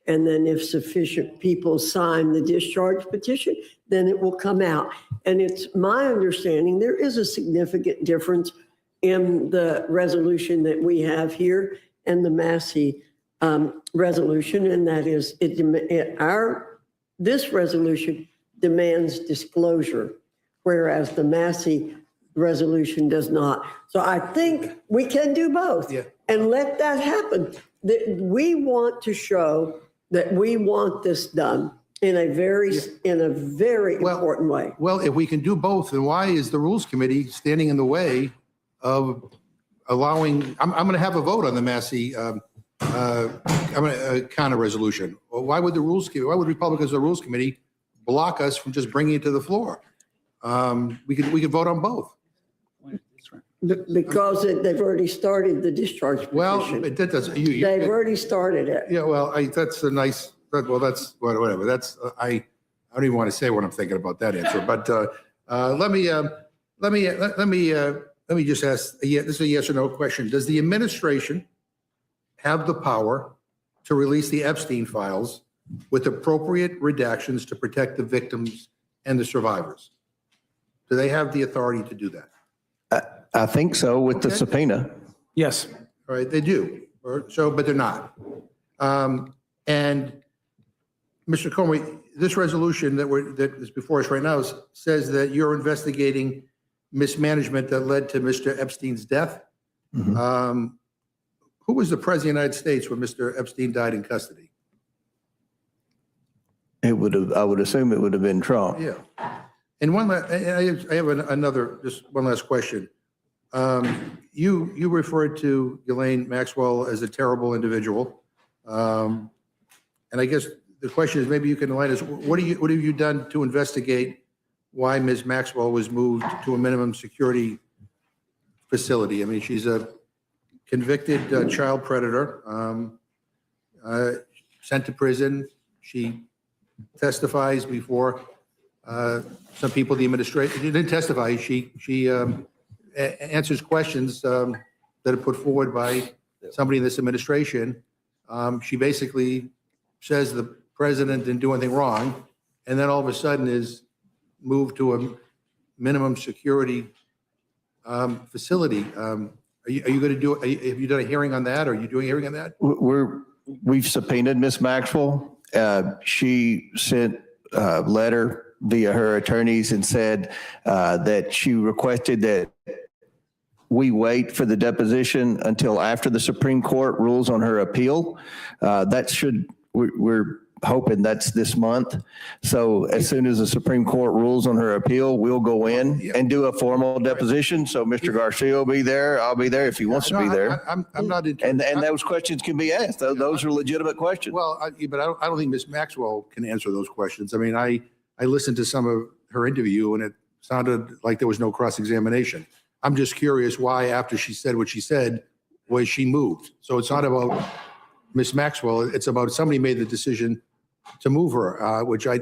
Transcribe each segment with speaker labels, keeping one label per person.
Speaker 1: And then if sufficient people sign the discharge petition, then it will come out. And it's my understanding there is a significant difference in the resolution that we have here and the Massey resolution, and that is this resolution demands disclosure, whereas the Massey resolution does not. So I think we can do both and let that happen. That we want to show that we want this done in a very important way.
Speaker 2: Well, if we can do both, then why is the Rules Committee standing in the way of allowing? I'm going to have a vote on the Massey counter resolution. Well, why would Republicans of the Rules Committee block us from just bringing it to the floor? We could vote on both.
Speaker 1: Because they've already started the discharge petition.
Speaker 2: Well, that doesn't.
Speaker 1: They've already started it.
Speaker 2: Yeah, well, that's a nice. Well, that's whatever. That's I don't even want to say what I'm thinking about that answer. But let me just ask. This is a yes or no question. Does the administration have the power to release the Epstein files with appropriate redactions to protect the victims and the survivors? Do they have the authority to do that?
Speaker 3: I think so with the subpoena.
Speaker 4: Yes.
Speaker 2: All right, they do. So, but they're not. And Mr. Comey, this resolution that is before us right now says that you're investigating mismanagement that led to Mr. Epstein's death. Mm-hmm. Who was the president of the United States when Mr. Epstein died in custody?
Speaker 3: I would assume it would have been Trump.
Speaker 2: Yeah. And I have another, just one last question. You referred to Ghislaine Maxwell as a terrible individual. And I guess the question is, maybe you can enlighten us, what have you done to investigate why Ms. Maxwell was moved to a minimum security facility? I mean, she's a convicted child predator, sent to prison. She testifies before some people in the administration. She didn't testify. She answers questions that are put forward by somebody in this administration. She basically says the president didn't do anything wrong, and then all of a sudden is moved to a minimum security facility. Are you going to do? Have you done a hearing on that? Are you doing a hearing on that?
Speaker 3: We've subpoenaed Ms. Maxwell. She sent a letter via her attorneys and said that she requested that we wait for the deposition until after the Supreme Court rules on her appeal. We're hoping that's this month. So as soon as the Supreme Court rules on her appeal, we'll go in and do a formal deposition. So Mr. Garcia will be there. I'll be there if he wants to be there.
Speaker 2: I'm not.
Speaker 3: And those questions can be asked. Those are legitimate questions.
Speaker 2: Well, but I don't think Ms. Maxwell can answer those questions. I mean, I listened to some of her interview and it sounded like there was no cross-examination. I'm just curious why, after she said what she said, was she moved? So it's not about Ms. Maxwell. It's about somebody made the decision to move her, which I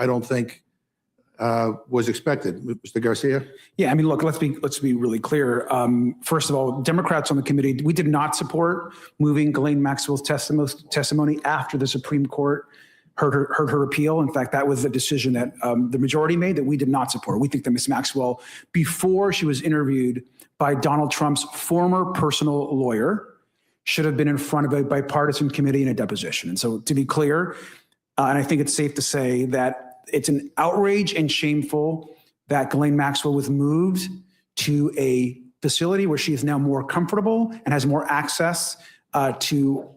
Speaker 2: don't think was expected. Mr. Garcia?
Speaker 4: Yeah, I mean, look, let's be really clear. First of all, Democrats on the committee, we did not support moving Ghislaine Maxwell's testimony after the Supreme Court heard her appeal. In fact, that was the decision that the majority made that we did not support. We think that Ms. Maxwell, before she was interviewed by Donald Trump's former personal lawyer, should have been in front of a bipartisan committee in a deposition. And so to be clear, and I think it's safe to say that it's an outrage and shameful that Ghislaine Maxwell was moved to a facility where she is now more comfortable and has more access to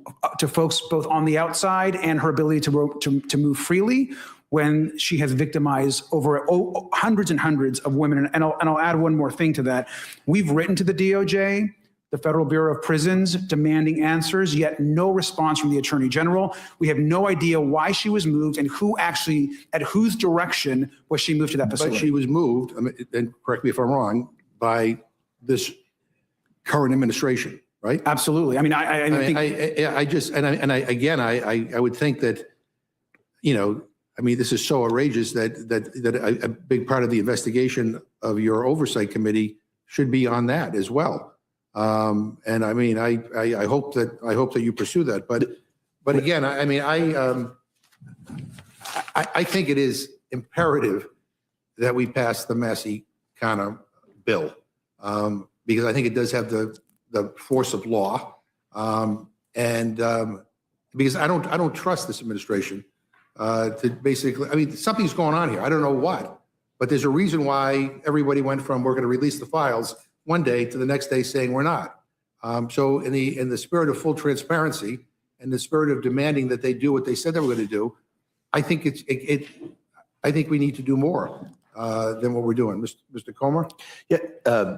Speaker 4: folks both on the outside and her ability to move freely, when she has victimized over hundreds and hundreds of women. And I'll add one more thing to that. We've written to the DOJ, the Federal Bureau of Prisons, demanding answers, yet no response from the Attorney General. We have no idea why she was moved and at whose direction was she moved to that facility.
Speaker 2: But she was moved, and correct me if I'm wrong, by this current administration. Right?
Speaker 4: Absolutely. I mean, I think
Speaker 2: I would think that, I mean, this is so outrageous that a big part of the investigation of your oversight committee should be on that as well. And I mean, I hope that you pursue that. But But again, I mean, I think it is imperative that we pass the Massey kind of bill, because I think it does have the force of law. Because I don't trust this administration to basically, I mean, something's going on here. I don't know what, but there's a reason why everybody went from we're going to release the files one day to the next day saying we're not. So in the spirit of full transparency and the spirit of demanding that they do what they said they were going to do, I think I think we need to do more than what we're doing. Mr. Comer?
Speaker 3: Yeah,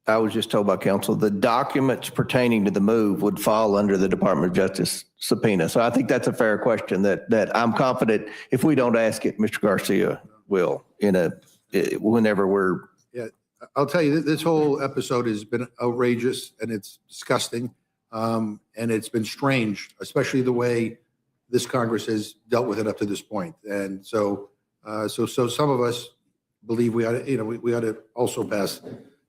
Speaker 3: I was just told by counsel, the documents pertaining to the move would fall under the Department of Justice subpoena. So I think that's a fair question that I'm confident if we don't ask it, Mr. Garcia will whenever we're.
Speaker 2: Yeah, I'll tell you, this whole episode has been outrageous and it's disgusting. And it's been strange, especially the way this Congress has dealt with it up to this point. And so some of us believe we ought to, we ought to also pass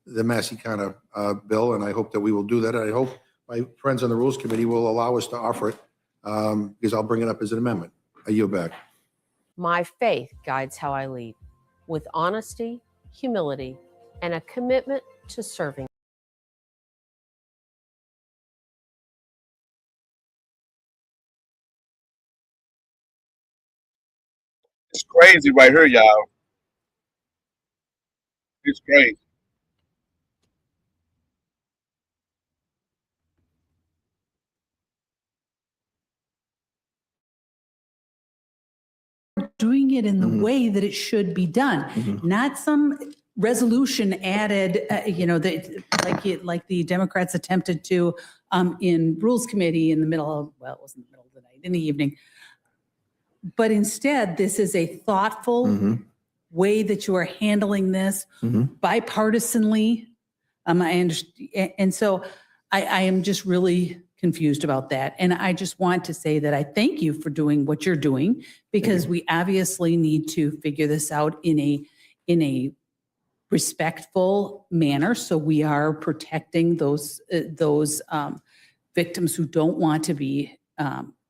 Speaker 2: the Massey kind of bill, and I hope that we will do that. And I hope my friends on the Rules Committee will allow us to offer it, because I'll bring it up as an amendment. I yield back.
Speaker 5: My faith guides how I lead, with honesty, humility, and a commitment to serving.
Speaker 6: It's crazy right here, y'all. It's crazy.
Speaker 7: Doing it in the way that it should be done, not some resolution added, like the Democrats attempted to in Rules Committee in the middle of, well, it wasn't the middle of the night, in the evening. But instead, this is a thoughtful way that you are handling this bipartisanly. I understand, and so I am just really confused about that. And I just want to say that I thank you for doing what you're doing, because we obviously need to figure this out in a respectful manner. So we are protecting those victims who don't want to be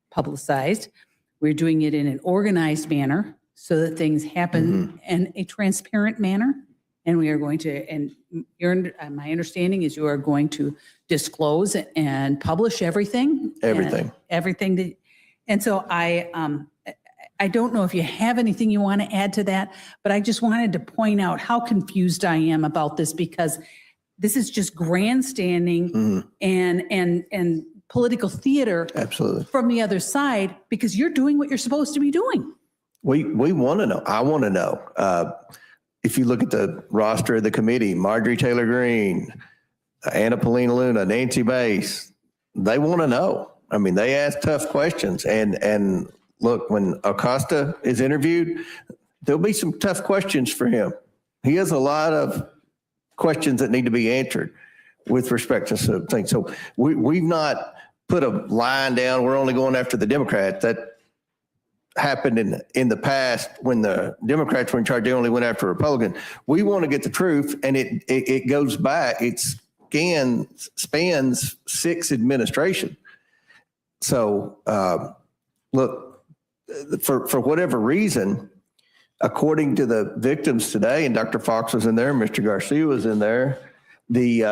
Speaker 7: publicized. We're doing it in an organized manner so that things happen in a transparent manner. And we are going to, and my understanding is you are going to disclose and publish everything. Everything. And so I don't know if you have anything you want to add to that, but I just wanted to point out how confused I am about this, because this is just grandstanding and political theater.
Speaker 3: Absolutely.
Speaker 7: From the other side, because you're doing what you're supposed to be doing.
Speaker 3: We want to know. I want to know. If you look at the roster of the committee, Marjorie Taylor Greene, Anna Paulina Luna, Nancy Mace, they want to know. I mean, they ask tough questions. And look, when Acosta is interviewed, there'll be some tough questions for him. He has a lot of questions that need to be answered with respect to some things. So we've not put a line down. We're only going after the Democrats. That happened in the past when the Democrats were in charge. They only went after Republicans. We want to get the truth, and it goes back. It spans 6 administrations. So look, for whatever reason, according to the victims today, and Dr. Fox was in there, Mr. Garcia was in there, they've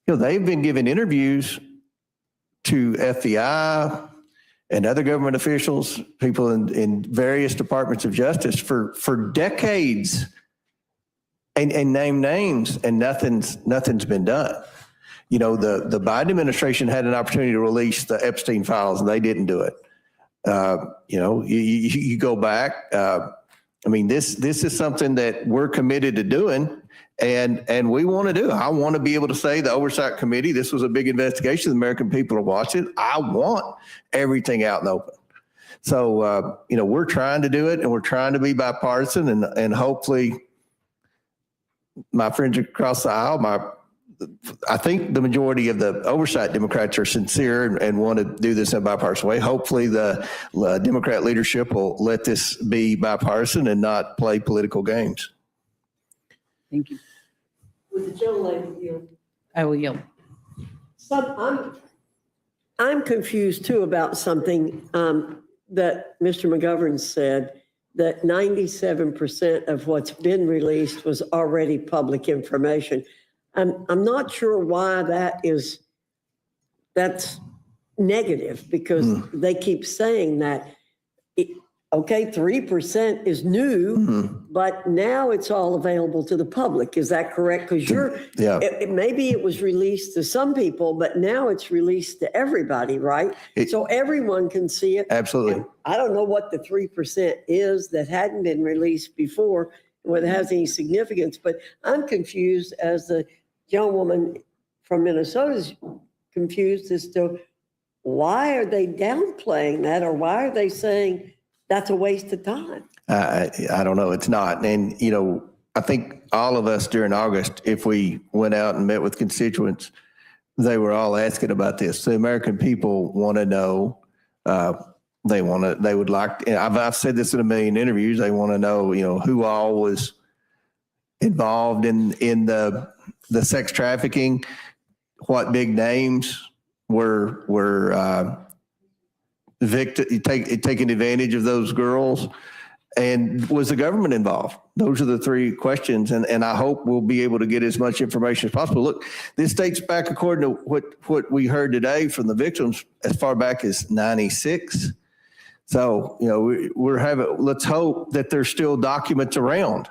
Speaker 3: been giving interviews to FBI and other government officials, people in various departments of justice for decades, and name names, and nothing's been done. The Biden administration had an opportunity to release the Epstein files, and they didn't do it. You go back. This is something that we're committed to doing, and we want to do. I want to be able to say the Oversight Committee, this was a big investigation. The American people are watching. I want everything out and open. So, we're trying to do it, and we're trying to be bipartisan, and hopefully my friends across the aisle, I think the majority of the Oversight Democrats are sincere and want to do this in a bipartisan way. Hopefully the Democrat leadership will let this be bipartisan and not play political games.
Speaker 7: Thank you.
Speaker 1: Would the gentlelady yield?
Speaker 7: I will yield.
Speaker 1: I'm confused too about something that Mr. McGovern said, that 97% of what's been released was already public information. I'm not sure why that's negative, because they keep saying that, okay, 3% is new, but now it's all available to the public. Is that correct? Because maybe it was released to some people, but now it's released to everybody, right? So everyone can see it.
Speaker 3: Absolutely.
Speaker 1: And I don't know what the 3% is that hadn't been released before, whether it has any significance, but I'm confused, as the young woman from Minnesota is confused as to why are they downplaying that, or why are they saying that's a waste of time?
Speaker 3: I don't know. It's not. And, you know, I think all of us during August, if we went out and met with constituents, they were all asking about this. The American people want to know, they would like, I've said this in a million interviews. They want to know, you know, who all was involved in the sex trafficking, what big names were taking advantage of those girls, and was the government involved? Those are the three questions, and I hope we'll be able to get as much information as possible. Look, this dates back, according to what we heard today from the victims, as far back as 96. So, you know, let's hope that there's still documents around.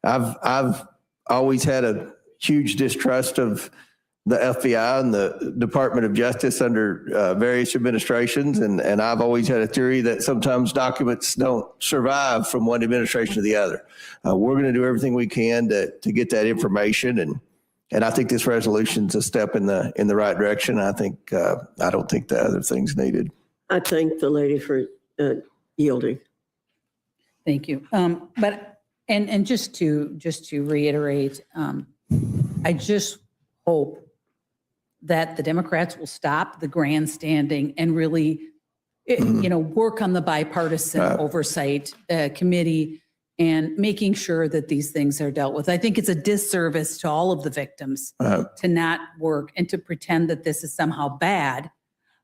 Speaker 3: I've always had a huge distrust of the FBI and the Department of Justice under various administrations. And I've always had a theory that sometimes documents don't survive from one administration to the other. We're going to do everything we can to get that information. And I think this resolution's a step in the right direction. I don't think the other thing's needed.
Speaker 1: I thank the lady for yielding.
Speaker 7: Thank you. But just to reiterate, I just hope that the Democrats will stop the grandstanding and really, work on the bipartisan oversight committee and making sure that these things are dealt with. I think it's a disservice to all of the victims to not work and to pretend that this is somehow bad,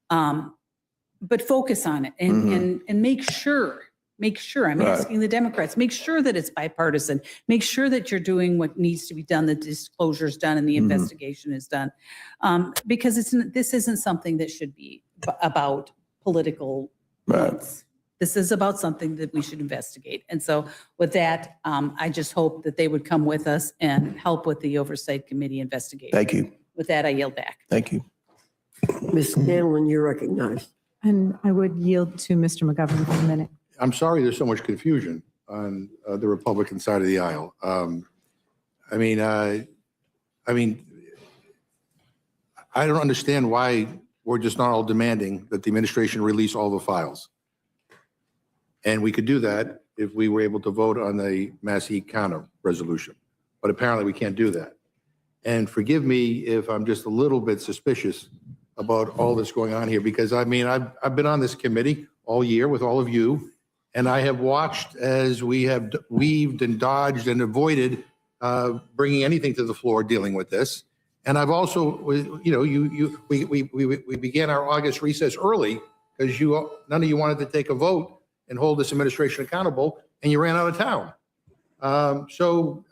Speaker 7: but focus on it and make sure, I'm asking the Democrats, make sure that it's bipartisan, make sure that you're doing what needs to be done, the disclosure is done and the investigation is done. Because this isn't something that should be about political points. This is about something that we should investigate. And so with that, I just hope that they would come with us and help with the Oversight Committee investigation.
Speaker 3: Thank you.
Speaker 7: With that, I yield back.
Speaker 3: Thank you.
Speaker 1: Ms. Scanlon, you're recognized.
Speaker 8: And I would yield to Mr. McGovern for a minute.
Speaker 2: I'm sorry there's so much confusion on the Republican side of the aisle. I don't understand why we're just not all demanding that the administration release all the files. And we could do that if we were able to vote on the Massey counter resolution. But apparently we can't do that. And forgive me if I'm just a little bit suspicious about all this going on here, because I've been on this committee all year with all of you, and I have watched as we have weaved and dodged and avoided bringing anything to the floor dealing with this. And I've also, we began our August recess early because none of you wanted to take a vote and hold this administration accountable, and you ran out of town. So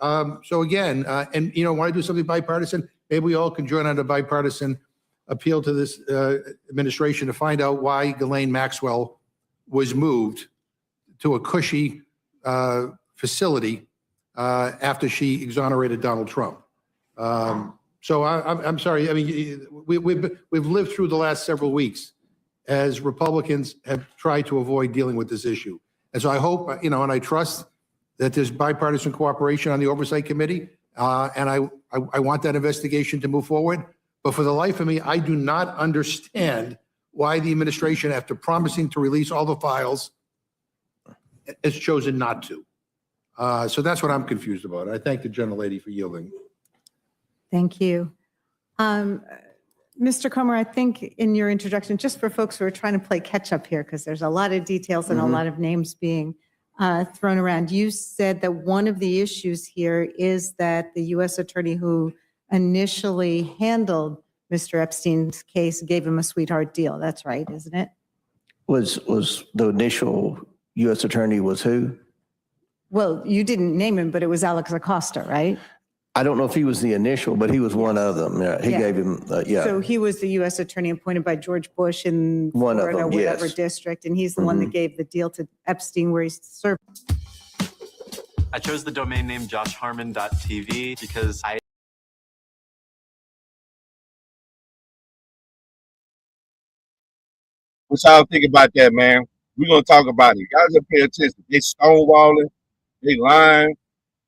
Speaker 2: again, and want to do something bipartisan, maybe we all can join on a bipartisan appeal to this administration to find out why Ghislaine Maxwell was moved to a cushy facility after she exonerated Donald Trump. So I'm sorry. I mean, we've lived through the last several weeks as Republicans have tried to avoid dealing with this issue. And so I hope, and I trust that there's bipartisan cooperation on the Oversight Committee, and I want that investigation to move forward. But for the life of me, I do not understand why the administration, after promising to release all the files, has chosen not to. So that's what I'm confused about. I thank the gentlelady for yielding.
Speaker 8: Thank you. Mr. Comer, I think in your introduction, just for folks who are trying to play catch up here, because there's a lot of details and a lot of names being thrown around, you said that one of the issues here is that the U.S. attorney who initially handled Mr. Epstein's case gave him a sweetheart deal. That's right, isn't it?
Speaker 3: Was the initial U.S. attorney was who?
Speaker 8: Well, you didn't name him, but it was Alex Acosta, right?
Speaker 3: I don't know if he was the initial, but he was one of them. Yeah, he
Speaker 8: Yeah.
Speaker 3: gave him, yeah.
Speaker 8: So he was the U.S. attorney appointed by George Bush in
Speaker 3: One of
Speaker 8: Florida,
Speaker 3: them,
Speaker 8: whatever
Speaker 3: yes.
Speaker 8: district, and he's the one that gave the deal to Epstein where he served.
Speaker 9: I chose the domain name joshharmon.tv because
Speaker 6: What y'all think about that, man? We're gonna talk about it. Y'all just pay attention. They stonewalling, they lying,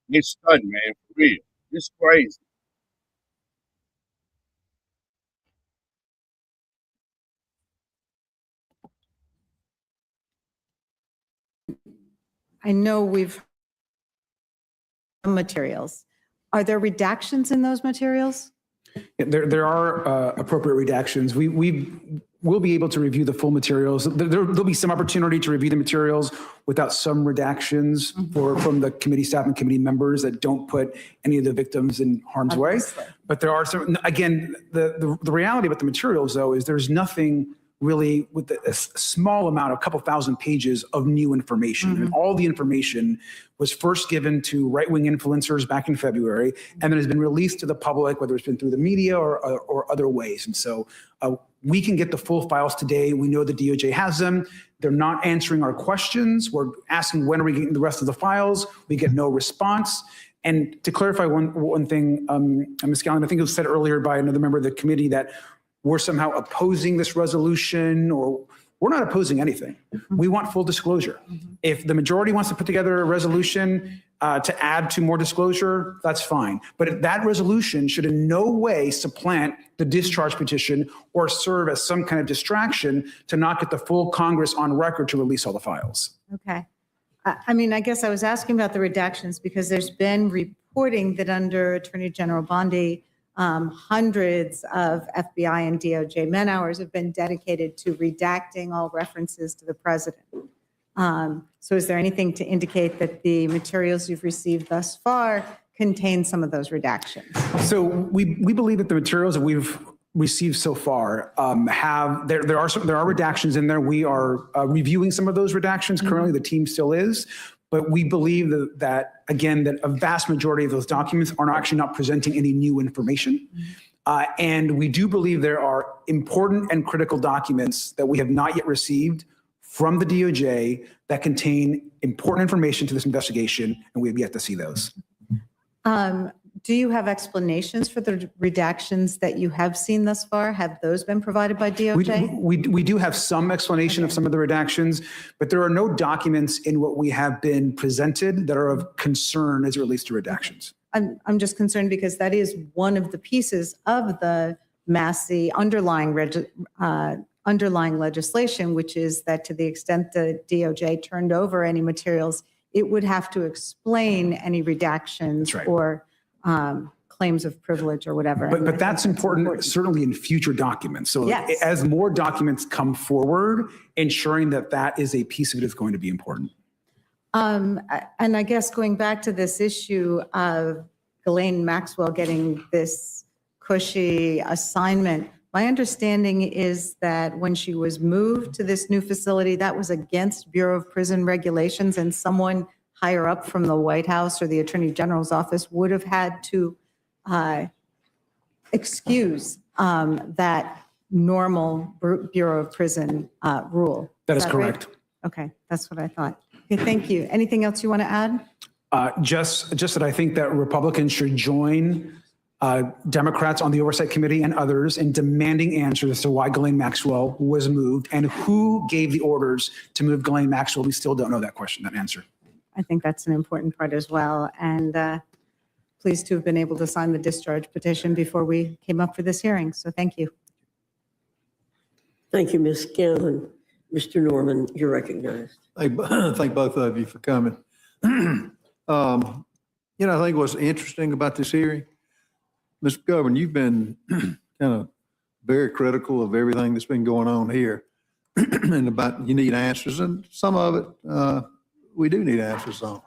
Speaker 6: they stunting, man, for real. It's crazy.
Speaker 8: I know we've materials. Are there redactions in those materials?
Speaker 4: Yeah, there are appropriate redactions. We'll be able to review the full materials. There'll be some opportunity to review the materials without some redactions from the committee staff and committee members that don't put any of the victims in harm's way. But there are some, again, the reality about the materials though is there's nothing really with a small amount, a couple thousand pages of new information. And all the information was first given to right-wing influencers back in February, and then has been released to the public, whether it's been through the media or other ways. And so we can get the full files today. We know the DOJ has them. They're not answering our questions. We're asking when are we getting the rest of the files? We get no response. And to clarify one thing, Ms. Gallen, I think it was said earlier by another member of the committee that we're somehow opposing this resolution, or we're not opposing anything. We want full disclosure. If the majority wants to put together a resolution to add to more disclosure, that's fine. But that resolution should in no way supplant the discharge petition or serve as some kind of distraction to not get the full Congress on record to release all the files.
Speaker 8: Okay. I mean, I guess I was asking about the redactions because there's been reporting that under Attorney General Bondi, hundreds of FBI and DOJ man hours have been dedicated to redacting all references to the president. So is there anything to indicate that the materials you've received thus far contain some of those redactions?
Speaker 4: So we believe that the materials that we've received so far there are redactions in there. We are reviewing some of those redactions currently. The team still is. But we believe that again, that a vast majority of those documents are actually not presenting any new information. And we do believe there are important and critical documents that we have not yet received from the DOJ that contain important information to this investigation, and we have yet to see those.
Speaker 8: Do you have explanations for the redactions that you have seen thus far? Have those been provided by DOJ?
Speaker 4: We do have some explanation of some of the redactions, but there are no documents in what we have been presented that are of concern as it relates to redactions.
Speaker 8: I'm just concerned because that is one of the pieces of the Massey underlying legislation, which is that to the extent the DOJ turned over any materials, it would have to explain any redactions or claims of privilege or whatever.
Speaker 4: But that's important, certainly in future documents. So
Speaker 8: Yes.
Speaker 4: as more documents come forward, ensuring that that is a piece of it is going to be important.
Speaker 8: And I guess going back to this issue of Ghislaine Maxwell getting this cushy assignment, my understanding is that when she was moved to this new facility, that was against Bureau of Prison regulations, and someone higher up from the White House or the Attorney General's office would have had to excuse that normal Bureau of Prison rule.
Speaker 4: That is
Speaker 8: right?
Speaker 4: correct.
Speaker 8: Okay, that's what I thought. Okay, thank you. Anything else you want to add?
Speaker 4: Just that I think that Republicans should join Democrats on the Oversight Committee and others in demanding answers as to why Ghislaine Maxwell was moved and who gave the orders to move Ghislaine Maxwell. We still don't know that answer.
Speaker 8: I think that's an important part as well. And pleased to have been able to sign the discharge petition before we came up for this hearing. So thank you.
Speaker 1: Thank you, Ms. Gallen. Mr. Norman, you're recognized.
Speaker 10: I thank both of you for coming. I think what's interesting about this hearing, Mr. Governor, you've been kind of very critical of everything that's been going on here and about you need answers, and some of it we do need answers on.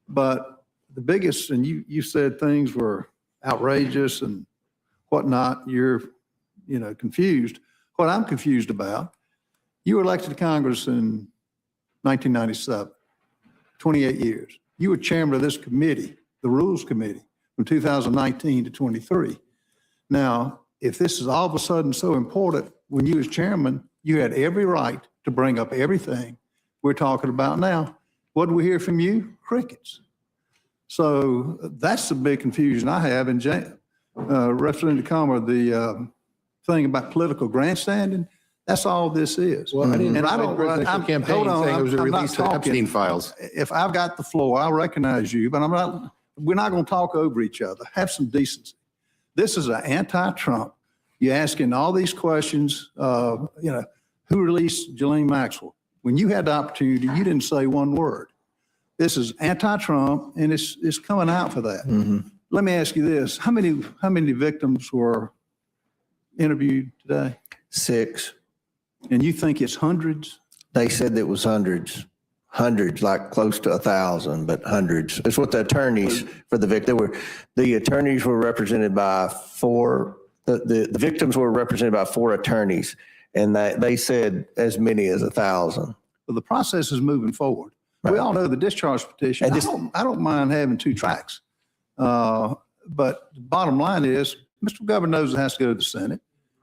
Speaker 10: But the biggest, and you said things were outrageous and whatnot. You're confused. What I'm confused about, you were elected to Congress in 1997, 28 years. You were chairman of this committee, the Rules Committee, from 2019 to 23. Now, if this is all of a sudden so important, when you as chairman, you had every right to bring up everything we're talking about now. What did we hear from you? Crickets. So that's the big confusion I have. And Representative Comer, the thing about political grandstanding, that's all this is.
Speaker 2: Well, I didn't
Speaker 10: And I
Speaker 2: write
Speaker 10: don't,
Speaker 2: presidential
Speaker 10: I'm,
Speaker 2: campaign
Speaker 10: hold on,
Speaker 2: saying it was a
Speaker 10: I'm not
Speaker 2: release of Epstein
Speaker 10: talking.
Speaker 2: files.
Speaker 10: If I've got the floor, I recognize you, but we're not going to talk over each other. Have some decency. This is an anti-Trump. You're asking all these questions, who released Ghislaine Maxwell? When you had the opportunity, you didn't say one word. This is anti-Trump, and it's coming out for that.
Speaker 3: Mm-hmm.
Speaker 10: Let me ask you this. How many victims were interviewed today?
Speaker 3: 6.
Speaker 10: And you think it's hundreds?
Speaker 3: They said it was hundreds, like close to 1,000, but hundreds. It's what the attorneys for the victim the attorneys were represented by 4, the victims were represented by 4 attorneys, and they said as many as 1,000.
Speaker 10: Well, the process is moving forward. We all know the discharge petition. I don't mind having 2 tracks. But the bottom line is, Mr. Governor knows it has to go to the Senate.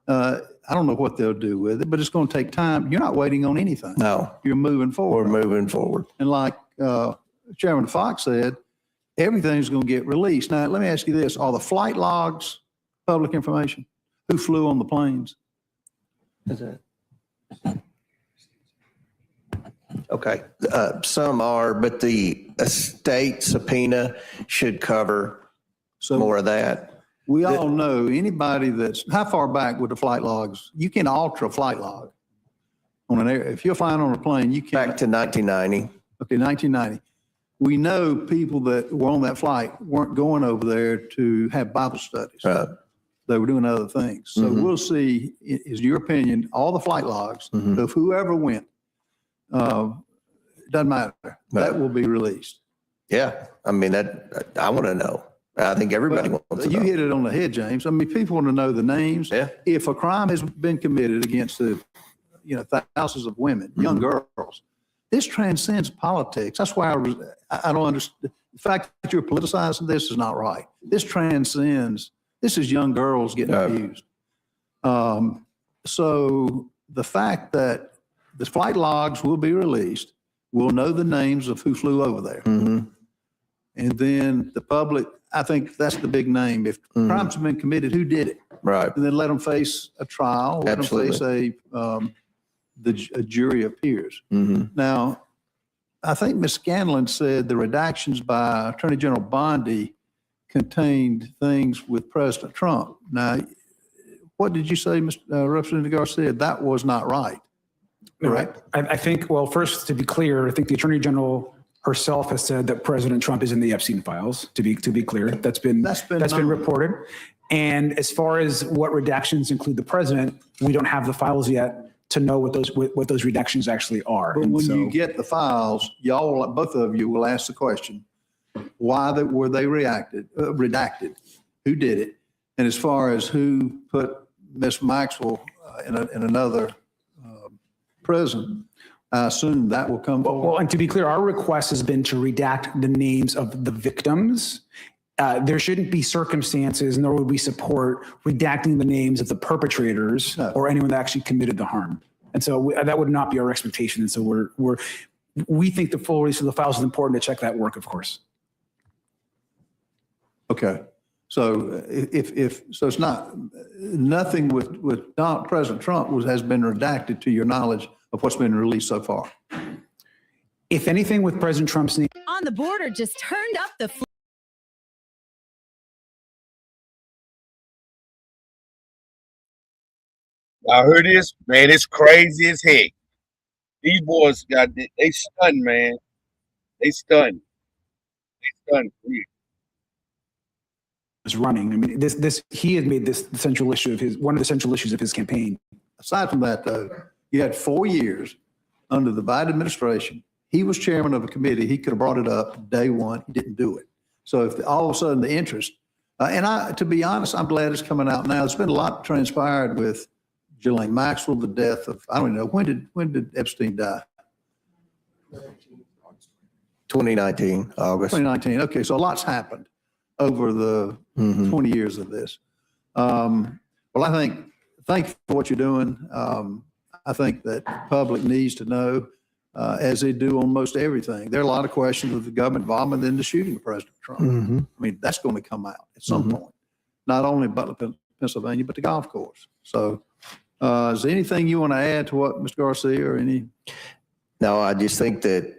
Speaker 10: I don't know what they'll do with it, but it's going to take time. You're not waiting on anything.
Speaker 3: No,
Speaker 10: You're moving forward.
Speaker 3: we're moving forward.
Speaker 10: And like Chairman Fox said, everything's going to get released. Now, let me ask you this. Are the flight logs public information? Who flew on the planes?
Speaker 3: Okay, some are, but the estate subpoena should cover
Speaker 10: So
Speaker 3: more of that.
Speaker 10: we all know anybody how far back with the flight logs? You can alter a flight log. If you're flying on a plane, you
Speaker 3: Back
Speaker 10: can.
Speaker 3: to 1990.
Speaker 10: Okay, 1990. We know people that were on that flight weren't going over there to have Bible studies.
Speaker 3: Right.
Speaker 10: They were doing other things. So we'll see, is your opinion, all the flight logs of whoever went, doesn't matter. That will be released.
Speaker 3: Yeah, I mean, I want to know. I think everybody wants to
Speaker 10: You
Speaker 3: know.
Speaker 10: hit it on the head, James. I mean, people want to know the names.
Speaker 3: Yeah.
Speaker 10: If a crime has been committed against thousands of women, young girls, this transcends politics. That's why I don't understand. The fact that you're politicizing this is not right. This transcends, this is young girls getting abused. So the fact that the flight logs will be released, we'll know the names of who flew over there. And then the public, I think that's the big name. If crimes have been committed, who did it?
Speaker 3: Right.
Speaker 10: And then let them face a trial, let them face a jury of peers. Now, I think Ms. Scanlon said the redactions by Attorney General Bondi contained things with President Trump. Now, what did you say, Representative Garcia? That was not right. Correct?
Speaker 4: I think, well, first, to be clear, I think the Attorney General herself has said that President Trump is in the Epstein files, to be clear. That's been reported. And as far as what redactions include the president, we don't have the files yet to know what those redactions actually are.
Speaker 10: But
Speaker 4: And
Speaker 10: when
Speaker 4: so-
Speaker 10: you get the files, both of you will ask the question, why were they redacted? Who did it? And as far as who put Ms. Maxwell in another prison, I assume that will come forward.
Speaker 4: Well, and to be clear, our request has been to redact the names of the victims. There shouldn't be circumstances, nor would we support redacting the names of the perpetrators or anyone that actually committed the harm. And so that would not be our expectation. And so we think the full release of the files is important to check that work, of course.
Speaker 10: Okay. So so it's nothing with President Trump has been redacted to your knowledge of what's been released so far.
Speaker 4: If anything with President Trump's name.
Speaker 11: On the border just turned up the
Speaker 6: I heard this, man. It's crazy as heck. These boys they stunned, man. They stunned.
Speaker 4: is running. I mean, he had made this the central issue of one of the central issues of his campaign.
Speaker 10: Aside from that, though, you had 4 years under the Biden administration. He was chairman of a committee. He could have brought it up day one. He didn't do it. So if all of a sudden the interest And to be honest, I'm glad it's coming out now. There's been a lot transpired with Ghislaine Maxwell, the death of, I don't know, when did Epstein die?
Speaker 3: 2019, August.
Speaker 10: 2019. Okay, so a lot's happened over the 20 years of this. Well, thank you for what you're doing. I think that the public needs to know, as they do on most everything. There are a lot of questions of the government involvement in the shooting of President Trump. I mean, that's going to come out at some point, not only Butler, Pennsylvania, but the golf course. So is there anything you want to add to what Mr. Garcia or any?
Speaker 3: No, I just think that,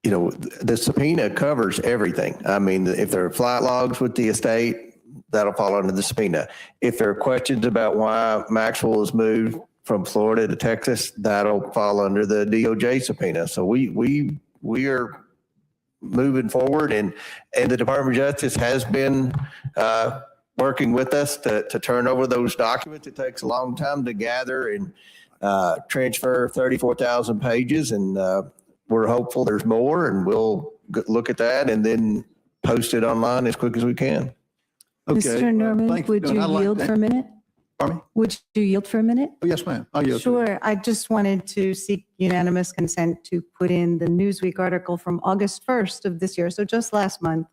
Speaker 3: the subpoena covers everything. I mean, if there are flight logs with the estate, that'll fall under the subpoena. If there are questions about why Maxwell was moved from Florida to Texas, that'll fall under the DOJ subpoena. So we are moving forward, and the Department of Justice has been working with us to turn over those documents. It takes a long time to gather and transfer 34,000 pages, and we're hopeful there's more, and we'll look at that and then post it online as quick as we can.
Speaker 10: Okay.
Speaker 8: Mr. Norman,
Speaker 10: Thank
Speaker 8: would you
Speaker 10: I'd like
Speaker 8: yield
Speaker 10: that.
Speaker 8: for a minute?
Speaker 10: Pardon me?
Speaker 8: Would you yield for a minute?
Speaker 10: Oh, yes, ma'am. I'll yield to you.
Speaker 8: Sure. I just wanted to seek unanimous consent to put in the Newsweek article from August 1st of this year, so just last month,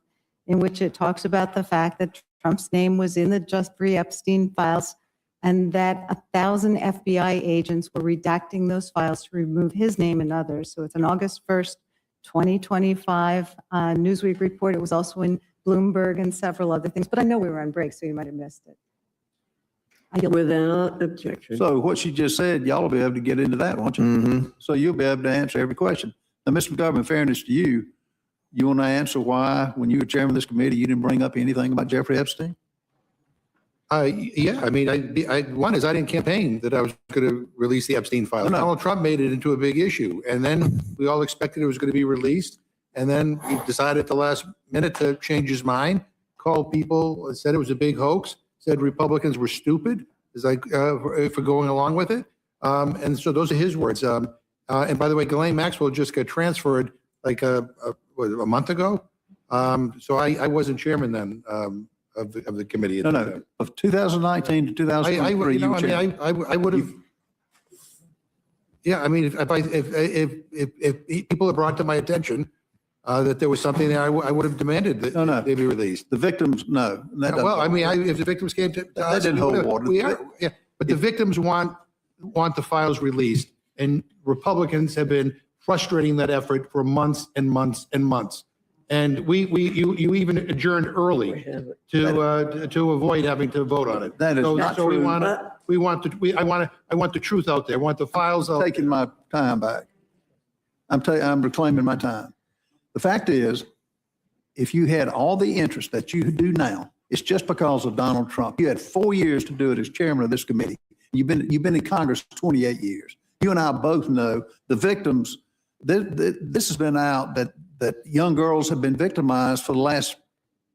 Speaker 8: in which it talks about the fact that Trump's name was in the Jeffrey Epstein files and that 1,000 FBI agents were redacting those files to remove his name and others. So it's an August 1st, 2025 Newsweek report. It was also in Bloomberg and several other things, but I know we were on break, so you might have missed it.
Speaker 1: Without objection.
Speaker 10: So what she just said, y'all will be able to get into that, won't you? So you'll be able to answer every question. Now, Mr. McGovern, in fairness to you, you want to answer why, when you were chairman of this committee, you didn't bring up anything about Jeffrey Epstein?
Speaker 2: Yeah, I mean, one is I didn't campaign that I was going to release the Epstein files.
Speaker 10: No.
Speaker 2: Donald Trump made it into a big issue, and then we all expected it was going to be released, and then he decided at the last minute to change his mind, called people, said it was a big hoax, said Republicans were stupid, for going along with it, and so those are his words. And by the way, Ghislaine Maxwell just got transferred like a month ago, so I wasn't chairman then. Of the committee.
Speaker 10: No. Of 2019 to 2023, you were chairman.
Speaker 2: I would have. Yeah, I mean, if people had brought to my attention that there was something there, I would have demanded that they be released.
Speaker 10: The victims, no. That doesn't
Speaker 2: Well, I mean,
Speaker 10: hold
Speaker 2: if the victims came to
Speaker 10: That
Speaker 2: us,
Speaker 10: didn't hold water.
Speaker 2: Yeah, but the victims want the files released, and Republicans have been frustrating that effort for months and months and months. And you even adjourned early to avoid having to vote on it.
Speaker 10: That is not
Speaker 2: So
Speaker 10: true.
Speaker 2: I want the truth out there. I want the files out.
Speaker 10: Taking my time back. I'm reclaiming my time. The fact is, if you had all the interest that you do now, it's just because of Donald Trump. You had 4 years to do it as chairman of this committee. You've been in Congress 28 years. You and I both know the victims. This has been out that young girls have been victimized for the last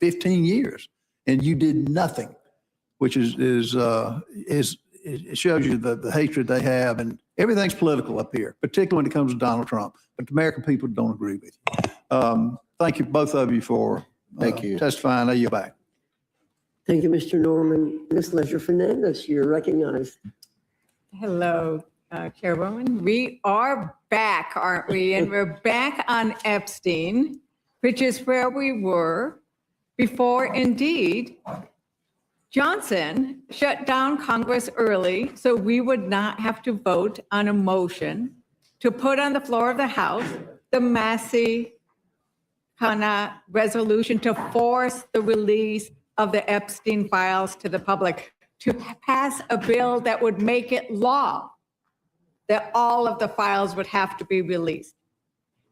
Speaker 10: 15 years, and you did nothing, which is it shows you the hatred they have, and everything's political up here, particularly when it comes to Donald Trump. But the American people don't agree with you. Thank you, both of you, for testifying. Now you're back.
Speaker 1: Thank you, Mr. Norman. Ms. Leisure Fernandez, you're recognized.
Speaker 12: Hello, Chairwoman. We are back, aren't we? And we're back on Epstein, which is where we were before, indeed, Johnson shut down Congress early so we would not have to vote on a motion to put on the floor of the House the Massey resolution to force the release of the Epstein files to the public, to pass a bill that would make it law that all of the files would have to be released.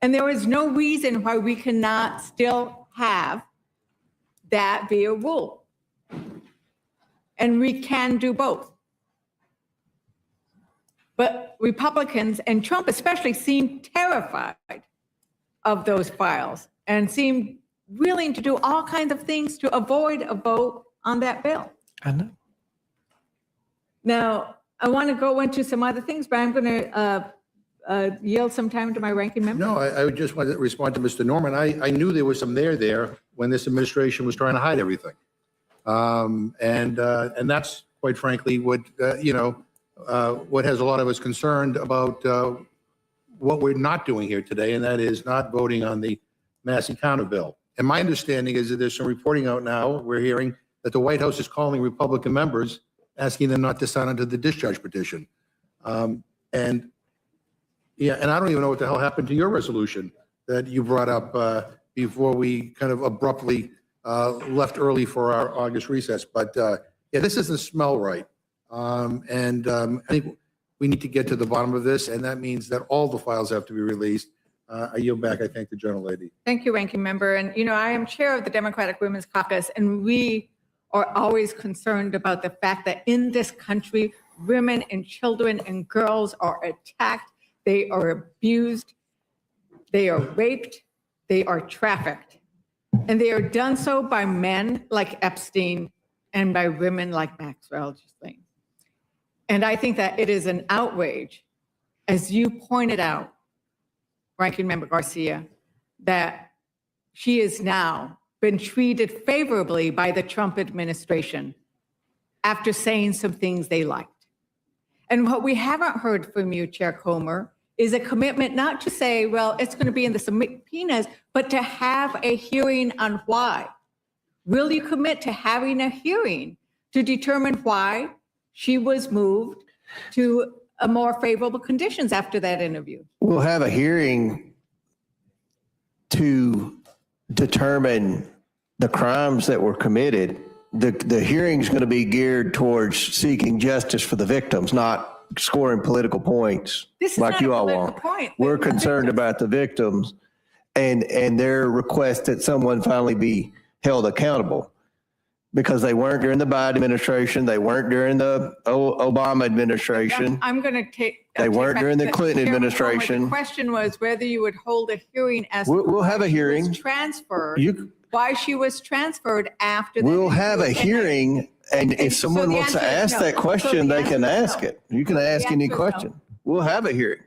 Speaker 12: And there is no reason why we cannot still have that be a rule. And we can do both. But Republicans, and Trump especially, seem terrified of those files and seem willing to do all kinds of things to avoid a vote on that bill.
Speaker 3: I know.
Speaker 12: Now, I want to go into some other things, but I'm going to yield some time to my ranking member.
Speaker 2: No, I would just want to respond to Mr. Norman. I knew there was some there when this administration was trying to hide everything. And that's quite frankly what, what has a lot of us concerned about what we're not doing here today, and that is not voting on the Massey counter bill. And my understanding is that there's some reporting out now, we're hearing that the White House is calling Republican members, asking them not to sign onto the discharge petition. And I don't even know what the hell happened to your resolution that you brought up before we kind of abruptly left early for our August recess. But yeah, this doesn't smell right. I think we need to get to the bottom of this, and that means that all the files have to be released. I yield back. I thank the gentlelady.
Speaker 12: Thank you, Ranking Member. And, I am chair of the Democratic Women's Caucus, and we are always concerned about the fact that in this country, women and children and girls are attacked, they are abused, they are raped, they are trafficked. And they are done so by men like Epstein and by women like Maxwell Ghislaine. And I think that it is an outrage, as you pointed out, Ranking Member Garcia, that she has now been treated favorably by the Trump administration after saying some things they liked. And what we haven't heard from you, Chair Comer, is a commitment not to say, well, it's going to be in the subpoenas, but to have a hearing on why. Will you commit to having a hearing to determine why she was moved to a more favorable conditions after that interview?
Speaker 3: We'll have a hearing to determine the crimes that were committed. The hearing's going to be geared towards seeking justice for the victims, not scoring political points
Speaker 12: This is
Speaker 3: like
Speaker 12: not
Speaker 3: you
Speaker 12: a
Speaker 3: all
Speaker 12: political
Speaker 3: want.
Speaker 12: point.
Speaker 3: We're concerned about the victims and their request that someone finally be held accountable, because they weren't during the Biden administration. They weren't during the Obama administration.
Speaker 12: I'm going to take.
Speaker 3: They weren't during the Clinton
Speaker 12: Chair Comer,
Speaker 3: administration.
Speaker 12: The question was whether you would hold a hearing as to
Speaker 3: We'll have a
Speaker 12: why she
Speaker 3: hearing.
Speaker 12: was transferred,
Speaker 3: You-
Speaker 12: why she was transferred after that.
Speaker 3: We'll have a
Speaker 12: interview.
Speaker 3: hearing, and if
Speaker 12: so
Speaker 3: someone
Speaker 12: the
Speaker 3: wants to
Speaker 12: answer is
Speaker 3: ask
Speaker 12: no.
Speaker 3: that
Speaker 12: So
Speaker 3: question,
Speaker 12: the
Speaker 3: they can
Speaker 12: answer is
Speaker 3: ask
Speaker 12: no.
Speaker 3: it. You can
Speaker 12: The
Speaker 3: ask any
Speaker 12: answer is no.
Speaker 3: question. We'll have a hearing.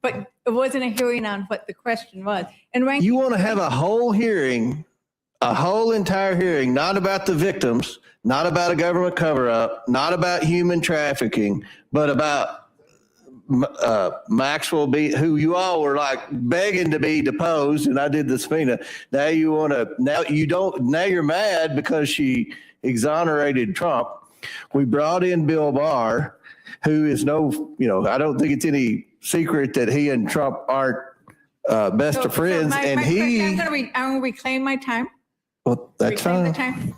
Speaker 12: But it wasn't a hearing on what the question was. And Ranking,
Speaker 3: You want to have a whole hearing, a whole entire hearing, not about the victims, not about a government cover-up, not about human trafficking, but about Maxwell, who you all were like begging to be deposed, and I did the subpoena. Now you want to, now you're mad because she exonerated Trump. We brought in Bill Barr, who is I don't think it's any secret that he and Trump aren't best of friends, and
Speaker 12: I'm going to reclaim my time.
Speaker 3: Well, that's
Speaker 12: Reclaim the
Speaker 3: fine.
Speaker 12: time.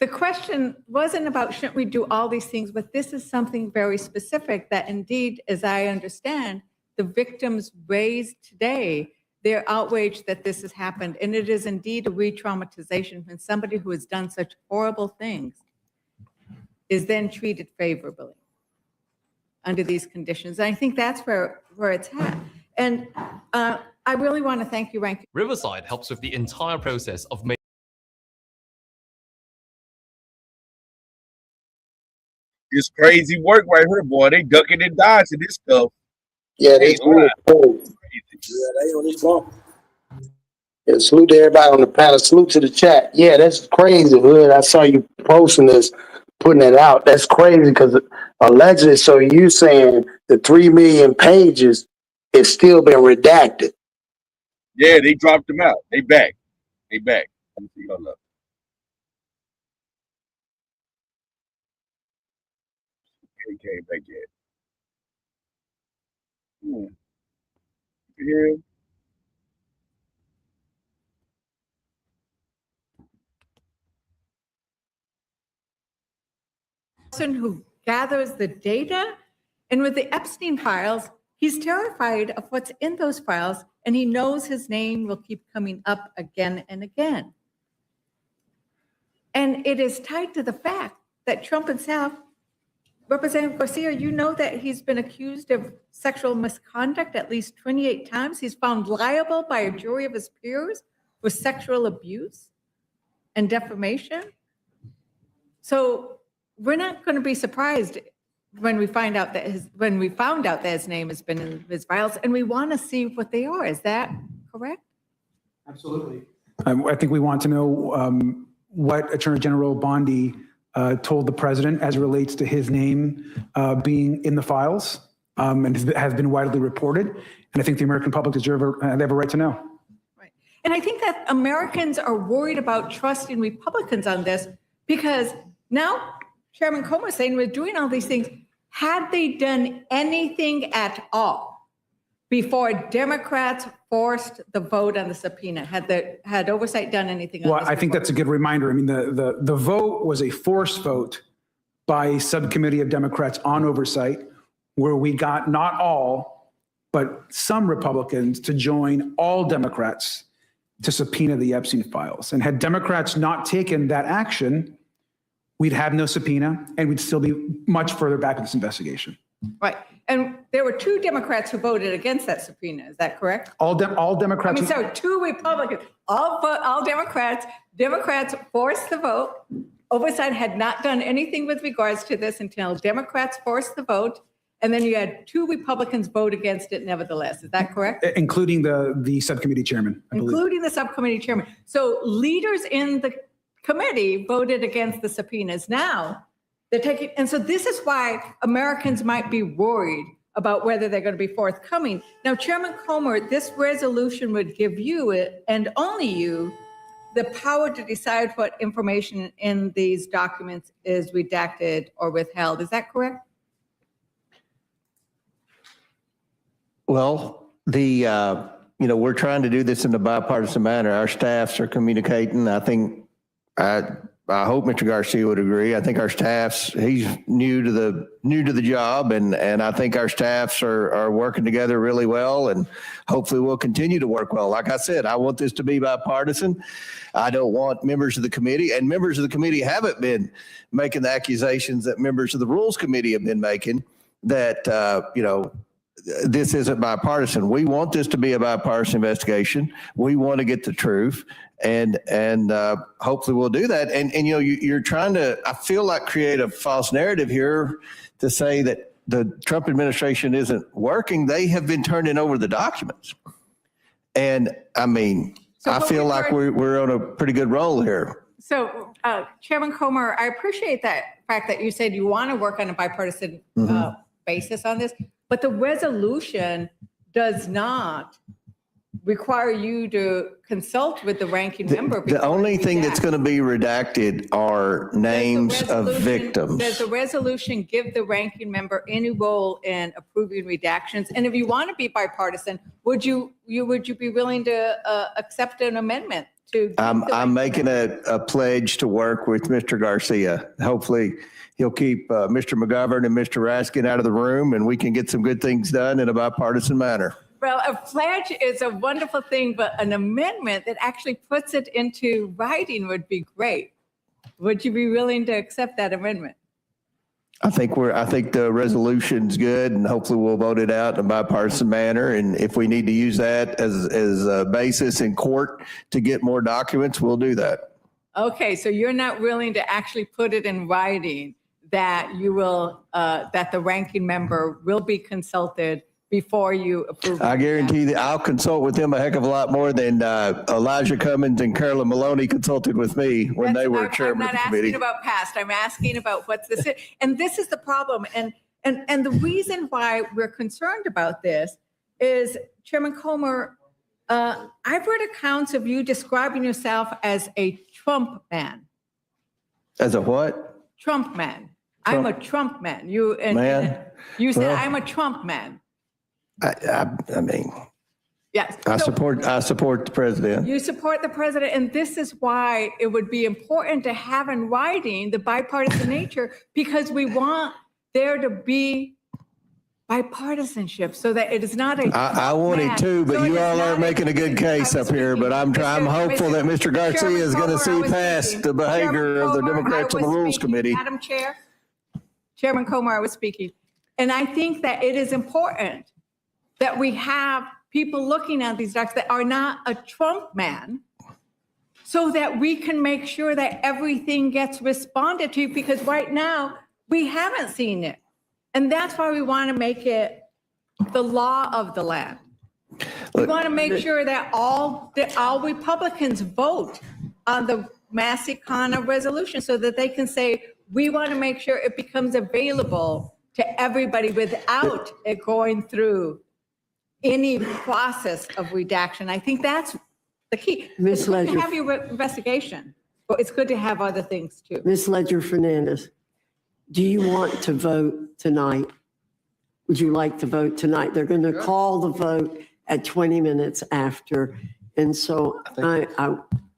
Speaker 12: The question wasn't about shouldn't we do all these things, but this is something very specific that indeed, as I understand, the victims raised today, they're outraged that this has happened. And it is indeed a re-traumatization when somebody who has done such horrible things is then treated favorably under these conditions. And I think that's where it's at. And I really want to thank you, Ranking.
Speaker 13: Riverside helps with the entire process of making.
Speaker 6: It's crazy work right here, boy. They ducking and dodging this stuff.
Speaker 14: Yeah, they
Speaker 6: Right.
Speaker 14: they on this bump. Yeah, salute to everybody on the panel. Salute to the chat. Yeah, that's crazy, Hood. I saw you posting this, putting it out. That's crazy because allegedly, so you saying the 3 million pages is still been redacted.
Speaker 6: Yeah, they dropped them out. They back. Let me see. Hold up. They came back yet. You hear him?
Speaker 12: Person who gathers the data. And with the Epstein files, he's terrified of what's in those files, and he knows his name will keep coming up again and again. And it is tied to the fact that Trump himself, Representative Garcia, you know that he's been accused of sexual misconduct at least 28 times. He's found liable by a jury of his peers for sexual abuse and defamation. So we're not going to be surprised when we find out that his name has been in his files, and we want to see what they are. Is that correct?
Speaker 4: Absolutely. I think we want to know what Attorney General Bondi told the president as it relates to his name being in the files, and has been widely reported. And I think the American public they have a right to know.
Speaker 12: Right. And I think that Americans are worried about trusting Republicans on this because now Chairman Comer is saying we're doing all these things. Had they done anything at all before Democrats forced the vote on the subpoena? Had oversight done anything on
Speaker 4: Well,
Speaker 12: this
Speaker 4: I think
Speaker 12: before?
Speaker 4: that's a good reminder. I mean, the vote was a forced vote by a subcommittee of Democrats on oversight, where we got not all, but some Republicans to join all Democrats to subpoena the Epstein files. And had Democrats not taken that action, we'd have no subpoena and we'd still be much further back in this investigation.
Speaker 12: Right. And there were 2 Democrats who voted against that subpoena. Is that correct?
Speaker 4: All
Speaker 12: I
Speaker 4: Democrats.
Speaker 12: mean, sorry, 2 Republicans, all Democrats. Democrats forced the vote. Oversight had not done anything with regards to this until Democrats forced the vote. And then you had 2 Republicans vote against it nevertheless. Is that correct?
Speaker 4: Including the subcommittee chairman, I believe.
Speaker 12: Including the subcommittee chairman. So leaders in the committee voted against the subpoenas. Now they're taking, and so this is why Americans might be worried about whether they're going to be forthcoming. Now, Chairman Comer, this resolution would give you, and only you, the power to decide what information in these documents is redacted or withheld. Is that correct?
Speaker 3: Well, we're trying to do this in a bipartisan manner. Our staffs are communicating. I think, I hope Mr. Garcia would agree. I think our staffs, he's new to the job, and I think our staffs are working together really well, and hopefully we'll continue to work well. Like I said, I want this to be bipartisan. I don't want members of the committee, and members of the committee haven't been making the accusations that members of the Rules Committee have been making that, this isn't bipartisan. We want this to be a bipartisan investigation. We want to get the truth, and hopefully we'll do that. And you're trying to, I feel like, create a false narrative here to say that the Trump administration isn't working. They have been turning over the documents, and I mean,
Speaker 12: So
Speaker 3: I
Speaker 12: what
Speaker 3: feel
Speaker 12: we
Speaker 3: like
Speaker 12: heard-
Speaker 3: we're on a pretty good roll here.
Speaker 12: So, Chairman Comer, I appreciate that fact that you said you want to work on a bipartisan basis on this, but the resolution does not require you to consult with the ranking member.
Speaker 3: The only thing that's going to be redacted are names of
Speaker 12: Does
Speaker 3: victims.
Speaker 12: the resolution give the ranking member any role in approving redactions? And if you want to be bipartisan, would you be willing to accept an amendment to?
Speaker 3: I'm making a pledge to work with Mr. Garcia. Hopefully he'll keep Mr. McGovern and Mr. Raskin out of the room, and we can get some good things done in a bipartisan manner.
Speaker 12: Well, a pledge is a wonderful thing, but an amendment that actually puts it into writing would be great. Would you be willing to accept that amendment?
Speaker 3: I think the resolution's good, and hopefully we'll vote it out in a bipartisan manner. And if we need to use that as a basis in court to get more documents, we'll do that.
Speaker 12: Okay, so you're not willing to actually put it in writing that you will, that the ranking member will be consulted before you approve?
Speaker 3: I guarantee that I'll consult with them a heck of a lot more than Elijah Cummings and Carolyn Maloney consulted with me when they were chairman of the
Speaker 12: I'm not
Speaker 3: committee.
Speaker 12: asking about past, I'm asking about what's this. And this is the problem. And the reason why we're concerned about this is, Chairman Comer, I've read accounts of you describing yourself as a Trump man.
Speaker 3: As a what?
Speaker 12: Trump man. I'm a Trump man. You said,
Speaker 3: Well,
Speaker 12: I'm a Trump man.
Speaker 3: I mean,
Speaker 12: Yes.
Speaker 3: I
Speaker 12: So
Speaker 3: support the president.
Speaker 12: you support the president, and this is why it would be important to have in writing the bipartisan nature, because we want there to be bipartisanship so that it is not a.
Speaker 3: I want it too, but
Speaker 12: So it
Speaker 3: you
Speaker 12: is
Speaker 3: all
Speaker 12: not
Speaker 3: aren't making a good case up here, but I'm hopeful that Mr. Garcia is going to see past the behavior of the Democrats on the Rules Committee.
Speaker 12: Madam Chair, Chairman Comer, I was speaking. And I think that it is important that we have people looking at these docs that are not a Trump man, so that we can make sure that everything gets responded to, because right now we haven't seen it. And that's why we want to make it the law of the land. We want to make sure that all Republicans vote on the Massey Connor resolution so that they can say, we want to make sure it becomes available to everybody without it going through any process of redaction. I think that's the key.
Speaker 1: Ms.
Speaker 12: It's good to
Speaker 1: Ledger.
Speaker 12: have your investigation, but it's good to have other things too.
Speaker 1: Ms. Ledger Fernandez, do you want to vote tonight? Would you like to vote tonight? They're going to call the vote at 20 minutes after. And so I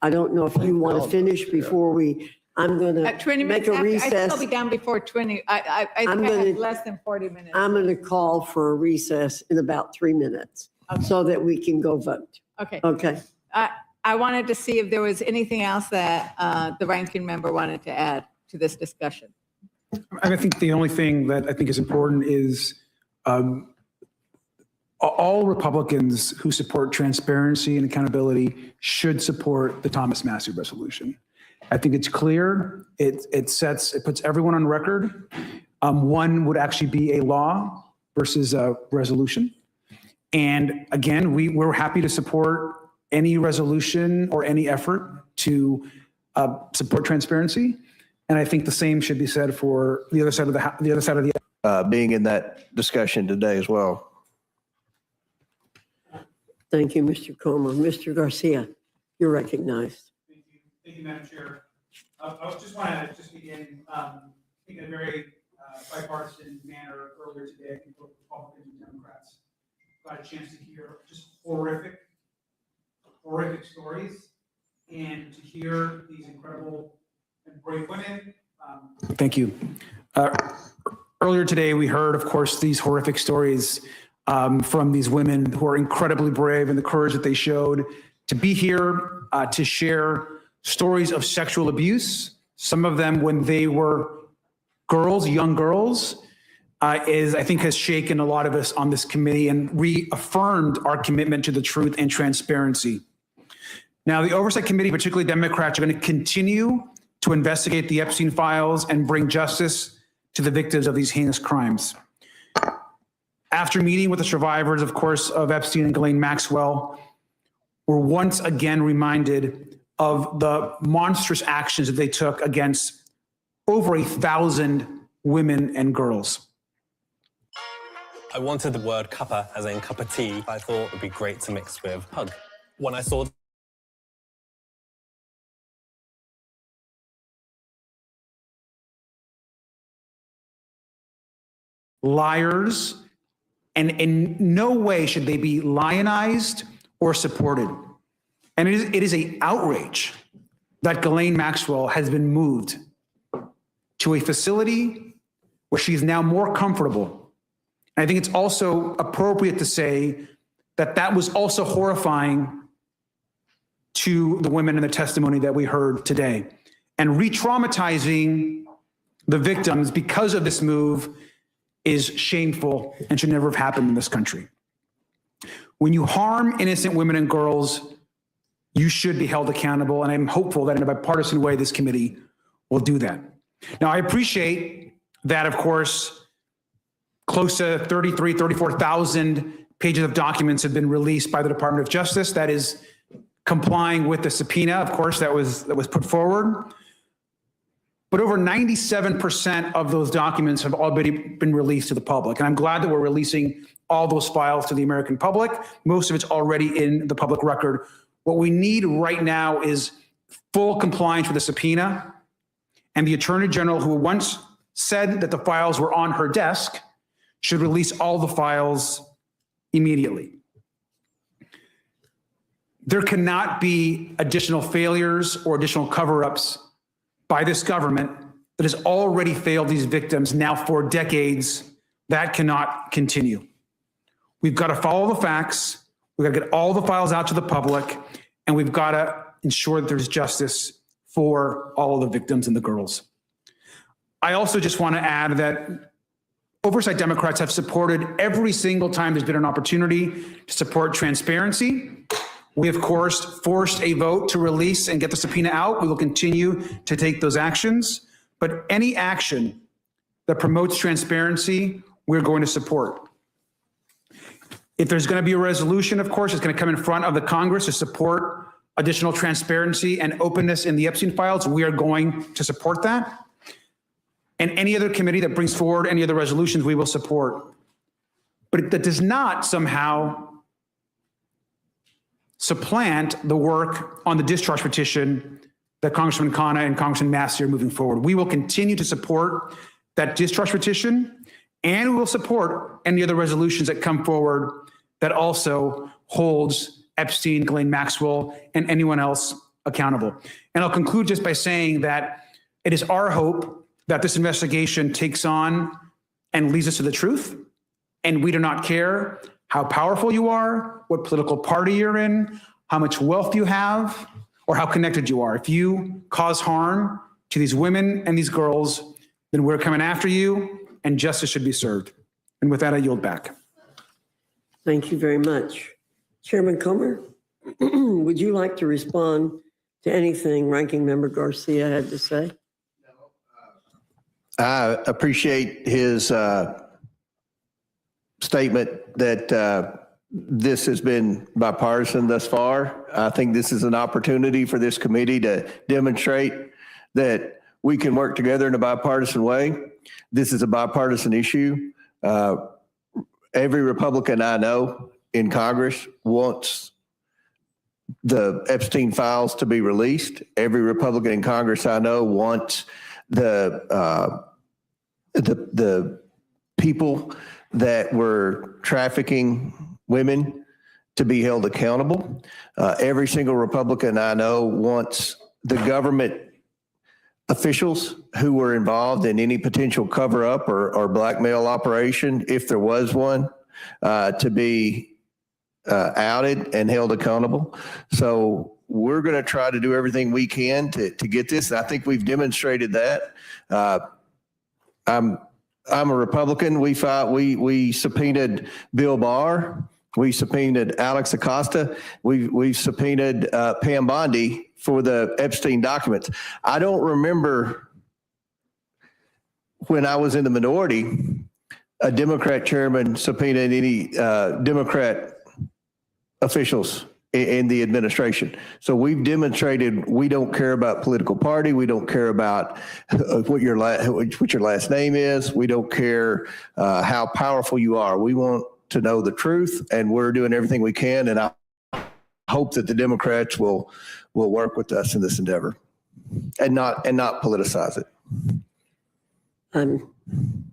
Speaker 1: don't know if you want to finish before I'm going
Speaker 12: At 20
Speaker 1: to make
Speaker 12: minutes
Speaker 1: a
Speaker 12: after, I think
Speaker 1: recess.
Speaker 12: I'll be down before 20. I think I have less than 40 minutes.
Speaker 1: I'm going to call for a recess in about 3 minutes so that we can go vote.
Speaker 12: Okay.
Speaker 1: Okay.
Speaker 12: I wanted to see if there was anything else that the ranking member wanted to add to this discussion.
Speaker 4: I think the only thing that I think is important is all Republicans who support transparency and accountability should support the Thomas Massey resolution. I think it's clear. It puts everyone on record. One would actually be a law versus a resolution. And again, we're happy to support any resolution or any effort to support transparency. And I think the same should be said for the other side of the
Speaker 3: being in that discussion today as well.
Speaker 1: Thank you, Mr. Como. Mr. Garcia, you're recognized.
Speaker 4: Thank you, Madam Chair. I just want to begin in a very bipartisan manner. Earlier today, I think both Republicans and Democrats got a chance to hear just horrific stories and to hear these incredible and brave women. Thank you. Earlier today, we heard, of course, these horrific stories from these women who are incredibly brave and the courage that they showed to be here to share stories of sexual abuse, some of them when they were girls, young girls, I think has shaken a lot of us on this committee and reaffirmed our commitment to the truth and transparency. Now, the Oversight Committee, particularly Democrats, are going to continue to investigate the Epstein files and bring justice to the victims of these heinous crimes. After meeting with the survivors, of course, of Epstein and Ghislaine Maxwell, we're once again reminded of the monstrous actions that they took against over 1,000 women and girls.
Speaker 9: I wanted the word cuppa, as in cup of tea, I thought it would be great to mix with hug. When I saw
Speaker 4: liars, and in no way should they be lionized or supported. And it is an outrage that Ghislaine Maxwell has been moved to a facility where she is now more comfortable. And I think it's also appropriate to say that that was also horrifying to the women in the testimony that we heard today. And re-traumatizing the victims because of this move is shameful and should never have happened in this country. When you harm innocent women and girls, you should be held accountable, and I'm hopeful that in a bipartisan way, this committee will do that. Now, I appreciate that, of course, close to 34,000 pages of documents have been released by the Department of Justice. That is complying with the subpoena, of course, that was put forward. But over 97% of those documents have already been released to the public. And I'm glad that we're releasing all those files to the American public. Most of it's already in the public record. What we need right now is full compliance with the subpoena. And the Attorney General, who once said that the files were on her desk, should release all the files immediately. There cannot be additional failures or additional cover-ups by this government that has already failed these victims now for decades. That cannot continue. We've got to follow the facts. We've got to get all the files out to the public, and we've got to ensure that there's justice for all of the victims and the girls. I also just want to add that Oversight Democrats have supported every single time there's been an opportunity to support transparency. We, of course, forced a vote to release and get the subpoena out. We will continue to take those actions. But any action that promotes transparency, we're going to support. If there's going to be a resolution, of course, it's going to come in front of the Congress to support additional transparency and openness in the Epstein files, we are going to support that. And any other committee that brings forward any other resolutions, we will support. But that does not somehow supplant the work on the discharge petition that Congressman Khanna and Congressman Massey are moving forward. We will continue to support that discharge petition, and we will support any other resolutions that come forward that also holds Epstein, Ghislaine Maxwell, and anyone else accountable. And I'll conclude just by saying that it is our hope that this investigation takes on and leads us to the truth. And we do not care how powerful you are, what political party you're in, how much wealth you have, or how connected you are. If you cause harm to these women and these girls, then we're coming after you, and justice should be served. And with that, I yield back.
Speaker 1: Thank you very much. Chairman Comer, would you like to respond to anything Ranking Member Garcia had to say?
Speaker 3: I appreciate his statement that this has been bipartisan thus far. I think this is an opportunity for this committee to demonstrate that we can work together in a bipartisan way. This is a bipartisan issue. Every Republican I know in Congress wants the Epstein files to be released. Every Republican in Congress I know wants the people that were trafficking women to be held accountable. Every single Republican I know wants the government officials who were involved in any potential cover-up or blackmail operation, if there was one, to be outed and held accountable. So we're going to try to do everything we can to get this. I think we've demonstrated that. I'm a Republican. We subpoenaed Bill Barr. We subpoenaed Alex Acosta. We've subpoenaed Pam Bondi for the Epstein documents. I don't remember when I was in the minority, a Democrat chairman subpoenaed any Democrat officials in the administration. So we've demonstrated we don't care about political party. We don't care about what your last name is. We don't care how powerful you are. We want to know the truth, and we're doing everything we can. And I hope that the Democrats will work with us in this endeavor and not politicize it.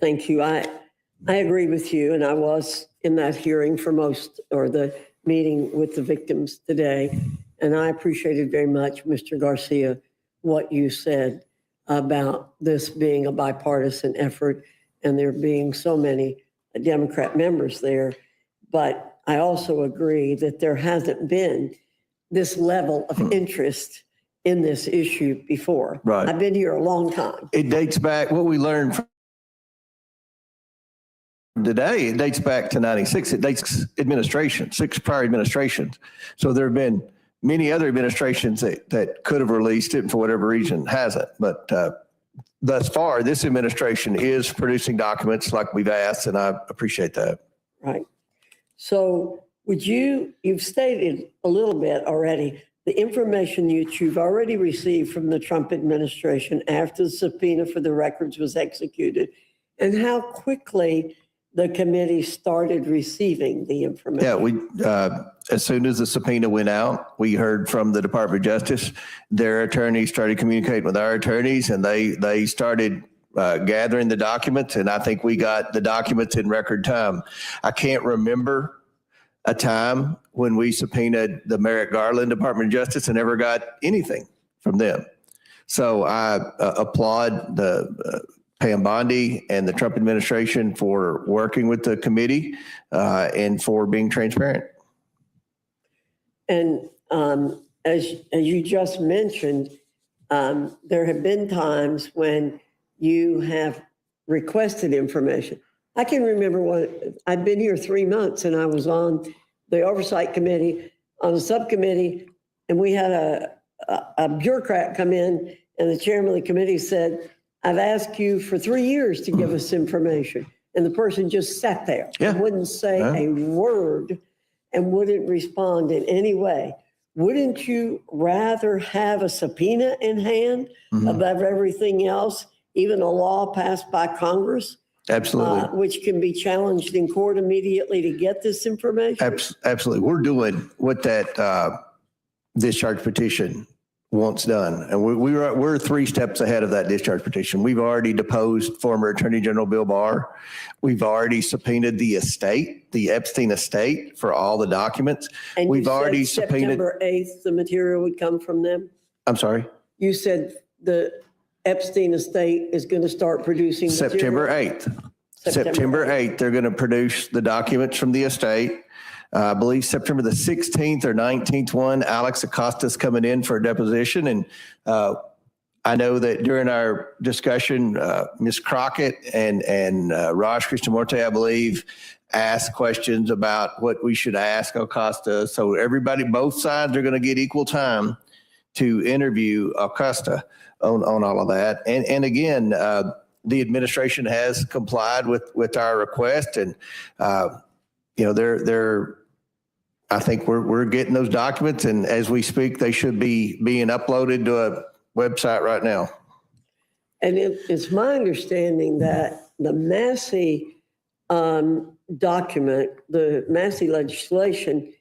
Speaker 1: Thank you. I agree with you, and I was in that hearing for most, or the meeting with the victims today, and I appreciated very much, Mr. Garcia, what you said about this being a bipartisan effort and there being so many Democrat members there. But I also agree that there hasn't been this level of interest in this issue before.
Speaker 3: Right.
Speaker 1: I've been here a long time.
Speaker 3: It dates back, what we learned from today, it dates back to 96. It dates administration, 6 prior administrations. So there have been many other administrations that could have released it and for whatever reason hasn't. But thus far, this administration is producing documents like we've asked, and I appreciate that.
Speaker 1: Right. So you've stated a little bit already, the information that you've already received from the Trump administration after the subpoena for the records was executed, and how quickly the committee started receiving the information.
Speaker 3: Yeah, as soon as the subpoena went out, we heard from the Department of Justice. Their attorneys started communicating with our attorneys, and they started gathering the documents, and I think we got the documents in record time. I can't remember a time when we subpoenaed the Merrick Garland Department of Justice and never got anything from them. So I applaud the Pam Bondi and the Trump administration for working with the committee and for being transparent.
Speaker 1: And as you just mentioned, there have been times when you have requested information. I can remember I've been here 3 months, and I was on the Oversight Committee on a subcommittee, and we had a bureaucrat come in, and the chairman of the committee said, "I've asked you for 3 years to give us information." And the person just sat there and wouldn't say a word and wouldn't respond in any way. wouldn't you rather have a subpoena in hand
Speaker 3: Mhm.
Speaker 1: above everything else, even a law passed by Congress?
Speaker 3: Absolutely.
Speaker 1: Which can be challenged in court immediately to get this information?
Speaker 3: Absolutely. We're doing what that discharge petition wants done. And we're 3 steps ahead of that discharge petition. We've already deposed former Attorney General Bill Barr. We've already subpoenaed the estate, the Epstein estate, for all the documents.
Speaker 1: And you
Speaker 3: We've
Speaker 1: said
Speaker 3: already subpoenaed.
Speaker 1: September 8th, the material would come from them?
Speaker 3: I'm sorry,
Speaker 1: You said the Epstein estate is going to start producing material?
Speaker 3: September 8th. September 8th, they're going to produce the documents from the estate. I believe September the 16th or 19th one, Alex Acosta's coming in for a deposition. And I know that during our discussion, Ms. Crockett and Raj Krishnamurti, I believe, asked questions about what we should ask Acosta. So everybody, both sides are going to get equal time to interview Acosta on all of that. And again, the administration has complied with our request, and I think we're getting those documents, and as we speak, they should be being uploaded to a website right now.
Speaker 1: And it's my understanding that the Massey document, the Massey legislation,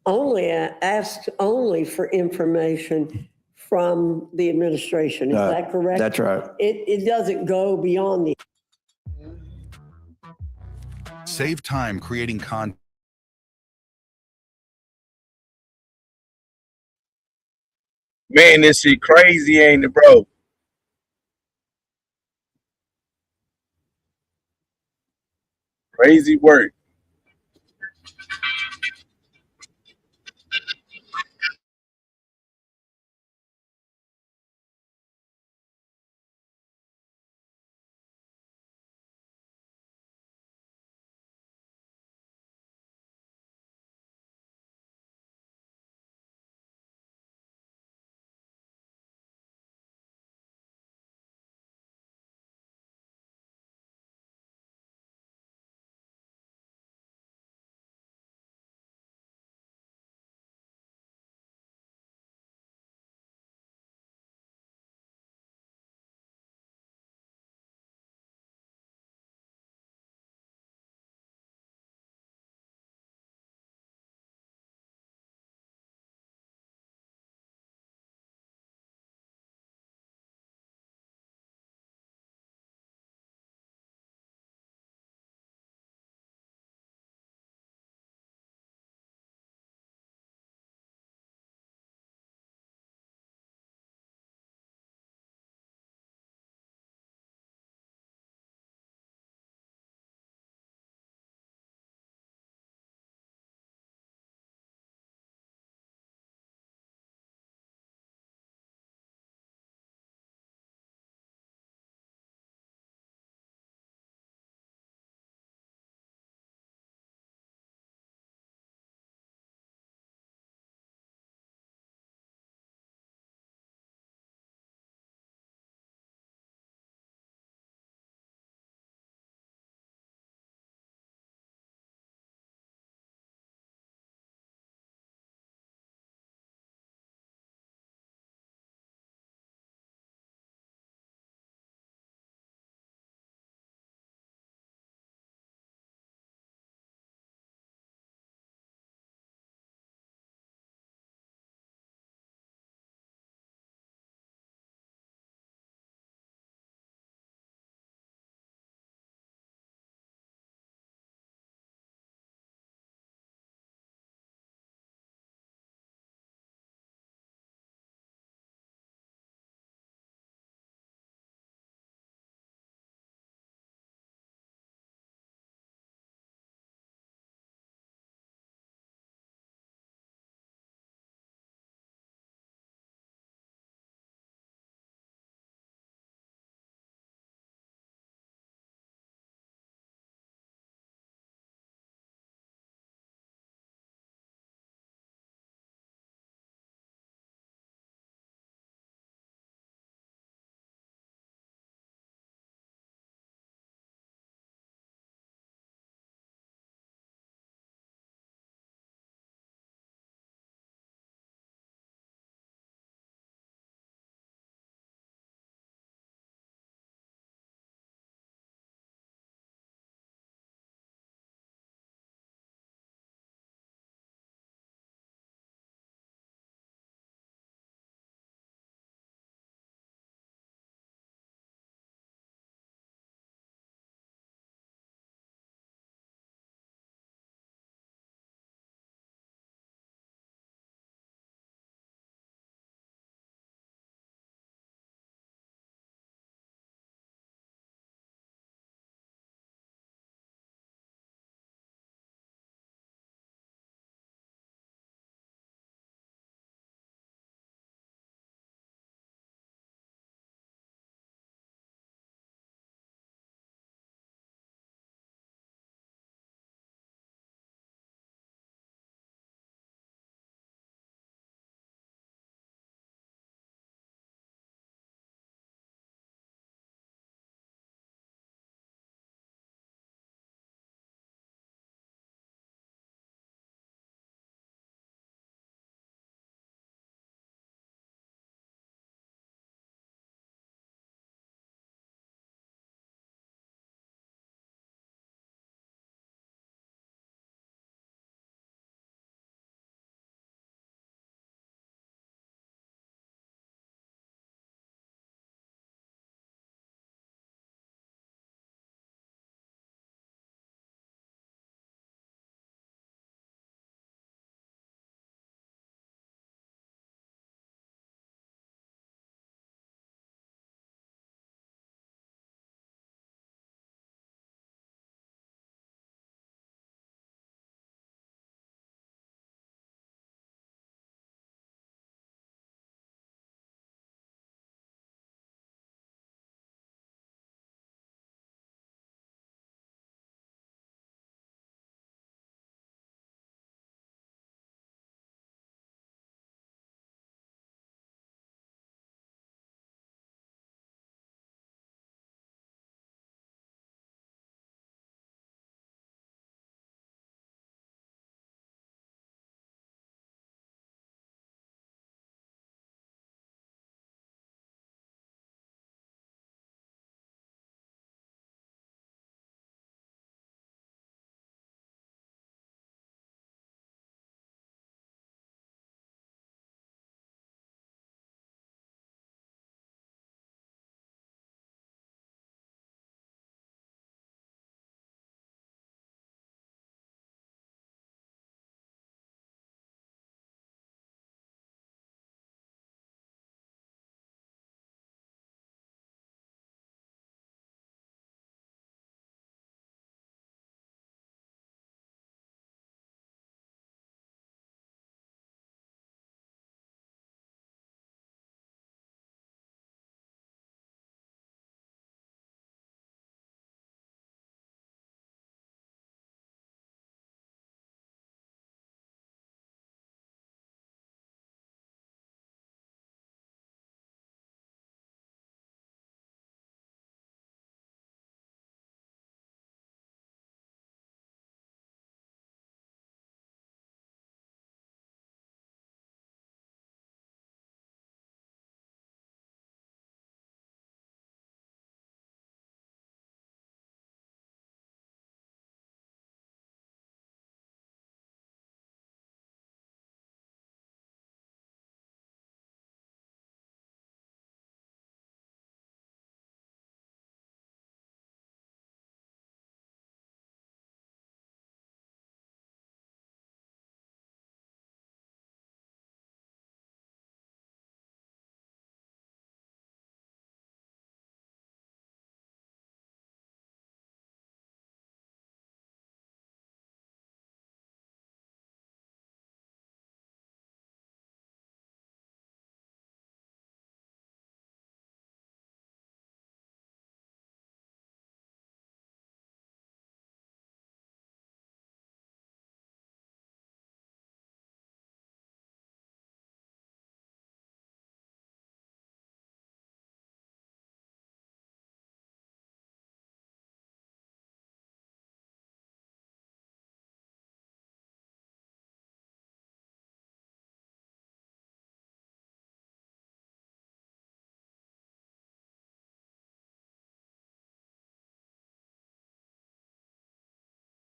Speaker 1: only asks only for information from the administration. Is that correct?
Speaker 3: That's right.
Speaker 1: It doesn't go beyond the.
Speaker 15: Save time creating content.
Speaker 6: Man, this shit crazy, ain't it, bro? Crazy work.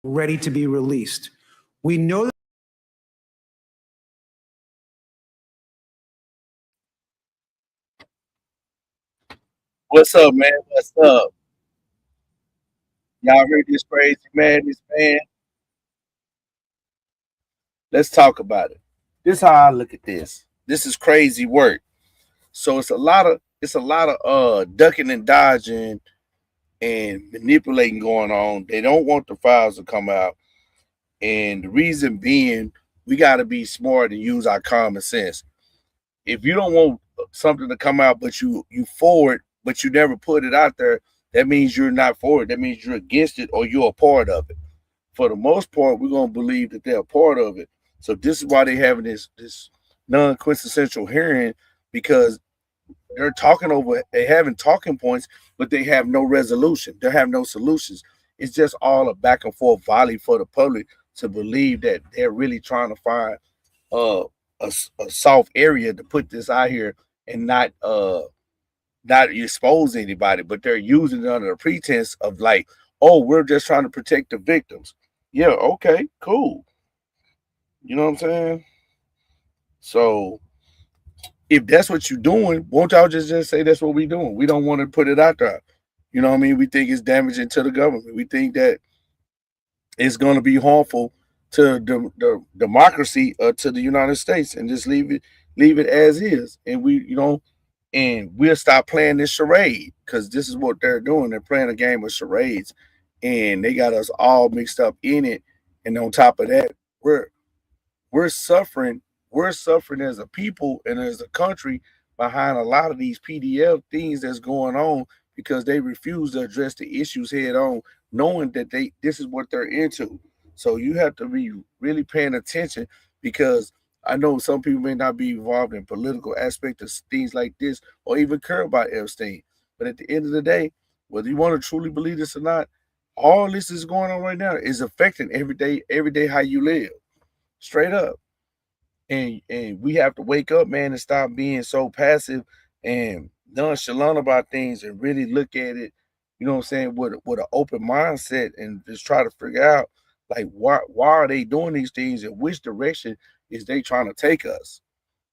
Speaker 4: ready to be released. We know that
Speaker 6: What's up, man? What's up? Y'all heard this crazy madness, man? Let's talk about it. This is how I look at this. This is crazy work. So it's a lot of ducking and dodging and manipulating going on. They don't want the files to come out. And the reason being, we got to be smart and use our common sense. If you don't want something to come out, but you for it, but you never put it out there, that means you're not for it. That means you're against it or you're a part of it. For the most part, we're going to believe that they're a part of it. So this is why they're having this non-quintessential hearing, because they're having talking points, but they have no resolution. They have no solutions. It's just all a back and forth volley for the public to believe that they're really trying to find a soft area to put this out here and not expose anybody, but they're using it under the pretense of like, oh, we're just trying to protect the victims. Yeah, okay, cool. You know what I'm saying? So if that's what you're doing, won't y'all just say that's what we're doing? We don't want to put it out there. You know what I mean? We think it's damaging to the government. We think that it's going to be harmful to the democracy to the United States, and just leave it as is. And we'll stop playing this charade, because this is what they're doing. They're playing a game of charades, and they got us all mixed up in it. And on top of that, we're suffering as a people and as a country behind a lot of these PDF things that's going on, because they refuse to address the issues head on, knowing that this is what they're into. So you have to be really paying attention, because I know some people may not be involved in political aspect of things like this or even care about Epstein. But at the end of the day, whether you want to truly believe this or not, all this is going on right now is affecting every day how you live. Straight up. And we have to wake up, man, and stop being so passive and nonchalant about things, and really look at it, you know what I'm saying, with an open mindset, and just try to figure out, like, why are they doing these things, and which direction is they trying to take us?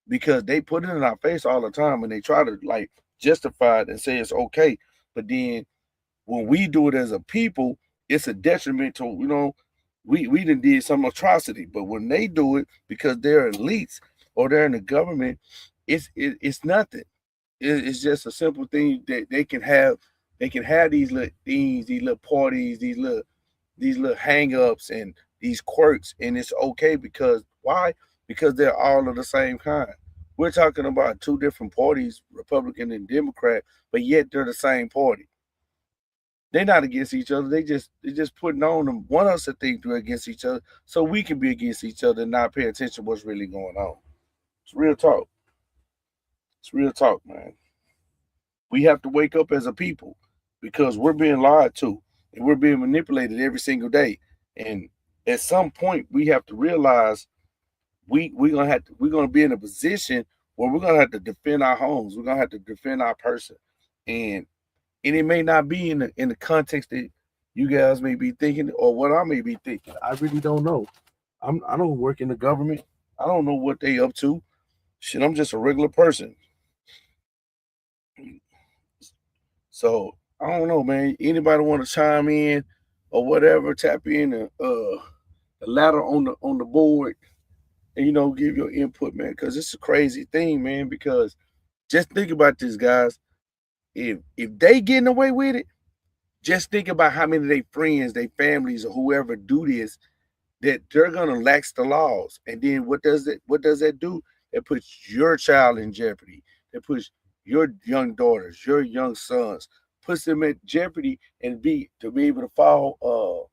Speaker 6: Because they put it in our face all the time, and they try to like justify it and say it's okay. But then when we do it as a people, it's a detriment to, we done did some atrocity. But when they do it because they're elites or they're in the government, it's nothing. It's just a simple thing that they can have these little things, these little parties, these little hang-ups and these quirks, and it's okay. Because why? Because they're all of the same kind. We're talking about two different parties, Republican and Democrat, but yet they're the same party. They're not against each other. They're just putting on them, want us to think they're against each other, so we can be against each other and not pay attention to what's really going on. It's real talk. It's real talk, man. We have to wake up as a people, because we're being lied to and we're being manipulated every single day. And at some point, we have to realize we're gonna be in a position where we're gonna have to defend our homes. We're gonna have to defend our person, and it may not be in the context that you guys may be thinking or what I may be thinking. I really don't know. I don't work in the government. I don't know what they up to. Shit, I'm just a regular person. So I don't know, man. Anybody want to chime in or whatever? Tap in the ladder on the board and give your input, man. Because it's a crazy thing, man. Because just think about this, guys. If they getting away with it, just think about how many of their friends, their families, or whoever do this, that they're gonna lax the laws. And then what does that do? It puts your child in jeopardy. It puts your young daughters, your young sons, puts them at jeopardy to be able to fall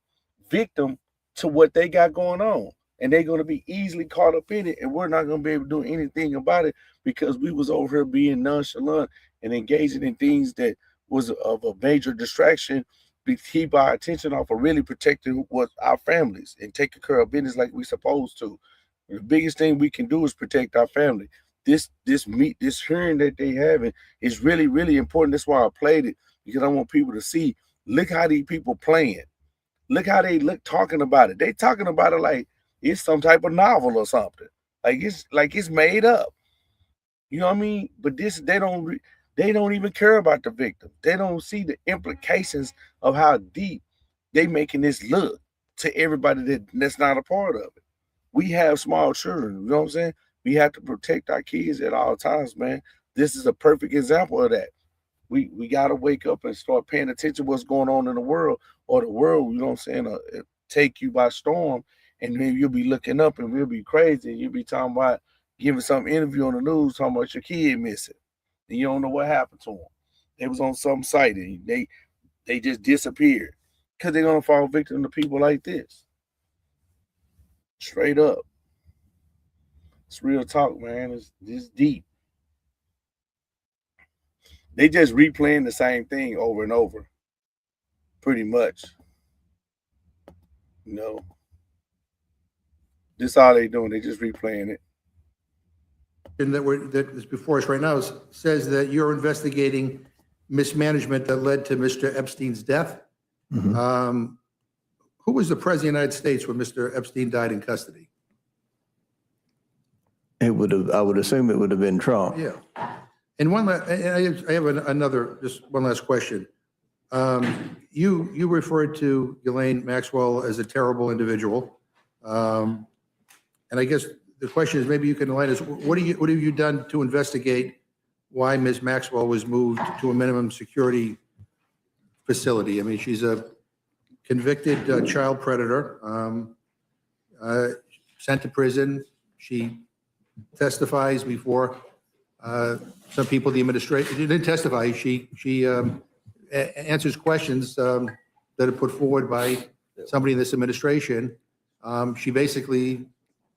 Speaker 6: victim to what they got going on. And they're gonna be easily caught up in it, and we're not gonna be able to do anything about it because we was over here being nonchalant and engaging in things that was of a major distraction to keep our attention off of really protecting what our families and taking care of business like we supposed to. The biggest thing we can do is protect our family. This hearing that they having is really, really important. That's why I played it, because I want people to see, look how these people playing. Look how they look talking about it. They talking about it like it's some type of novel or something. Like it's made up. You know what I mean? But this they don't even care about the victim. They don't see the implications of how deep they making this look to everybody that's not a part of it. We have small children, you know what I'm saying? We have to protect our kids at all times, man. This is a perfect example of that. We got to wake up and start paying attention to what's going on in the world, or the world, you know what I'm saying, take you by storm, and then you'll be looking up and we'll be crazy. You'll be talking about giving some interview on the news talking about your kid missing, and you don't know what happened to them. They was on some site and they just disappeared because they're gonna fall victim to people like this. Straight up, it's real talk, man. It's deep. They just replaying the same thing over and over, pretty much. You know, this all they doing. They just replaying it.
Speaker 2: And that is before us right now says that you're investigating mismanagement that led to Mr. Epstein's death. Who was the president of the United States when Mr. Epstein died in custody?
Speaker 3: I would assume it would have been Trump.
Speaker 2: Yeah. And I have another, just one last question. You referred to Ghislaine Maxwell as a terrible individual. And I guess the question is, maybe you can enlighten us, what have you done to investigate why Ms. Maxwell was moved to a minimum security facility? I mean, she's a convicted child predator, sent to prison. She testifies before some people, the administration. She didn't testify. She answers questions that are put forward by somebody in this administration. She basically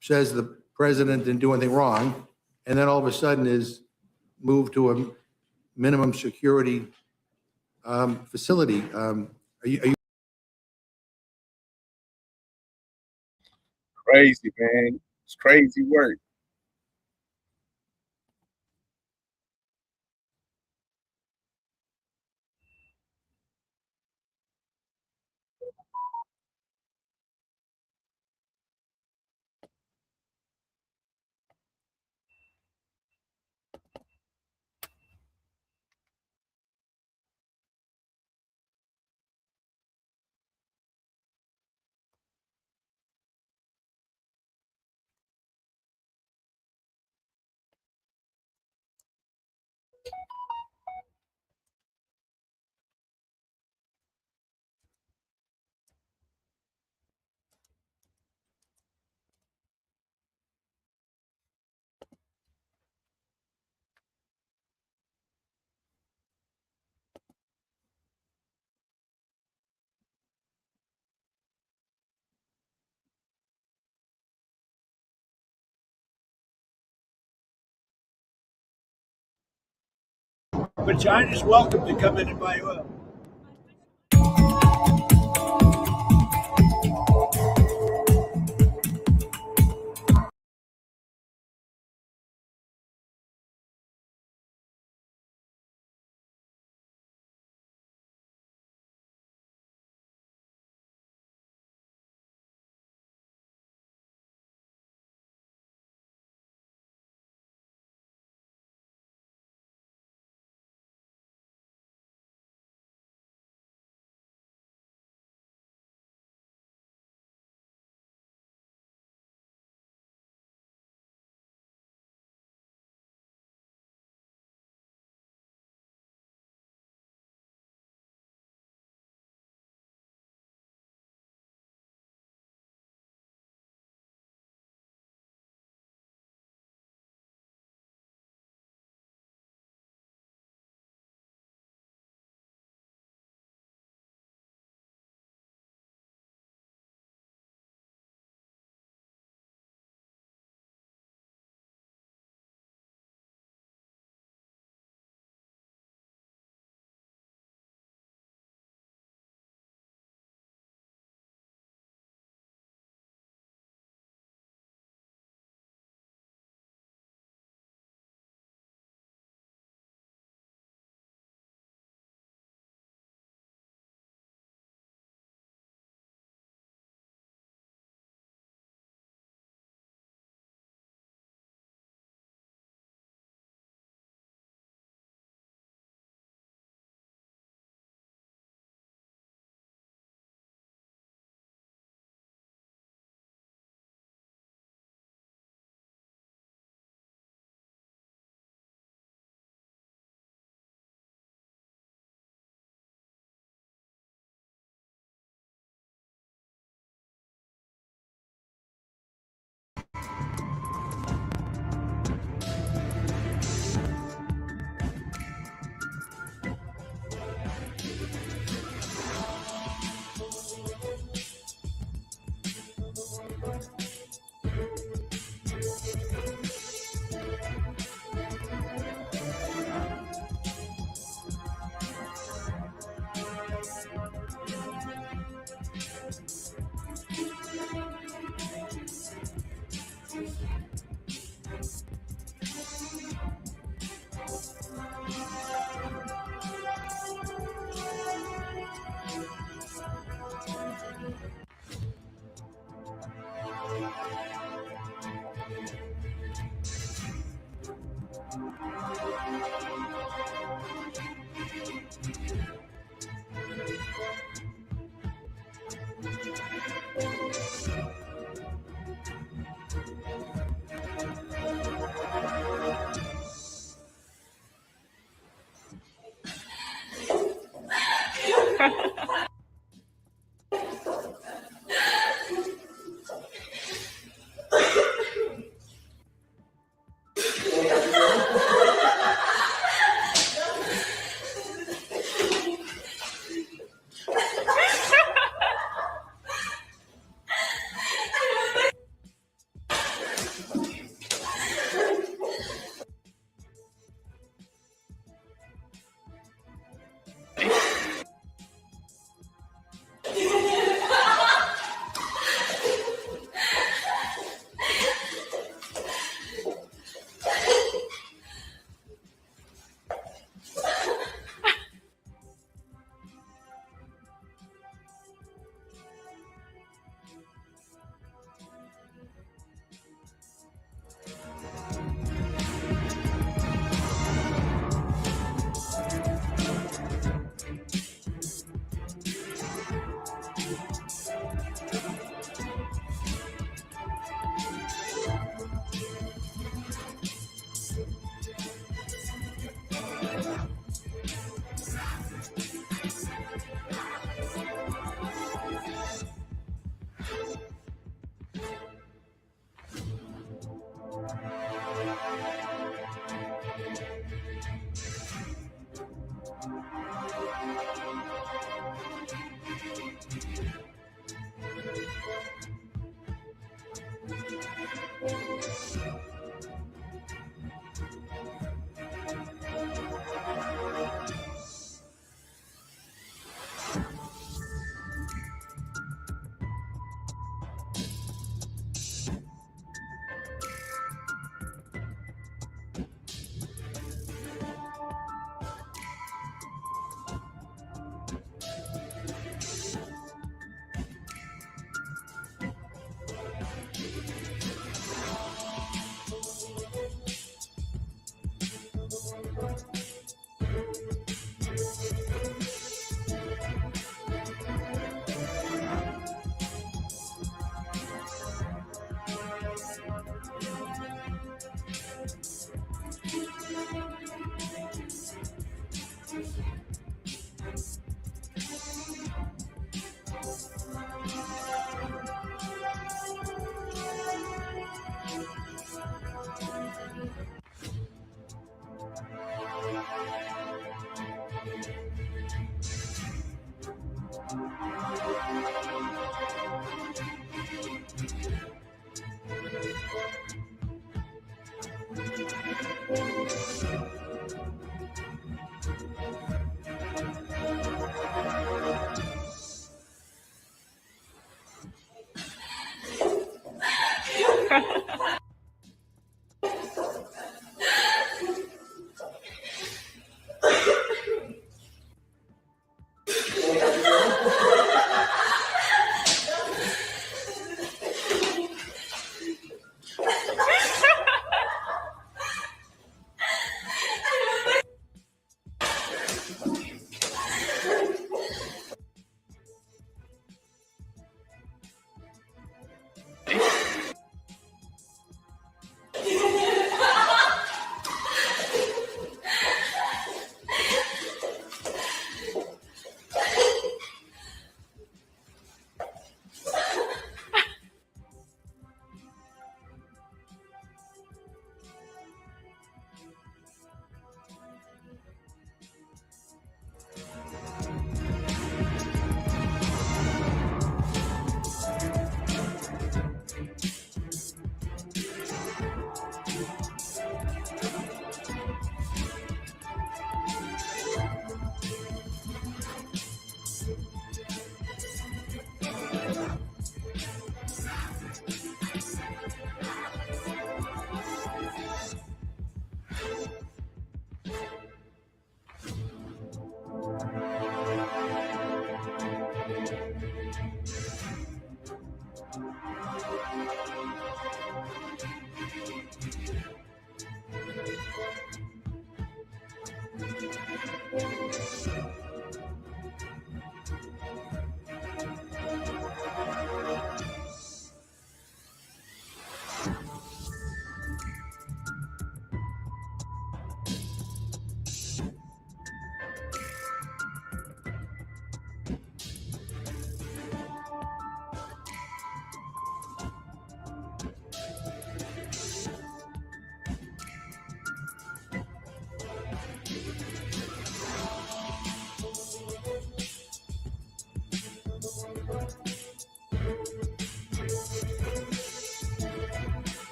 Speaker 2: says the president didn't do anything wrong, and then all of a sudden is moved to a minimum security facility. Are you
Speaker 6: Crazy, man. It's crazy work.
Speaker 16: But China's welcome to come in and buy oil.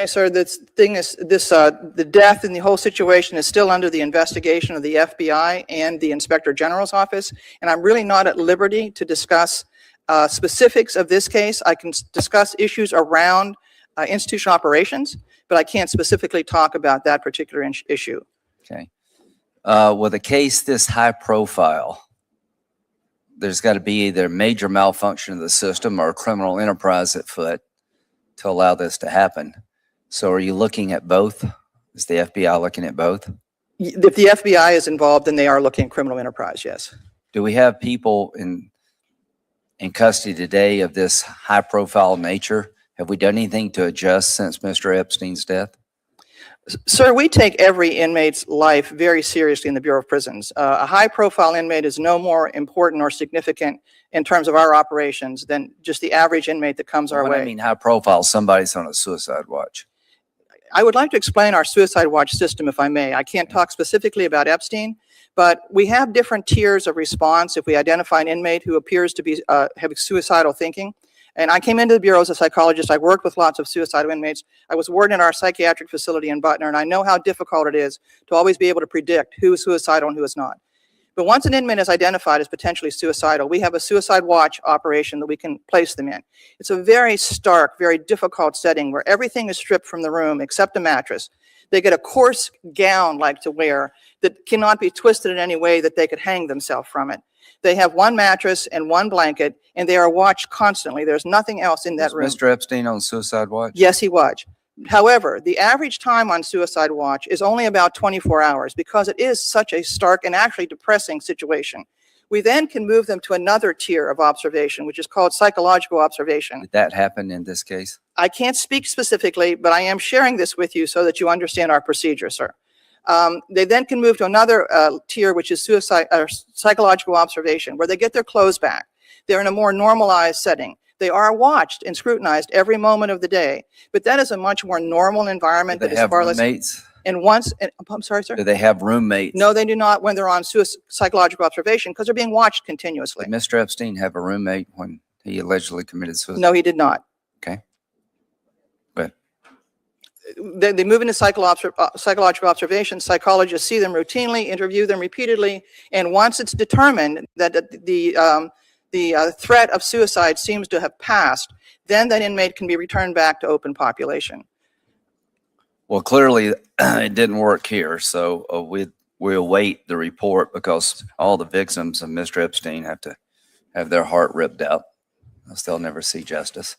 Speaker 17: Sir, the death and the whole situation is still under the investigation of the FBI and the Inspector General's office, and I'm really not at liberty to discuss specifics of this case. I can discuss issues around institutional operations, but I can't specifically talk about that particular issue.
Speaker 18: Okay. With a case this high profile, there's got to be either major malfunction of the system or a criminal enterprise at foot to allow this to happen. So are you looking at both? Is the FBI looking at both?
Speaker 17: If the FBI is involved, then they are looking at criminal enterprise, yes.
Speaker 18: Do we have people in custody today of this high profile nature? Have we done anything to adjust since Mr. Epstein's death?
Speaker 17: Sir, we take every inmate's life very seriously in the Bureau of Prisons. A high-profile inmate is no more important or significant in terms of our operations than just the average inmate that comes our
Speaker 18: When
Speaker 17: way.
Speaker 18: I mean high profile, somebody's on a suicide watch.
Speaker 17: I would like to explain our suicide watch system, if I may. I can't talk specifically about Epstein, but we have different tiers of response if we identify an inmate who appears to be have suicidal thinking. And I came into the Bureau as a psychologist. I worked with lots of suicidal inmates. I was warden in our psychiatric facility in Butner, and I know how difficult it is to always be able to predict who is suicidal and who is not. But once an inmate is identified as potentially suicidal, we have a suicide watch operation that we can place them in. It's a very stark, very difficult setting where everything is stripped from the room except a mattress. They get a coarse gown like to wear that cannot be twisted in any way that they could hang themselves from it. They have one mattress and one blanket, and they are watched constantly. There's nothing else in that room.
Speaker 18: Mr. Epstein on suicide watch?
Speaker 17: Yes, he was. However, the average time on suicide watch is only about 24 hours because it is such a stark and actually depressing situation. We then can move them to another tier of observation, which is called psychological observation.
Speaker 18: Did that happen in this case?
Speaker 17: I can't speak specifically, but I am sharing this with you so that you understand our procedure, sir. They then can move to another tier, which is psychological observation, where they get their clothes back. They're in a more normalized setting. They are watched and scrutinized every moment of the day, but that is a much more normal environment.
Speaker 18: Do they have roommates?
Speaker 17: And once, I'm sorry, sir?
Speaker 18: Do they have roommates?
Speaker 17: No, they do not when they're on psychological observation because they're being watched continuously.
Speaker 18: Did Mr. Epstein have a roommate when he allegedly committed suicide?
Speaker 17: No, he did not.
Speaker 18: Okay.
Speaker 17: They move into psychological observation. Psychologists see them routinely, interview them repeatedly, and once it's determined that the threat of suicide seems to have passed, then that inmate can be returned back to open population.
Speaker 18: Well, clearly it didn't work here, so we await the report because all the victims of Mr. Epstein have to have their heart ripped out, else they'll never see justice.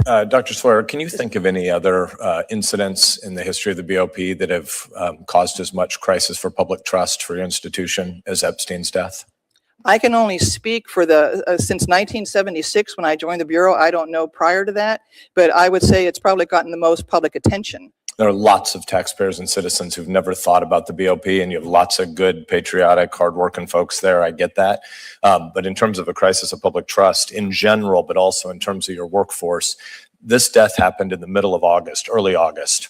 Speaker 19: Dr. Sawyer, can you think of any other incidents in the history of the BOP that have caused as much crisis for public trust for your institution as Epstein's death?
Speaker 17: I can only speak for since 1976 when I joined the Bureau. I don't know prior to that, but I would say it's probably gotten the most public attention.
Speaker 19: There are lots of taxpayers and citizens who've never thought about the BOP, and you have lots of good, patriotic, hardworking folks there. I get that. But in terms of a crisis of public trust in general, but also in terms of your workforce, this death happened in the middle of August, early August.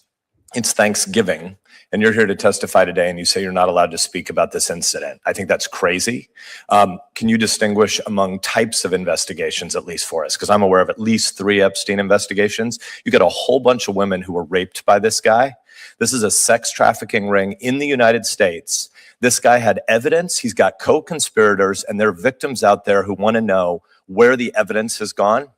Speaker 19: It's Thanksgiving, and you're here to testify today, and you say you're not allowed to speak about this incident. I think that's crazy. Can you distinguish among types of investigations, at least for us? Because I'm aware of at least 3 Epstein investigations. You get a whole bunch of women who were raped by this guy. This is a sex trafficking ring in the United States. This guy had evidence. He's got co-conspirators, and there are victims out there who want to know where the evidence has gone.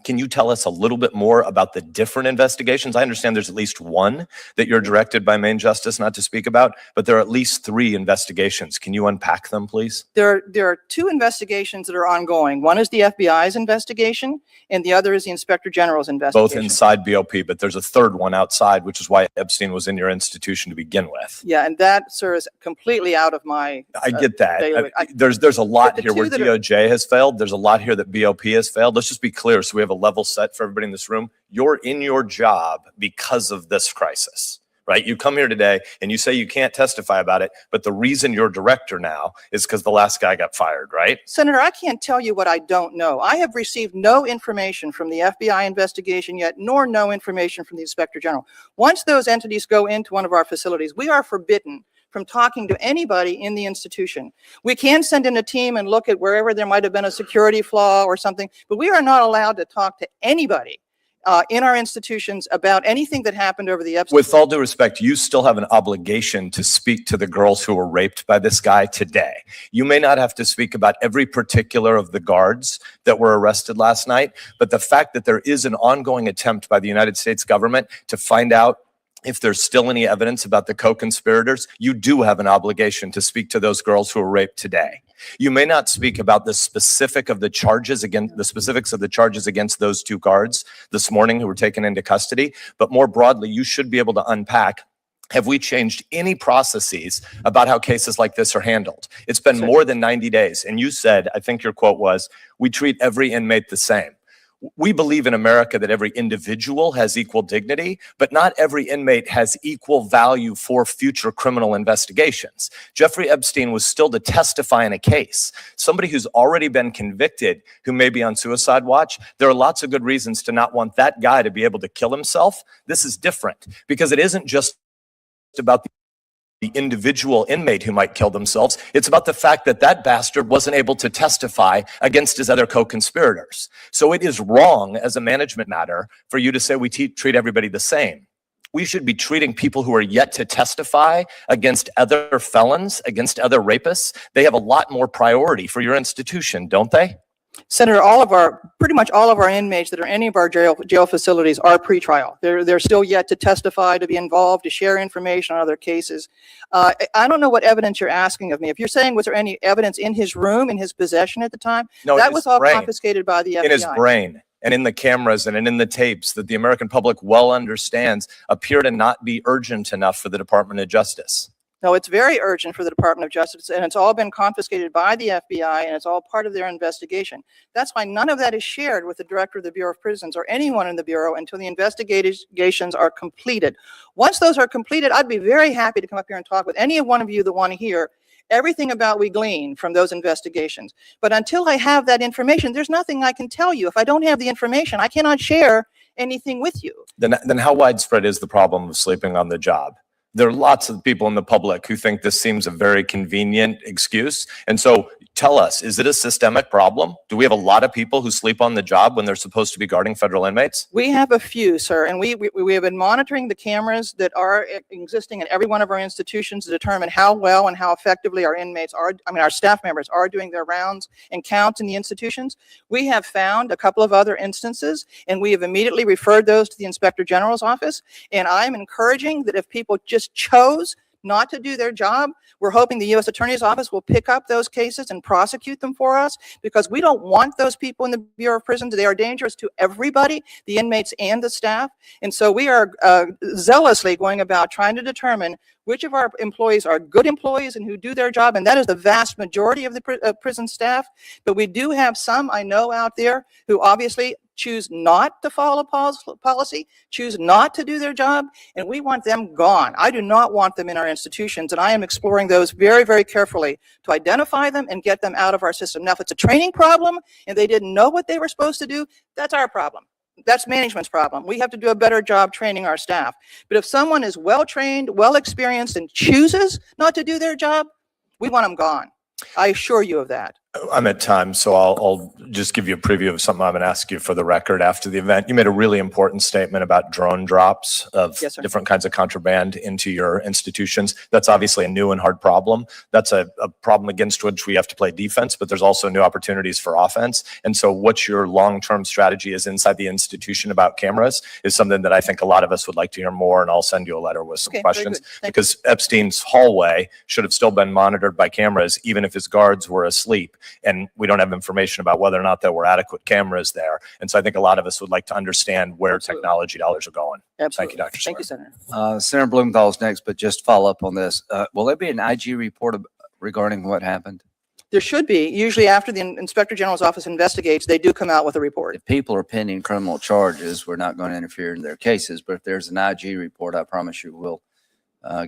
Speaker 19: Can you tell us a little bit more about the different investigations? I understand there's at least one that you're directed by Main Justice not to speak about, but there are at least 3 investigations. Can you unpack them, please?
Speaker 17: There are 2 investigations that are ongoing. One is the FBI's investigation, and the other is the Inspector General's investigation.
Speaker 19: Both inside BOP, but there's a third one outside, which is why Epstein was in your institution to begin with.
Speaker 17: Yeah, and that, sir, is completely out of my
Speaker 19: I get that.
Speaker 17: daily-
Speaker 19: There's a lot here where
Speaker 17: 2 that are-
Speaker 19: DOJ has failed. There's a lot here that BOP has failed. Let's just be clear so we have a level set for everybody in this room. You're in your job because of this crisis, right? You come here today and you say you can't testify about it, but the reason you're director now is because the last guy got fired, right?
Speaker 17: Senator, I can't tell you what I don't know. I have received no information from the FBI investigation yet, nor no information from the Inspector General. Once those entities go into one of our facilities, we are forbidden from talking to anybody in the institution. We can send in a team and look at wherever there might have been a security flaw or something, but we are not allowed to talk to anybody in our institutions about anything that happened over the Epstein.
Speaker 19: With all due respect, you still have an obligation to speak to the girls who were raped by this guy today. You may not have to speak about every particular of the guards that were arrested last night, but the fact that there is an ongoing attempt by the United States government to find out if there's still any evidence about the co-conspirators, you do have an obligation to speak to those girls who were raped today. You may not speak about the specifics of the charges against those 2 guards this morning who were taken into custody, but more broadly, you should be able to unpack have we changed any processes about how cases like this are handled? It's been more than 90 days. And you said, I think your quote was, we treat every inmate the same. We believe in America that every individual has equal dignity, but not every inmate has equal value for future criminal investigations. Jeffrey Epstein was still to testify in a case. Somebody who's already been convicted, who may be on suicide watch, there are lots of good reasons to not want that guy to be able to kill himself. This is different because it isn't just about the individual inmate who might kill themselves. It's about the fact that that bastard wasn't able to testify against his other co-conspirators. So it is wrong as a management matter for you to say we treat everybody the same. We should be treating people who are yet to testify against other felons, against other rapists. They have a lot more priority for your institution, don't they?
Speaker 17: Senator, pretty much all of our inmates that are in any of our jail facilities are pretrial. They're still yet to testify, to be involved, to share information on other cases. I don't know what evidence you're asking of me. If you're saying, was there any evidence in his room, in his possession at the time?
Speaker 19: No,
Speaker 17: that was all confiscated by the FBI.
Speaker 19: In his brain and in the cameras and in the tapes that the American public well understands appear to not be urgent enough for the Department of Justice.
Speaker 17: No, it's very urgent for the Department of Justice, and it's all been confiscated by the FBI, and it's all part of their investigation. That's why none of that is shared with the Director of the Bureau of Prisons or anyone in the Bureau until the investigations are completed. Once those are completed, I'd be very happy to come up here and talk with any one of you that want to hear everything about we glean from those investigations. But until I have that information, there's nothing I can tell you. If I don't have the information, I cannot share anything with you.
Speaker 19: Then how widespread is the problem of sleeping on the job? There are lots of people in the public who think this seems a very convenient excuse. And so tell us, is it a systemic problem? Do we have a lot of people who sleep on the job when they're supposed to be guarding federal inmates?
Speaker 17: We have a few, sir, and we have been monitoring the cameras that are existing in every one of our institutions to determine how well and how effectively our inmates are, our staff members are doing their rounds and counts in the institutions. We have found a couple of other instances, and we have immediately referred those to the Inspector General's office. And I'm encouraging that if people just chose not to do their job, we're hoping the U.S. Attorney's Office will pick up those cases and prosecute them for us, because we don't want those people in the Bureau of Prisons. They are dangerous to everybody, the inmates and the staff. And so we are zealously going about trying to determine which of our employees are good employees and who do their job, and that is the vast majority of the prison staff. But we do have some, I know, out there who obviously choose not to follow policy, choose not to do their job, and we want them gone. I do not want them in our institutions, and I am exploring those very, very carefully to identify them and get them out of our system. Now, if it's a training problem and they didn't know what they were supposed to do, that's our problem. That's management's problem. We have to do a better job training our staff. But if someone is well-trained, well-experienced, and chooses not to do their job, we want them gone. I assure you of that.
Speaker 19: I'm at time, so I'll just give you a preview of something I'm going to ask you for the record after the event. You made a really important statement about drone drops of different kinds of contraband into your institutions. That's obviously a new and hard problem. That's a problem against which we have to play defense, but there's also new opportunities for offense. And so what your long-term strategy is inside the institution about cameras is something that I think a lot of us would like to hear more, and I'll send you a letter with some questions. Because Epstein's hallway should have still been monitored by cameras, even if his guards were asleep. And we don't have information about whether or not there were adequate cameras there. And so I think a lot of us would like to understand where technology dollars are going.
Speaker 17: Absolutely.
Speaker 19: Thank you, Dr.
Speaker 17: Thank you, Senator.
Speaker 18: Senator Blumenthal's next, but just follow up on this. Will there be an IG report regarding what happened?
Speaker 17: There should be. Usually after the Inspector General's office investigates, they do come out with a report.
Speaker 18: If people are pending criminal charges, we're not going to interfere in their cases. But if there's an IG report, I promise you we'll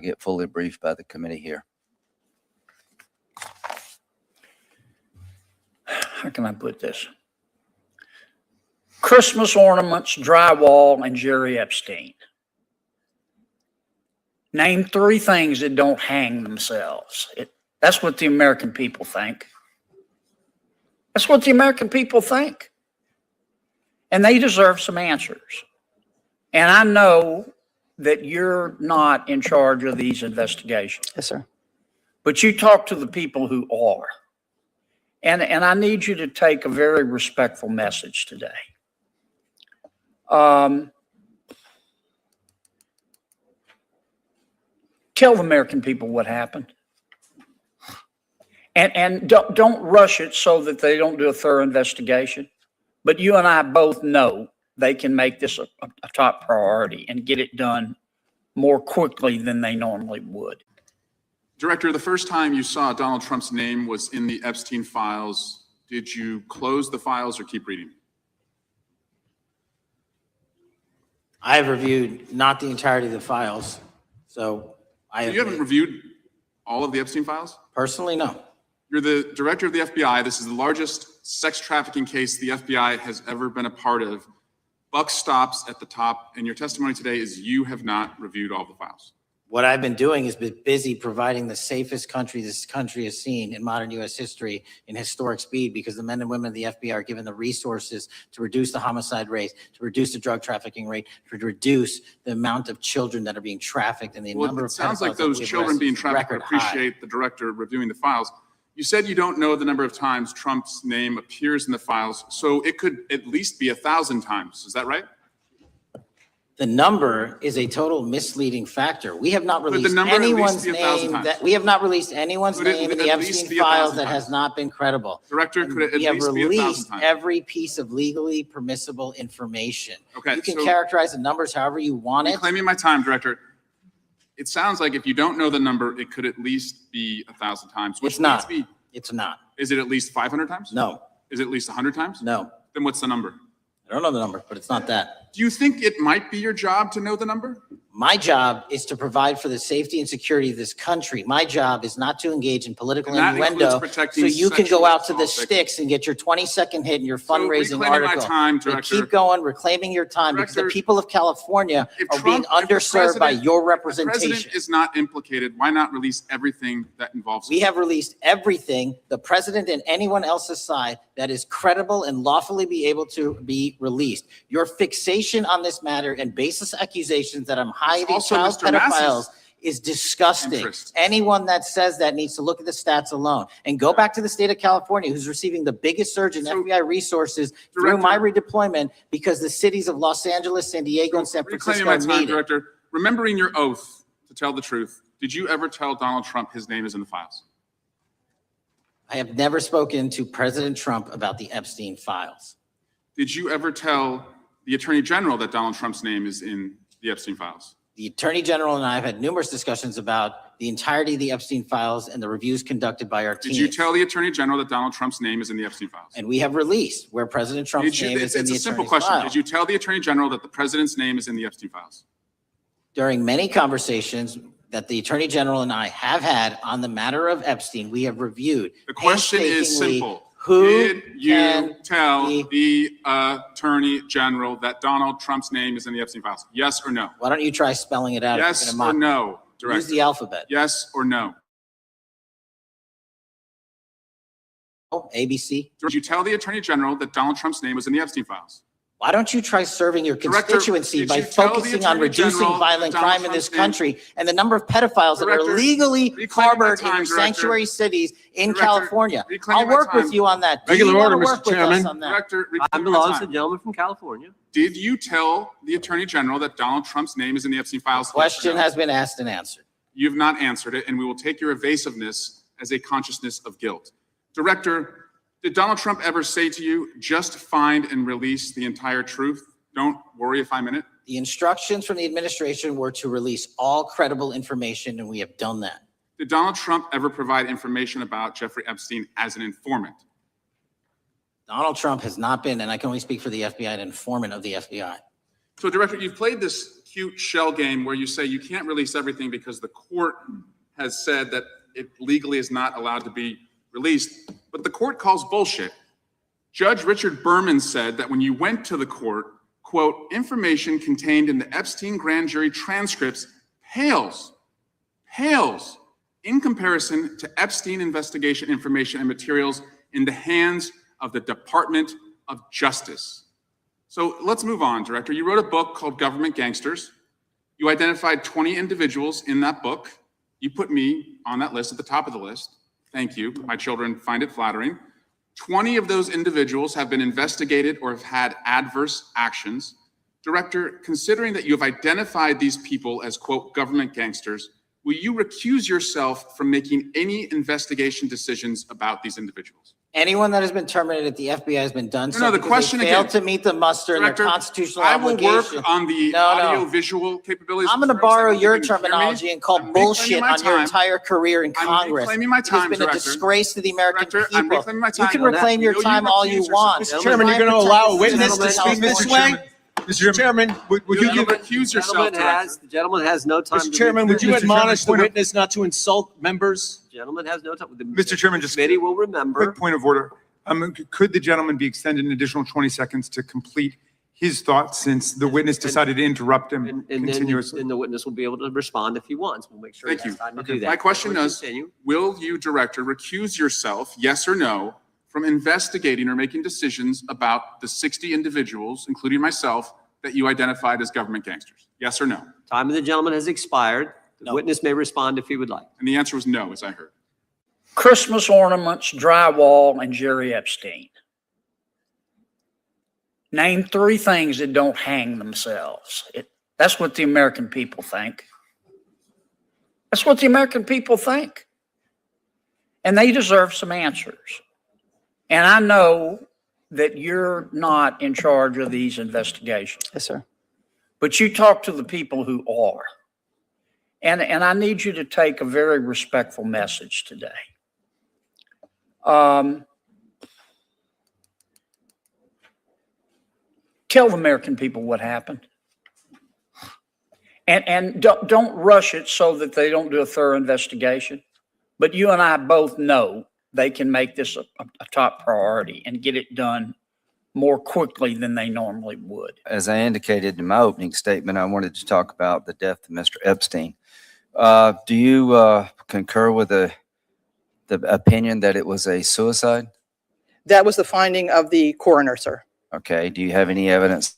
Speaker 18: get fully briefed by the committee here.
Speaker 20: How can I put this? Christmas ornaments, drywall, and Jerry Epstein. Name three things that don't hang themselves. That's what the American people think. That's what the American people think. And they deserve some answers. And I know that you're not in charge of these investigations.
Speaker 17: Yes, sir.
Speaker 20: But you talk to the people who are. And I need you to take a very respectful message today. Tell the American people what happened. And don't rush it so that they don't do a thorough investigation. But you and I both know they can make this a top priority and get it done more quickly than they normally would.
Speaker 21: Director, the first time you saw Donald Trump's name was in the Epstein files. Did you close the files or keep reading?
Speaker 22: I have reviewed not the entirety of the files, so I
Speaker 21: So you haven't reviewed all of the Epstein files?
Speaker 22: personally, no.
Speaker 21: You're the director of the FBI. This is the largest sex trafficking case the FBI has ever been a part of. Buck stops at the top, and your testimony today is you have not reviewed all the files.
Speaker 22: What I've been doing is been busy providing the safest country this country has seen in modern U.S. history in historic speed, because the men and women of the FBI are given the resources to reduce the homicide rate, to reduce the drug trafficking rate, to reduce the amount of children that are being trafficked and the number
Speaker 21: Well,
Speaker 22: of
Speaker 21: it sounds like
Speaker 22: pedophiles that
Speaker 21: those
Speaker 22: we've
Speaker 21: children
Speaker 22: arrested
Speaker 21: being
Speaker 22: is
Speaker 21: trafficked
Speaker 22: record high.
Speaker 21: appreciate the director reviewing the files. You said you don't know the number of times Trump's name appears in the files, so it could at least be 1,000 times. Is that right?
Speaker 22: The number is a total misleading factor. We have not
Speaker 21: Could the
Speaker 22: released
Speaker 21: number at least
Speaker 22: anyone's
Speaker 21: be 1,000
Speaker 22: name
Speaker 21: times?
Speaker 22: that, we have not released anyone's
Speaker 21: Could it
Speaker 22: name in the
Speaker 21: at least
Speaker 22: Epstein
Speaker 21: be
Speaker 22: files
Speaker 21: 1,000
Speaker 22: that
Speaker 21: times?
Speaker 22: has not been credible.
Speaker 21: Director, could it at
Speaker 22: We have
Speaker 21: least be 1,000
Speaker 22: released
Speaker 21: times?
Speaker 22: every piece of legally permissible information.
Speaker 21: Okay,
Speaker 22: You can
Speaker 21: so-
Speaker 22: characterize the numbers however you want it.
Speaker 21: Reclaiming my time, Director. It sounds like if you don't know the number, it could at least be 1,000 times. Which
Speaker 22: It's not.
Speaker 21: leads me-
Speaker 22: It's not.
Speaker 21: Is it at least 500 times?
Speaker 22: No.
Speaker 21: Is it at least 100 times?
Speaker 22: No.
Speaker 21: Then what's the number?
Speaker 22: I don't know the number, but it's not that.
Speaker 21: Do you think it might be your job to know the number?
Speaker 22: My job is to provide for the safety and security of this country. My job is not to engage in political
Speaker 21: And that
Speaker 22: innuendo
Speaker 21: includes protecting
Speaker 22: so you can go
Speaker 21: sexual
Speaker 22: out to the
Speaker 21: assault
Speaker 22: sticks and get your 20-second hit in your fundraising
Speaker 21: reclaiming my
Speaker 22: article.
Speaker 21: time,
Speaker 22: So
Speaker 21: Director.
Speaker 22: keep going, reclaiming your time, because the
Speaker 21: Director,
Speaker 22: people of California
Speaker 21: If
Speaker 22: are being
Speaker 21: Trump- if the
Speaker 22: underserved by
Speaker 21: president-
Speaker 22: your
Speaker 21: if the
Speaker 22: representation.
Speaker 21: president is not implicated, why not release everything that involves
Speaker 22: We
Speaker 21: him?
Speaker 22: have released everything, the president and anyone else's side, that is credible and lawfully be able to be released. Your fixation on this matter and baseless accusations that I'm hiding
Speaker 21: also
Speaker 22: child
Speaker 21: Mr. Massey's
Speaker 22: pedophiles is disgusting.
Speaker 21: interest.
Speaker 22: Anyone that says that needs to look at the stats alone and go back to the state of California, who's receiving the biggest surge in FBI resources through my redeployment, because the cities of Los Angeles, San Diego, and San
Speaker 21: Reclaiming
Speaker 22: Francisco
Speaker 21: my time,
Speaker 22: need it.
Speaker 21: Director. Remembering your oath to tell the truth, did you ever tell Donald Trump his name is in the files?
Speaker 22: I have never spoken to President Trump about the Epstein files.
Speaker 21: Did you ever tell the Attorney General that Donald Trump's name is in the Epstein files?
Speaker 22: The Attorney General and I have had numerous discussions about the entirety of the Epstein files and the reviews conducted by our team.
Speaker 21: Did you tell the Attorney General that Donald Trump's name is in the Epstein files?
Speaker 22: And we have released where President Trump's
Speaker 21: Did you,
Speaker 22: name is in
Speaker 21: it's
Speaker 22: the
Speaker 21: a simple
Speaker 22: attorney's
Speaker 21: question.
Speaker 22: file.
Speaker 21: Did you tell the Attorney General that the president's name is in the Epstein files?
Speaker 22: During many conversations that the Attorney General and I have had on the matter of Epstein, we have reviewed.
Speaker 21: The question is
Speaker 22: painstakingly
Speaker 21: simple.
Speaker 22: Who
Speaker 21: Did you
Speaker 22: can
Speaker 21: tell the Attorney General that Donald Trump's name is in the Epstein files? Yes or no?
Speaker 22: Why don't you try spelling it out? if
Speaker 21: Yes
Speaker 22: you're
Speaker 21: or
Speaker 22: gonna mock me?
Speaker 21: no, Director?
Speaker 22: Use the alphabet.
Speaker 21: Yes or no?
Speaker 22: ABC.
Speaker 21: Did you tell the Attorney General that Donald Trump's name was in the Epstein files?
Speaker 22: Why don't you try serving your
Speaker 21: Director,
Speaker 22: constituency
Speaker 21: did
Speaker 22: by
Speaker 21: you tell the
Speaker 22: focusing on
Speaker 21: Attorney
Speaker 22: reducing
Speaker 21: General
Speaker 22: violent
Speaker 21: that Donald
Speaker 22: crime in this
Speaker 21: Trump's name-
Speaker 22: country and the number of pedophiles that are
Speaker 21: Director,
Speaker 22: illegally
Speaker 21: reclaiming my
Speaker 22: harbored in
Speaker 21: time,
Speaker 22: your
Speaker 21: Director.
Speaker 22: sanctuary cities in
Speaker 21: Director,
Speaker 22: California?
Speaker 21: reclaiming
Speaker 22: I'll
Speaker 21: my
Speaker 22: work with
Speaker 21: time.
Speaker 22: you on that. Do
Speaker 21: Regular
Speaker 22: you wanna
Speaker 21: order, Mr.
Speaker 22: work with us
Speaker 21: Chairman.
Speaker 22: on that?
Speaker 21: Director, reclaiming my time.
Speaker 23: gentleman from California.
Speaker 21: Did you tell the Attorney General that Donald Trump's name is in the Epstein files?
Speaker 22: Question has been asked and answered.
Speaker 21: You've not answered it, and we will take your evasiveness as a consciousness of guilt. Director, did Donald Trump ever say to you, just find and release the entire truth? Don't worry if I'm in it.
Speaker 22: The instructions from the administration were to release all credible information, and we have done that.
Speaker 21: Did Donald Trump ever provide information about Jeffrey Epstein as an informant?
Speaker 22: Donald Trump has not been, and I can only speak for the FBI, an informant of the FBI.
Speaker 21: So, Director, you've played this cute shell game where you say you can't release everything because the court has said that it legally is not allowed to be released, but the court calls bullshit. Judge Richard Berman said that when you went to the court, quote, information contained in the Epstein grand jury transcripts pales in comparison to Epstein investigation information and materials in the hands of the Department of Justice. So let's move on, Director. You wrote a book called Government Gangsters. You identified 20 individuals in that book. You put me on that list at the top of the list. Thank you. My children find it flattering. 20 of those individuals have been investigated or have had adverse actions. Director, considering that you have identified these people as, quote, government gangsters, will you recuse yourself from making any investigation decisions about these individuals?
Speaker 22: Anyone that has been terminated at the FBI has been done so
Speaker 21: No, the
Speaker 22: because
Speaker 21: question
Speaker 22: they failed
Speaker 21: again.
Speaker 22: to meet the muster in their
Speaker 21: Director,
Speaker 22: constitutional
Speaker 21: I will
Speaker 22: obligation.
Speaker 21: work on the
Speaker 22: No, no.
Speaker 21: audio visual capabilities.
Speaker 22: I'm going to
Speaker 21: for folks that
Speaker 22: borrow
Speaker 21: don't
Speaker 22: your
Speaker 21: even hear me.
Speaker 22: terminology and call
Speaker 21: I'm reclaiming
Speaker 22: bullshit
Speaker 21: my
Speaker 22: on your
Speaker 21: time.
Speaker 22: entire career in
Speaker 21: I'm
Speaker 22: Congress.
Speaker 21: reclaiming my
Speaker 22: It
Speaker 21: time,
Speaker 22: has been
Speaker 21: Director.
Speaker 22: a disgrace to the American
Speaker 21: Director, I'm
Speaker 22: people.
Speaker 21: reclaiming my
Speaker 22: You
Speaker 21: time.
Speaker 22: can reclaim your
Speaker 21: Will you
Speaker 22: time all you
Speaker 21: recuse yourself?
Speaker 22: want.
Speaker 21: Mr.
Speaker 22: Chairman, you're going to allow a witness
Speaker 21: to speak this way?
Speaker 5: Mr. Chairman, would you give,
Speaker 21: recuse yourself, Director?
Speaker 5: the gentleman has no time.
Speaker 10: Mr. Chairman, would you admonish the
Speaker 5: witness not to insult members? Gentleman has no time.
Speaker 10: Mr. Chairman, just
Speaker 5: Committee will remember.
Speaker 10: quick point of order. Could the gentleman be extended an additional 20 seconds to complete his thoughts since the witness decided to interrupt him continuously?
Speaker 5: And the witness will be able to respond if he wants. We'll make sure he
Speaker 21: Thank you.
Speaker 5: has time to
Speaker 21: Okay.
Speaker 5: do that.
Speaker 21: My question
Speaker 5: We'll
Speaker 21: is,
Speaker 5: continue.
Speaker 21: will you, Director, recuse yourself, yes or no, from investigating or making decisions about the 60 individuals, including myself, that you identified as government gangsters? Yes or no?
Speaker 5: Time of the gentleman has expired. The witness may respond if he would like.
Speaker 21: And the answer was no, as I heard.
Speaker 20: Christmas ornaments, drywall, and Jerry Epstein. Name 3 things that don't hang themselves. That's what the American people think. That's what the American people think. And they deserve some answers. And I know that you're not in charge of these investigations.
Speaker 17: Yes, sir.
Speaker 20: But you talk to the people who are. And I need you to take a very respectful message today. Tell the American people what happened. And don't rush it so that they don't do a thorough investigation. But you and I both know they can make this a top priority and get it done more quickly than they normally would.
Speaker 18: As I indicated in my opening statement, I wanted to talk about the death of Mr. Epstein. Do you concur with the opinion that it was a suicide?
Speaker 17: That was the finding of the coroner, sir.
Speaker 18: Okay. Do you have any evidence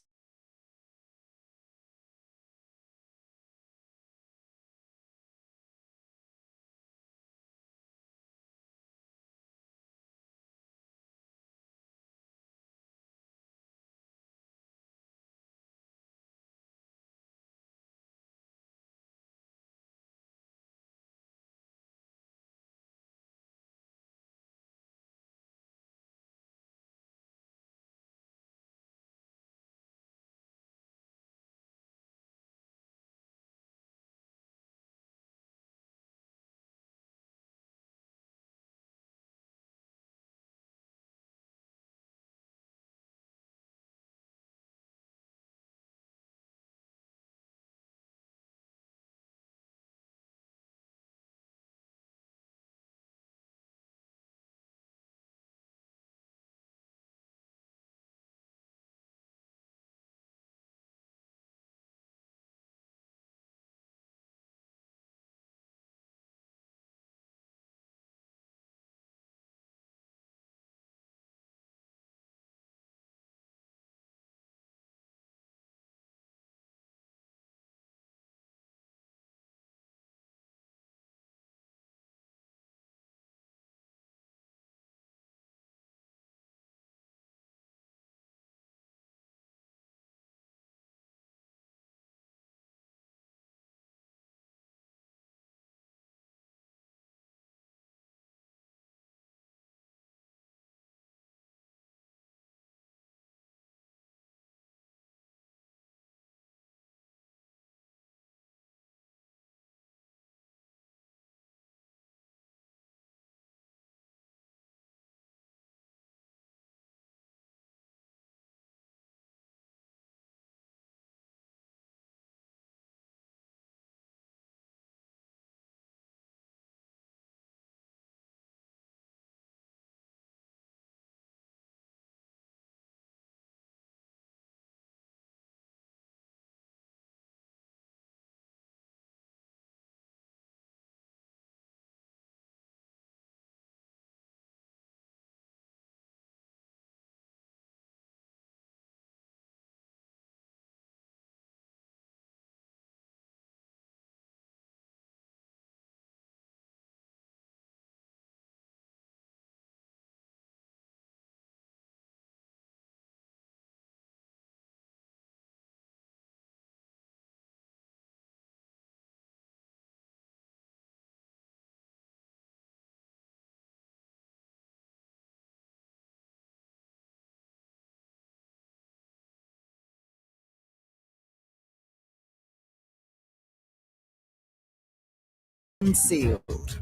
Speaker 7: Unsealed.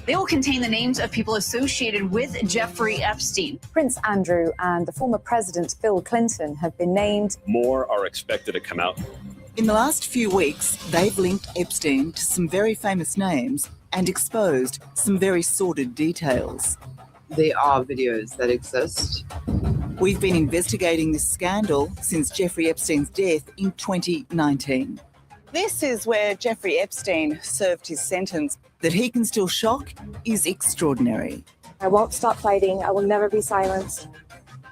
Speaker 7: They all contain the names of people associated with Jeffrey Epstein.
Speaker 11: Prince Andrew and the former president Bill Clinton have been named.
Speaker 23: More are expected to come out.
Speaker 7: In the last few weeks, they've linked Epstein to some very famous names and exposed some very sordid details.
Speaker 24: There are videos that exist.
Speaker 7: We've been investigating this scandal since Jeffrey Epstein's death in 2019. This is where Jeffrey Epstein served his sentence. That he can still shock is extraordinary.
Speaker 11: I won't stop fighting. I will never be silenced.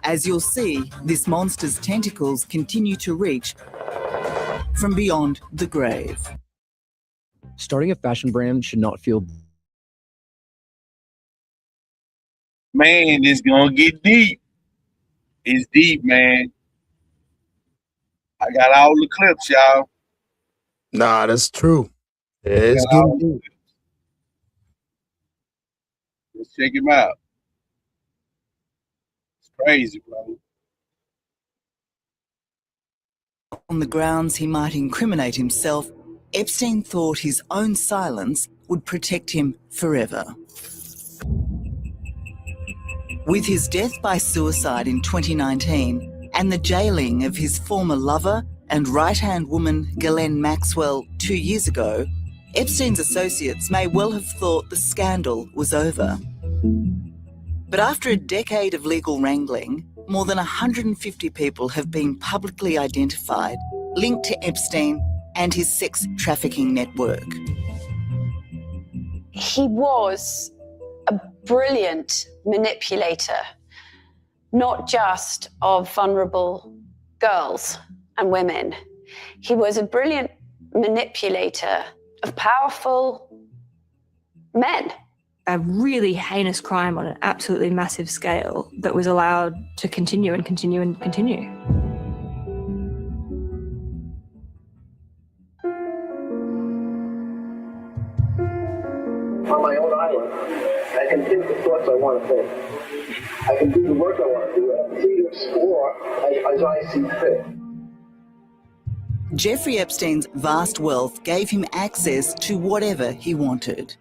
Speaker 7: As you'll see, this monster's tentacles continue to reach from beyond the grave.
Speaker 25: Starting a fashion brand should not feel...
Speaker 6: Man, it's gonna get deep. It's deep, man. I got all the clips, y'all.
Speaker 26: Nah, that's true. It's
Speaker 6: I got all
Speaker 26: getting
Speaker 6: the clips. Let's check him out. It's crazy, bro.
Speaker 7: On the grounds he might incriminate himself, Epstein thought his own silence would protect him forever. With his death by suicide in 2019 and the jailing of his former lover and right-hand woman Ghislaine Maxwell 2 years ago, Epstein's associates may well have thought the scandal was over. But after a decade of legal wrangling, more than 150 people have been publicly identified, linked to Epstein and his sex trafficking network.
Speaker 27: He was a brilliant manipulator, not just of vulnerable girls and women. He was a brilliant manipulator of powerful men.
Speaker 11: A really heinous crime on an absolutely massive scale that was allowed to continue and continue and continue.
Speaker 28: On my own island, I can think the thoughts I want to think. I can do the work I want to do. I'm free to explore as I see fit.
Speaker 7: Jeffrey Epstein's vast wealth gave him access to whatever he wanted.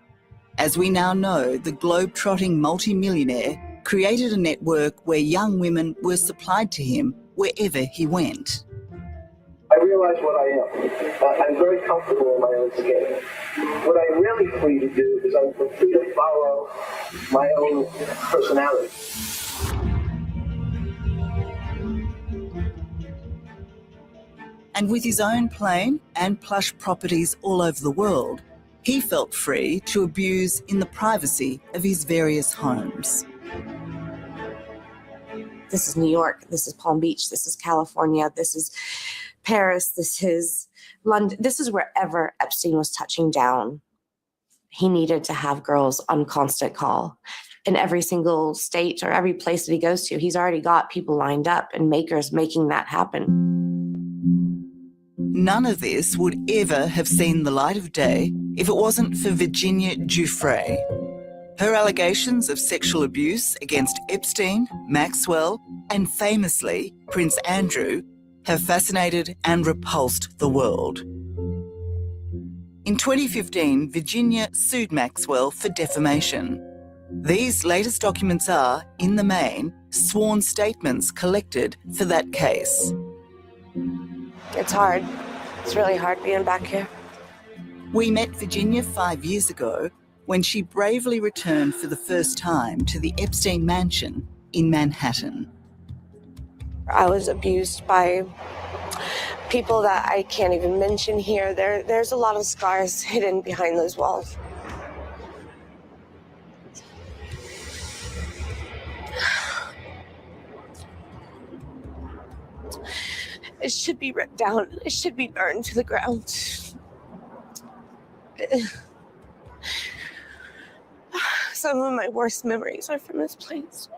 Speaker 7: As we now know, the globe-trotting multimillionaire created a network where young women were supplied to him wherever he went.
Speaker 28: I realize what I am. I'm very comfortable in my own skin. What I'm really free to do is I'm free to follow my own personality.
Speaker 7: And with his own plane and plush properties all over the world, he felt free to abuse in the privacy of his various homes.
Speaker 11: This is New York, this is Palm Beach, this is California, this is Paris, this is London. This is wherever Epstein was touching down. He needed to have girls on constant call. In every single state or every place that he goes to, he's already got people lined up and makers making that happen.
Speaker 7: None of this would ever have seen the light of day if it wasn't for Virginia Giuffre. Her allegations of sexual abuse against Epstein, Maxwell, and famously Prince Andrew have fascinated and repulsed the world. In 2015, Virginia sued Maxwell for defamation. These latest documents are, in the main, sworn statements collected for that case.
Speaker 11: It's hard. It's really hard being back here.
Speaker 7: We met Virginia 5 years ago when she bravely returned for the first time to the Epstein mansion in Manhattan.
Speaker 11: I was abused by people that I can't even mention here. There's a lot of scars hidden behind those walls. It should be ripped down. It should be burned to the ground. Some of my worst memories are from this place.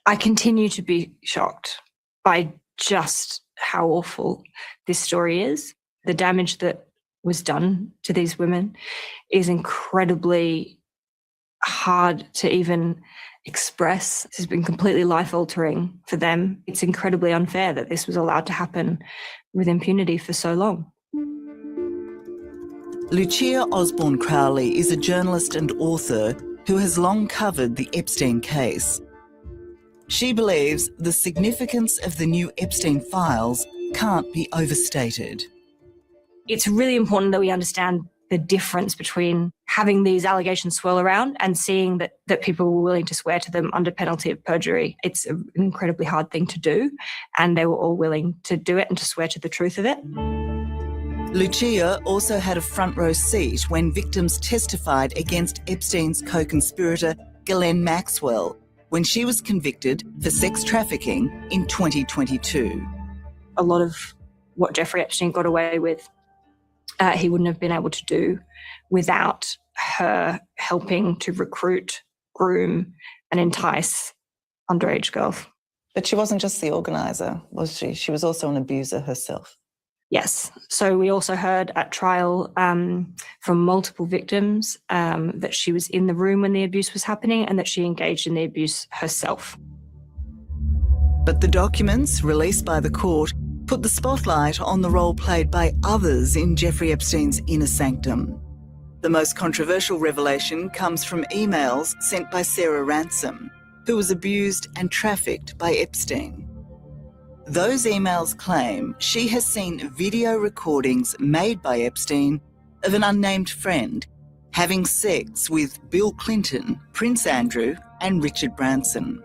Speaker 11: I continue to be shocked by just how awful this story is. The damage that was done to these women is incredibly hard to even
Speaker 1: express. This has been completely life-altering for them. It's incredibly unfair that this was allowed to happen with impunity for so long.
Speaker 7: Lucia Osborne Crowley is a journalist and author who has long covered the Epstein case. She believes the significance of the new Epstein files can't be overstated.
Speaker 1: It's really important that we understand the difference between having these allegations swirl around and seeing that people were willing to swear to them under penalty of perjury. It's an incredibly hard thing to do, and they were all willing to do it and to swear to the truth of it.
Speaker 7: Lucia also had a front row seat when victims testified against Epstein's co-conspirator Ghislaine Maxwell when she was convicted for sex trafficking in 2022.
Speaker 1: A lot of what Jeffrey Epstein got away with, he wouldn't have been able to do without her helping to recruit, groom, and entice underage girls.
Speaker 7: But she wasn't just the organiser, was she? She was also an abuser herself.
Speaker 1: Yes. So we also heard at trial from multiple victims that she was in the room when the abuse was happening and that she engaged in the abuse herself.
Speaker 7: But the documents released by the court put the spotlight on the role played by others in Jeffrey Epstein's inner sanctum. The most controversial revelation comes from emails sent by Sarah Ransom, who was abused and trafficked by Epstein. Those emails claim she has seen video recordings made by Epstein of an unnamed friend having sex with Bill Clinton, Prince Andrew, and Richard Branson.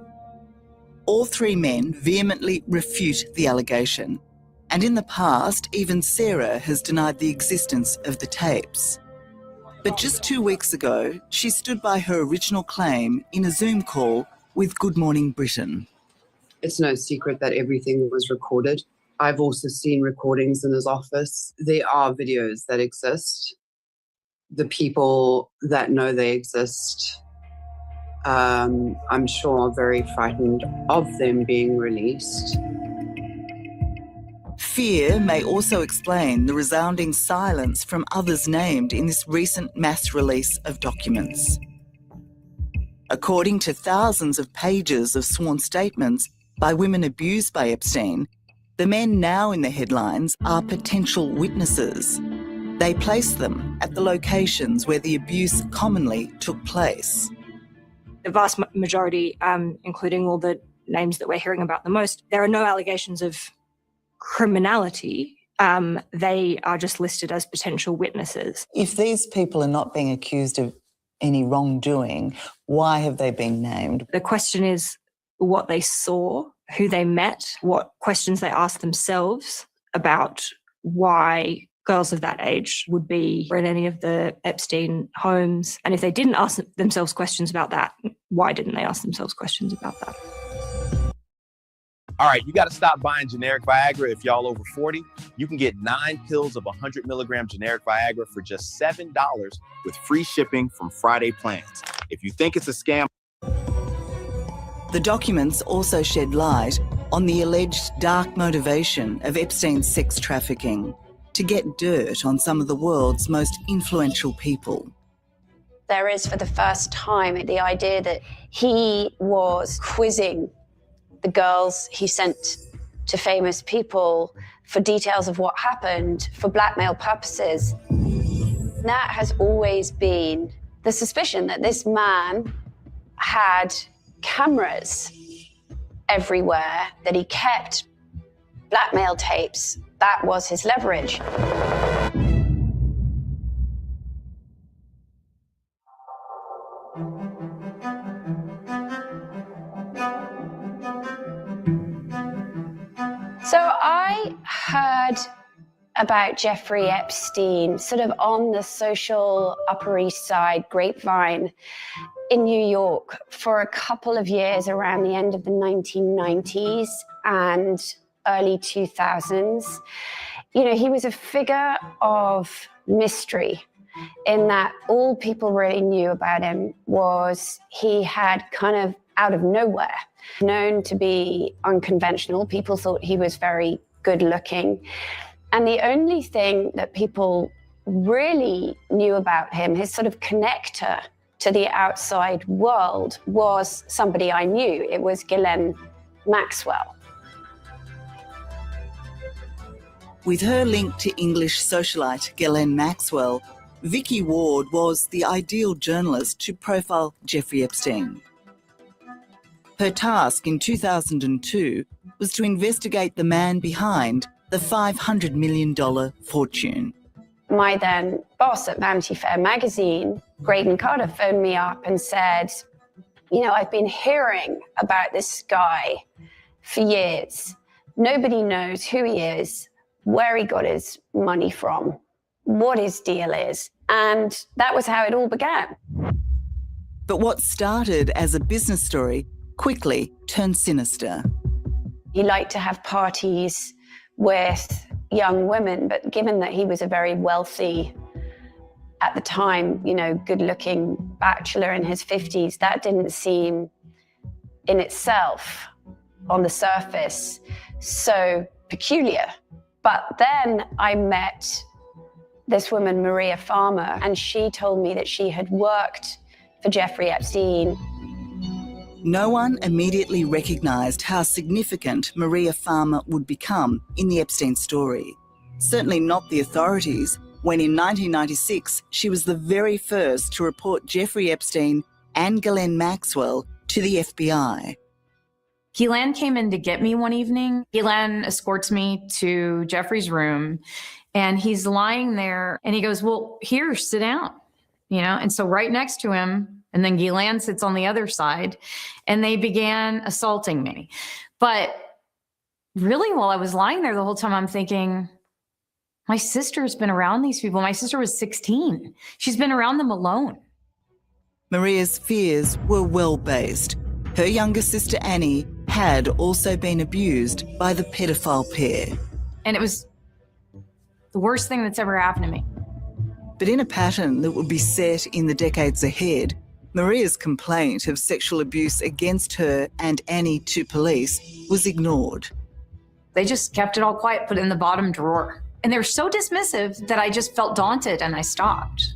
Speaker 7: All three men vehemently refute the allegation, and in the past, even Sarah has denied the existence of the tapes. But just 2 weeks ago, she stood by her original claim in a Zoom call with Good Morning Britain.
Speaker 24: It's no secret that everything was recorded. I've also seen recordings in his office. There are videos that exist. The people that know they exist, I'm sure are very frightened of them being released.
Speaker 7: Fear may also explain the resounding silence from others named in this recent mass release of documents. According to thousands of pages of sworn statements by women abused by Epstein, the men now in the headlines are potential witnesses. They place them at the locations where the abuse commonly took place.
Speaker 1: The vast majority, including all the names that we're hearing about the most, there are no allegations of criminality. They are just listed as potential witnesses.
Speaker 7: If these people are not being accused of any wrongdoing, why have they been named?
Speaker 1: The question is what they saw, who they met, what questions they asked themselves about why girls of that age would be in any of the Epstein homes. And if they didn't ask themselves questions about that, why didn't they ask themselves questions about that?
Speaker 4: All right, you got to stop buying generic Viagra if y'all over 40. You can get 9 pills of 100 milligram generic Viagra for just $7 with free shipping from Friday Plans. If you think it's a scam.
Speaker 7: The documents also shed light on the alleged dark motivation of Epstein's sex trafficking to get dirt on some of the world's most influential people.
Speaker 27: There is, for the first time, the idea that he was quizzing the girls he sent to famous people for details of what happened for blackmail purposes. That has always been the suspicion that this man had cameras everywhere, that he kept blackmail tapes. That was his leverage. So I heard about Jeffrey Epstein sort of on the social Upper East Side grapevine in New York for a couple of years around the end of the 1990s and early 2000s. You know, he was a figure of mystery in that all people really knew about him was he had kind of out of nowhere known to be unconventional. People thought he was very good looking. And the only thing that people really knew about him, his sort of connector to the outside world was somebody I knew. It was Ghislaine Maxwell.
Speaker 7: With her link to English socialite Ghislaine Maxwell, Vicky Ward was the ideal journalist to profile Jeffrey Epstein. Her task in 2002 was to investigate the man behind the $500 million fortune.
Speaker 27: My then boss at Vanity Fair magazine, Graydon Carter, phoned me up and said, you know, I've been hearing about this guy for years. Nobody knows who he is, where he got his money from, what his deal is. And that was how it all began.
Speaker 7: But what started as a business story quickly turned sinister.
Speaker 27: He liked to have parties with young women, but given that he was a very wealthy, at the time, you know, good-looking bachelor in his 50s, that didn't seem in itself, on the surface, so peculiar. But then I met this woman, Maria Farmer, and she told me that she had worked for Jeffrey Epstein.
Speaker 7: No one immediately recognised how significant Maria Farmer would become in the Epstein story. Certainly not the authorities, when in 1996 she was the very first to report Jeffrey Epstein and Ghislaine Maxwell to the FBI.
Speaker 2: Ghislaine came in to get me one evening. Ghislaine escorts me to Jeffrey's room, and he's lying there, and he goes, well, here, sit down, you know? And so right next to him, and then Ghislaine sits on the other side, and they began assaulting me. But really, while I was lying there the whole time, I'm thinking, my sister's been around these people. My sister was 16. She's been around them alone.
Speaker 7: Maria's fears were well-based. Her younger sister, Annie, had also been abused by the pedophile pair.
Speaker 2: And it was the worst thing that's ever happened to me.
Speaker 7: But in a pattern that would be set in the decades ahead, Maria's complaint of sexual abuse against her and Annie to police was ignored.
Speaker 2: They just kept it all quiet, put it in the bottom drawer. And they were so dismissive that I just felt daunted and I stopped.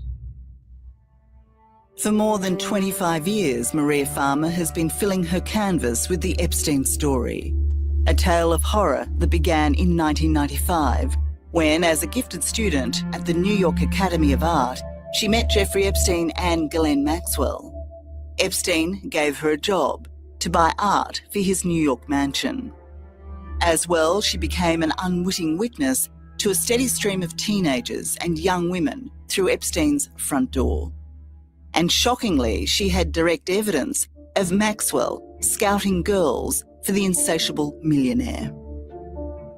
Speaker 7: For more than 25 years, Maria Farmer has been filling her canvas with the Epstein story, a tale of horror that began in 1995, when, as a gifted student at the New York Academy of Art, she met Jeffrey Epstein and Ghislaine Maxwell. Epstein gave her a job to buy art for his New York mansion. As well, she became an unwitting witness to a steady stream of teenagers and young women through Epstein's front door. And shockingly, she had direct evidence of Maxwell scouting girls for the insatiable millionaire.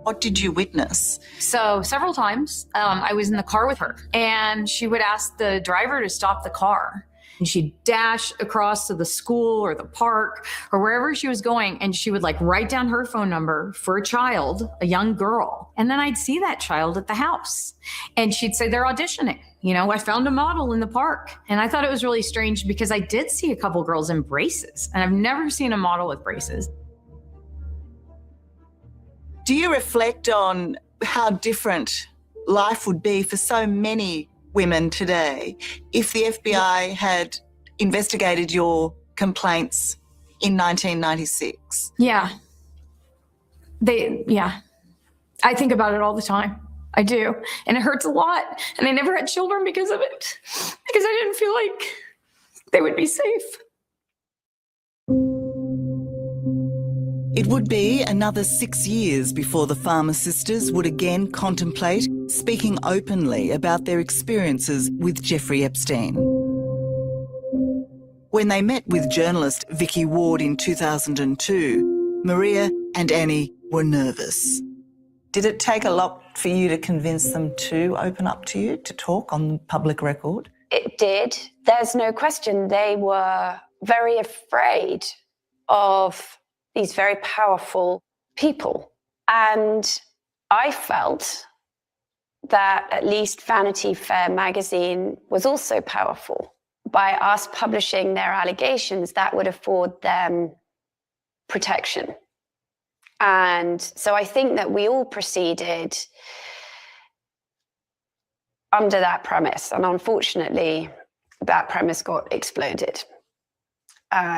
Speaker 7: What did you witness?
Speaker 2: So several times I was in the car with her, and she would ask the driver to stop the car. And she'd dash across to the school or the park or wherever she was going, and she would like write down her phone number for a child, a young girl. And then I'd see that child at the house, and she'd say, they're auditioning. You know, I found a model in the park. And I thought it was really strange because I did see a couple girls in braces, and I've never seen a model with braces.
Speaker 7: Do you reflect on how different life would be for so many women today if the FBI had investigated your complaints in 1996?
Speaker 2: Yeah. I think about it all the time. I do. And it hurts a lot. And I never had children because of it, because I didn't feel like they would be safe.
Speaker 7: It would be another 6 years before the Farmer sisters would again contemplate speaking openly about their experiences with Jeffrey Epstein. When they met with journalist Vicky Ward in 2002, Maria and Annie were nervous. Did it take a lot for you to convince them to open up to you, to talk on public record?
Speaker 27: It did. There's no question. They were very afraid of these very powerful people. And I felt that at least Vanity Fair magazine was also powerful. By us publishing their allegations, that would afford them protection. And so I think that we all proceeded under that premise. And unfortunately, that premise got exploded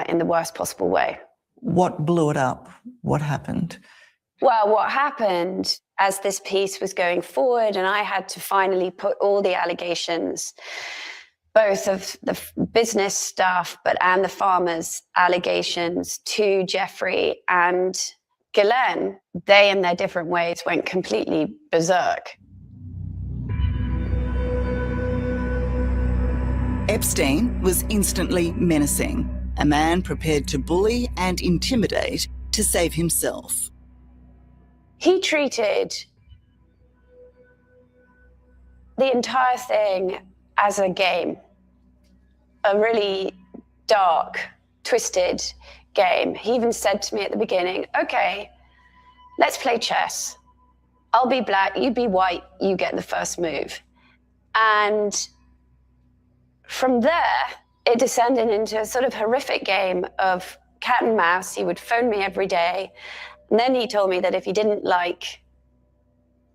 Speaker 27: in the worst possible way.
Speaker 7: What blew it up? What happened?
Speaker 27: Well, what happened as this piece was going forward, and I had to finally put all the allegations, both of the business stuff, and the farmers' allegations to Jeffrey and Ghislaine, they in their different ways went completely berserk.
Speaker 7: Epstein was instantly menacing, a man prepared to bully and intimidate to save himself.
Speaker 27: He treated the entire thing as a game, a really dark, twisted game. He even said to me at the beginning, okay, let's play chess. I'll be black, you be white, you get the first move. And from there, it descended into a sort of horrific game of cat and mouse. He would phone me every day. And then he told me that if he didn't like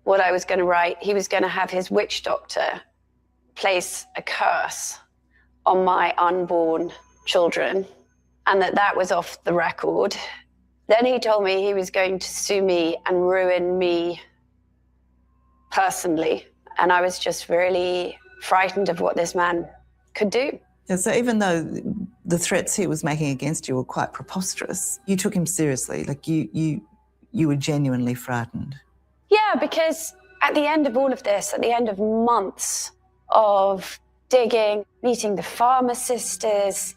Speaker 27: what I was going to write, he was going to have his witch doctor place a curse on my unborn children, and that was off the record. Then he told me he was going to sue me and ruin me personally. And I was just really frightened of what this man could do.
Speaker 7: Yeah, so even though the threats he was making against you were quite preposterous, you took him seriously. Like you were genuinely frightened.
Speaker 27: Yeah, because at the end of all of this, at the end of months of digging, meeting the farmer sisters,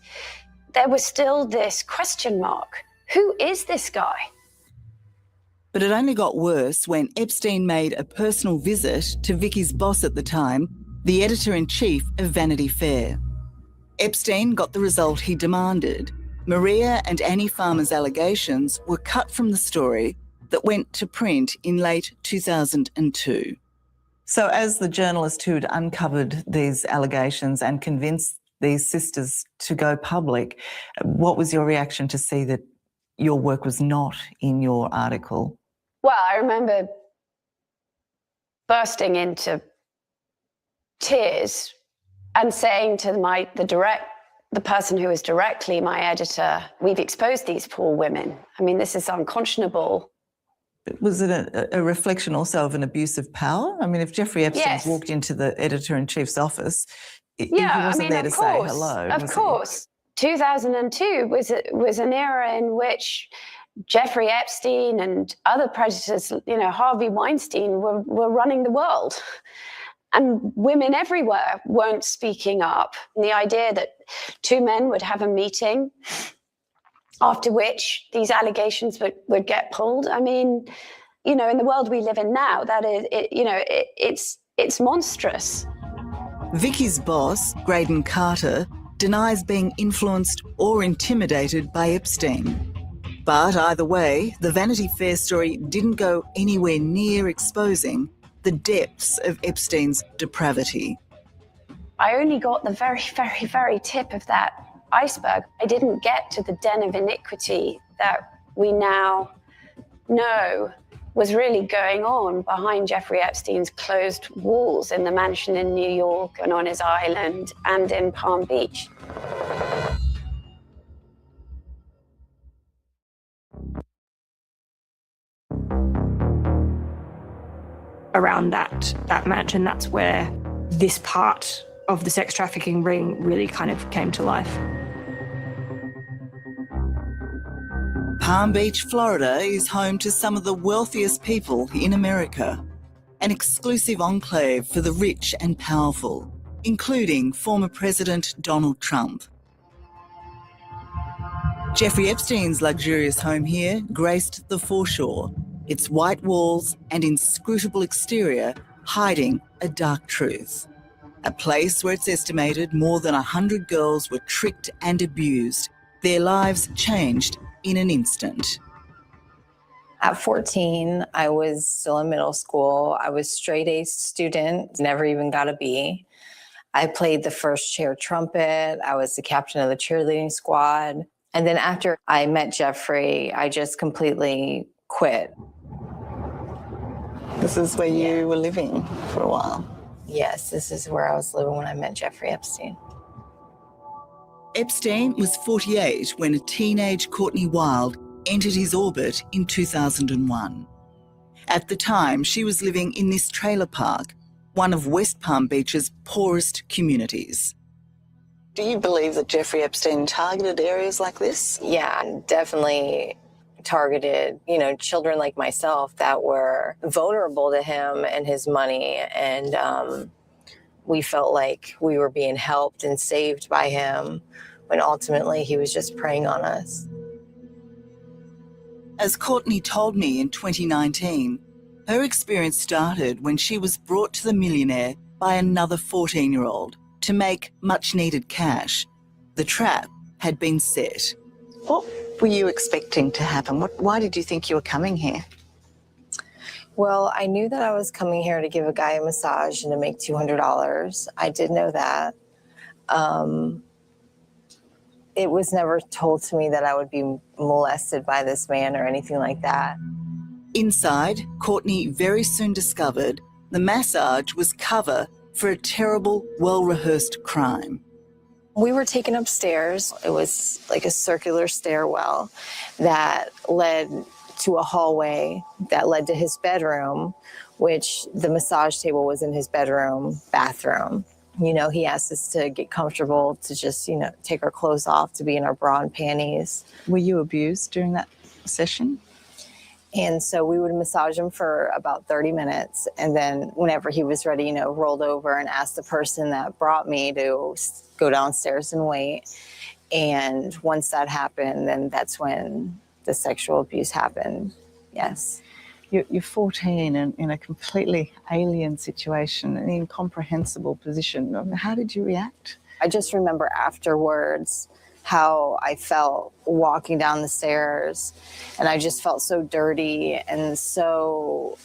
Speaker 27: there was still this question mark. Who is this guy?
Speaker 7: But it only got worse when Epstein made a personal visit to Vicky's boss at the time, the editor-in-chief of Vanity Fair. Epstein got the result he demanded. Maria and Annie Farmer's allegations were cut from the story that went to print in late 2002. So as the journalist who'd uncovered these allegations and convinced these sisters to go public, what was your reaction to see that your work was not in your article?
Speaker 27: Well, I remember bursting into tears and saying to the person who was directly my editor, we've exposed these poor women. I mean, this is unconscionable.
Speaker 7: Was it a reflection also of an abuse of power? I mean, if Jeffrey Epstein
Speaker 27: Yes.
Speaker 7: walked into the editor-in-chief's office, he
Speaker 27: Yeah,
Speaker 7: wasn't there to say hello.
Speaker 27: Of
Speaker 7: was he?
Speaker 27: course. 2002 was an era in which Jeffrey Epstein and other predators, Harvey Weinstein were running the world. And women everywhere weren't speaking up. And the idea that two men would have a meeting after which these allegations would get pulled. I mean, in the world we live in now, that is, it's monstrous.
Speaker 7: Vicky's boss, Graydon Carter, denies being influenced or intimidated by Epstein. But either way, the Vanity Fair story didn't go anywhere near exposing the depths of Epstein's depravity.
Speaker 27: I only got the very, very, very tip of that iceberg. I didn't get to the den of iniquity that we now know was really going on behind Jeffrey Epstein's closed walls in the mansion in New York and on his island and in Palm Beach.
Speaker 1: Around that mansion, that's where this part of the sex trafficking ring really kind of came to life.
Speaker 7: Palm Beach, Florida is home to some of the wealthiest people in America, an exclusive enclave for the rich and powerful, including former President Donald Trump. Jeffrey Epstein's luxurious home here graced the foreshore, its white walls and inscrutable exterior hiding a dark truth. A place where it's estimated more than 100 girls were tricked and abused, their lives changed in an instant.
Speaker 3: At 14, I was still in middle school. I was straight A student, never even got a B. I played the first chair trumpet. I was the captain of the cheerleading squad. And then after I met Jeffrey, I just completely quit.
Speaker 7: This is where you were living for a while.
Speaker 3: Yes, this is where I was living when I met Jeffrey Epstein.
Speaker 7: Epstein was 48 when a teenage Courtney Wild entered his orbit in 2001. At the time, she was living in this trailer park, one of West Palm Beach's poorest communities.
Speaker 3: Do you believe that Jeffrey Epstein targeted areas like this? Yeah, definitely targeted, children like myself that were vulnerable to him and his money. And we felt like we were being helped and saved by him when ultimately he was just preying on us.
Speaker 7: As Courtney told me in 2019, her experience started when she was brought to the millionaire by another 14-year-old to make much-needed cash. The trap had been set.
Speaker 3: What were you expecting to happen? Why did you think you were coming here? Well, I knew that I was coming here to give a guy a massage and to make $200. I did know that. It was never told to me that I would be molested by this man or anything like that.
Speaker 7: Inside, Courtney very soon discovered the massage was cover for a terrible, well-rehearsed crime.
Speaker 3: We were taken upstairs. It was like a circular stairwell that led to a hallway that led to his bedroom, which the massage table was in his bathroom. He asked us to get comfortable, to just, take our clothes off, to be in our bra and panties.
Speaker 8: Were you abused during that session?
Speaker 3: And so we would massage him for about 30 minutes. And then whenever he was ready, rolled over and asked the person that brought me to go downstairs and wait. And once that happened, then that's when the sexual abuse happened. Yes.
Speaker 8: You're 14 and in a completely alien situation, an incomprehensible position. How did you react?
Speaker 3: I just remember afterwards how I felt walking down the stairs, and I just felt so dirty and so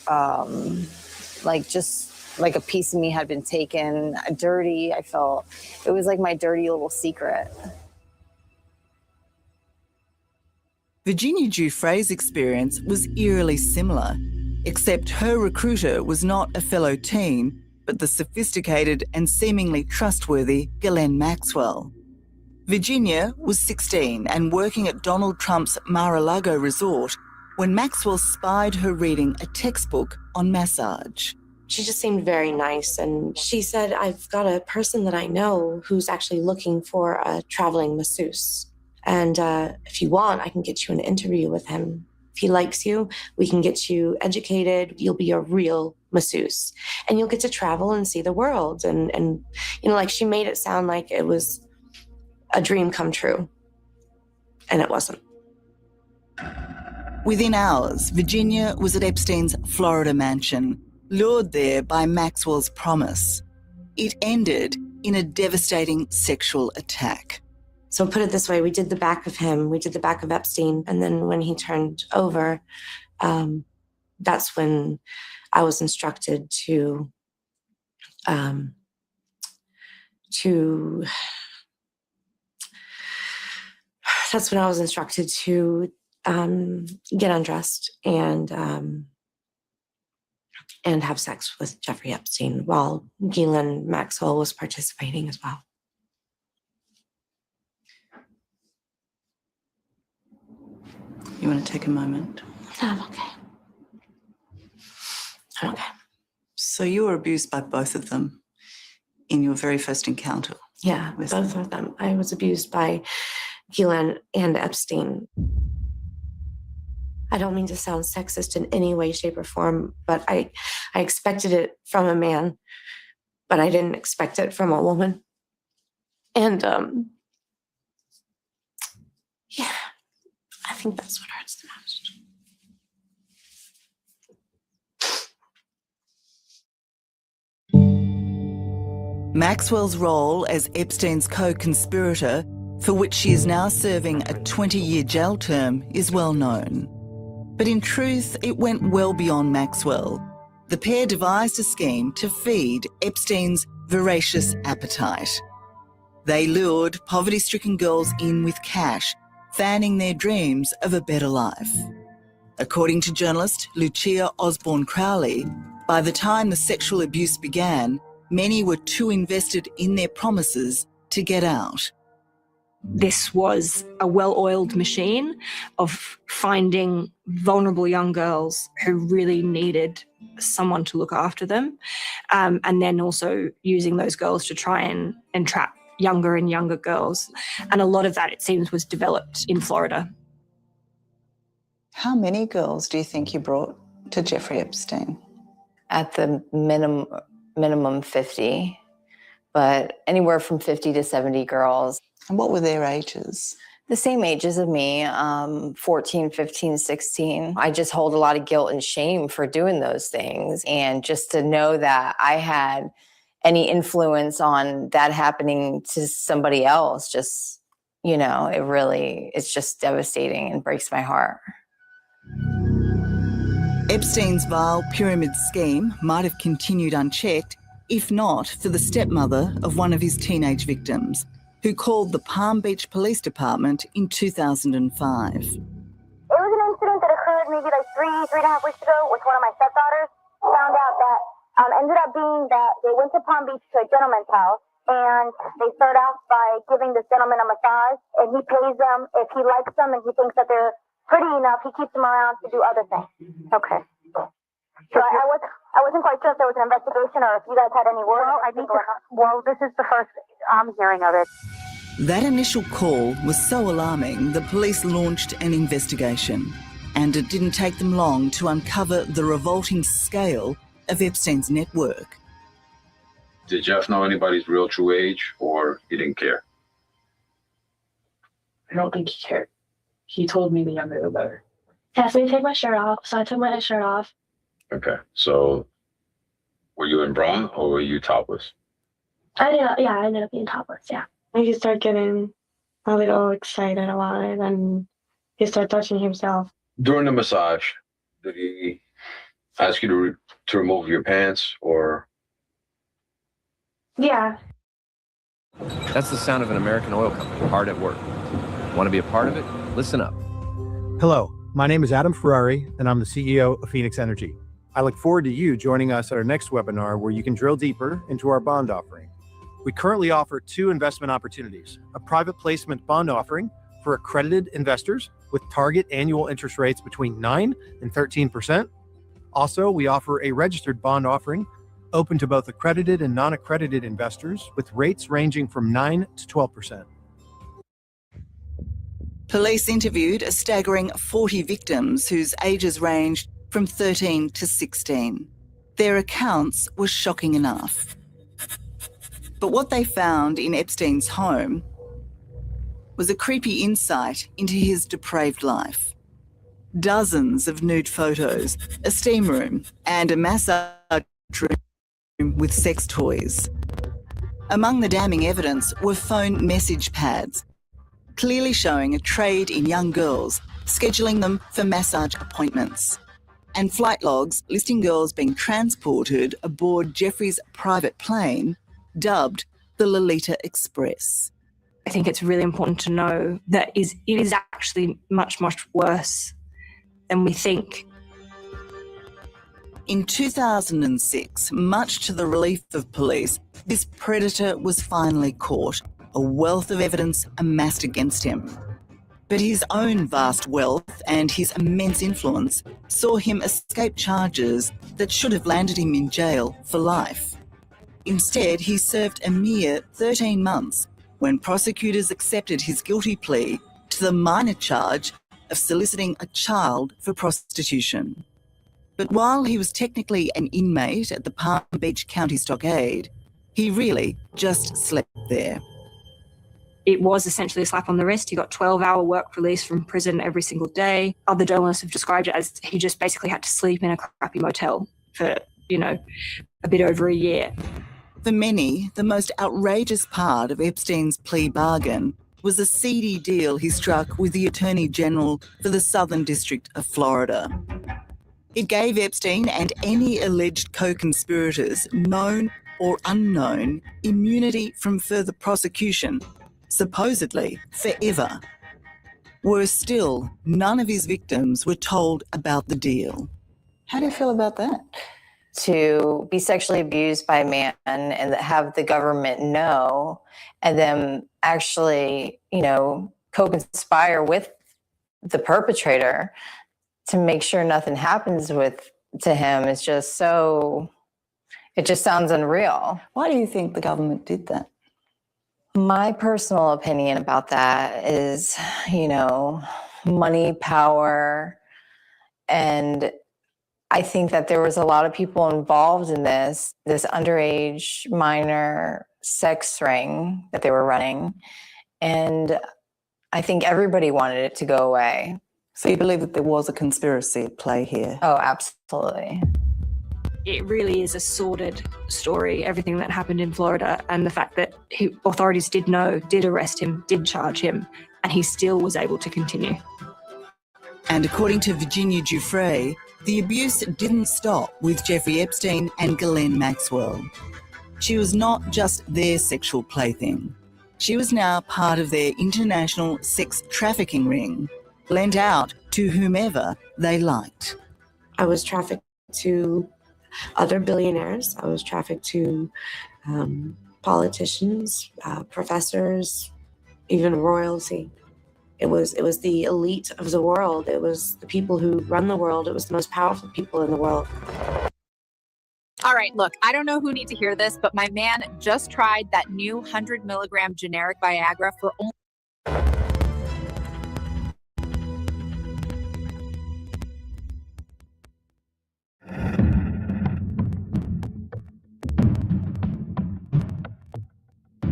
Speaker 3: just like a piece of me had been taken. Dirty. I felt it was like my dirty little secret.
Speaker 7: Virginia Giuffre's experience was eerily similar, except her recruiter was not a fellow teen, but the sophisticated and seemingly trustworthy Ghislaine Maxwell. Virginia was 16 and working at Donald Trump's Mar-a-Lago resort when Maxwell spied her reading a textbook on massage.
Speaker 11: She just seemed very nice, and she said, I've got a person that I know who's actually looking for a traveling masseuse. And if you want, I can get you an interview with him. If he likes you, we can get you educated. You'll be a real masseuse. And you'll get to travel and see the world. And she made it sound like it was a dream come true. And it wasn't.
Speaker 7: Within hours, Virginia was at Epstein's Florida mansion, lured there by Maxwell's promise. It ended in a devastating sexual attack.
Speaker 11: So put it this way, we did the back of him, we did the back of Epstein, and then when he turned over, that's when I was instructed to get undressed and have sex with Jeffrey Epstein while Ghislaine Maxwell was participating as well.
Speaker 8: You want to take a moment?
Speaker 11: I'm okay. I'm okay.
Speaker 8: So you were abused by both of them in your very first encounter?
Speaker 11: Yeah, both of them. I was abused by Ghislaine and Epstein. I don't mean to sound sexist in any way, shape, or form, but I expected it from a man, but I didn't expect it from a woman. And yeah, I think that's what hurts the most.
Speaker 7: Maxwell's role as Epstein's co-conspirator, for which she is now serving a 20-year jail term, is well known. But in truth, it went well beyond Maxwell. The pair devised a scheme to feed Epstein's voracious appetite. They lured poverty-stricken girls in with cash, fanning their dreams of a better life. According to journalist Lucia Osborne Crowley, by the time the sexual abuse began, many were too invested in their promises to get out.
Speaker 1: this was a well-oiled machine of finding vulnerable young girls who really needed someone to look after them, and then also using those girls to try and entrap younger and younger girls. And a lot of that, it seems, was developed in Florida.
Speaker 8: How many girls do you think you brought to Jeffrey Epstein?
Speaker 3: At the minimum 50, but anywhere from 50 to 70 girls.
Speaker 8: And what were their ages?
Speaker 3: The same ages of me, 14, 15, 16. I just hold a lot of guilt and shame for doing those things. And just to know that I had any influence on that happening to somebody else, just, you know, it's just devastating and breaks my heart.
Speaker 7: Epstein's vile pyramid scheme might have continued unchecked, if not for the stepmother of one of his teenage victims, who called the Palm Beach Police Department in 2005.
Speaker 9: It was an incident that occurred maybe like three and a half weeks ago with one of my stepdaughters. Found out that ended up being that they went to Palm Beach to a gentleman's house, and they start off by giving this gentleman a massage, and he pays them. If he likes them and he thinks that they're pretty enough, he keeps them around to do other things. Okay. So I wasn't quite sure if there was an investigation or if you guys had any word. Well, this is the first I'm hearing of it.
Speaker 7: That initial call was so alarming, the police launched an investigation, and it didn't take them long to uncover the revolting scale of Epstein's network.
Speaker 12: Did Jeff know anybody's real true age, or he didn't care?
Speaker 13: I don't think he cared. He told me the younger the better. He asked me to take my shirt off, so I took my shirt off.
Speaker 12: Okay, so were you in bra or were you topless?
Speaker 13: I ended up being topless, yeah. And he started getting a little excited about it, and he started touching himself.
Speaker 12: During the massage, did he ask you to remove your pants, or?
Speaker 13: Yeah.
Speaker 25: That's the sound of an American oil company hard at work. Want to be a part of it? Listen up.
Speaker 14: Hello, my name is Adam Ferrari, and I'm the CEO of Phoenix Energy. I look forward to you joining us at our next webinar where you can drill deeper into our bond offering. We currently offer 2 investment opportunities: a private placement bond offering for accredited investors with target annual interest rates between 9 and 13%. Also, we offer a registered bond offering open to both accredited and non-accredited investors with rates ranging from 9 to 12%.
Speaker 7: Police interviewed a staggering 40 victims whose ages ranged from 13 to 16. Their accounts were shocking enough. But what they found in Epstein's home was a creepy insight into his depraved life. Dozens of nude photos, a steam room, and a massage room with sex toys. Among the damning evidence were phone message pads, clearly showing a trade in young girls, scheduling them for massage appointments, and flight logs listing girls being transported aboard Jeffrey's private plane, dubbed the Lolita Express.
Speaker 1: I think it's really important to know that it is actually much, much worse than we think.
Speaker 7: In 2006, much to the relief of police, this predator was finally caught, a wealth of evidence amassed against him. But his own vast wealth and his immense influence saw him escape charges that should have landed him in jail for life. Instead, he served a mere 13 months when prosecutors accepted his guilty plea to the minor charge of soliciting a child for prostitution. But while he was technically an inmate at the Palm Beach County Stockade, he really just slept there.
Speaker 1: It was essentially a slap on the wrist. He got 12-hour work release from prison every single day. Other journalists have described it as he just basically had to sleep in a crappy motel for, a bit over a year.
Speaker 7: For many, the most outrageous part of Epstein's plea bargain was a seedy deal he struck with the Attorney General for the Southern District of Florida. It gave Epstein and any alleged co-conspirators, known or unknown, immunity from further prosecution, supposedly forever. Worse still, none of his victims were told about the deal.
Speaker 8: How do you feel about that?
Speaker 3: to be sexually abused by a man and have the government know, and then actually, co-conspire with the perpetrator to make sure nothing happens to him is just so, it just sounds unreal.
Speaker 8: Why do you think the government did that?
Speaker 3: My personal opinion about that is, money, power, and I think that there was a lot of people involved in this underage minor sex ring that they were running. And I think everybody wanted it to go away.
Speaker 8: So you believe that there was a conspiracy at play here?
Speaker 3: Oh, absolutely.
Speaker 1: It really is a sordid story, everything that happened in Florida, and the fact that authorities did know, did arrest him, did charge him, and he still was able to continue.
Speaker 7: And according to Virginia Giuffre, the abuse didn't stop with Jeffrey Epstein and Ghislaine Maxwell. She was not just their sexual plaything. She was now part of their international sex trafficking ring, lent out to whomever they liked.
Speaker 11: I was trafficked to other billionaires. I was trafficked to politicians, professors, even royalty. It was the elite of the world. It was the people who run the world. It was the most powerful people in the world.
Speaker 5: All right, look, I don't know who needs to hear this, but my man just tried that new 100 milligram generic Viagra for only...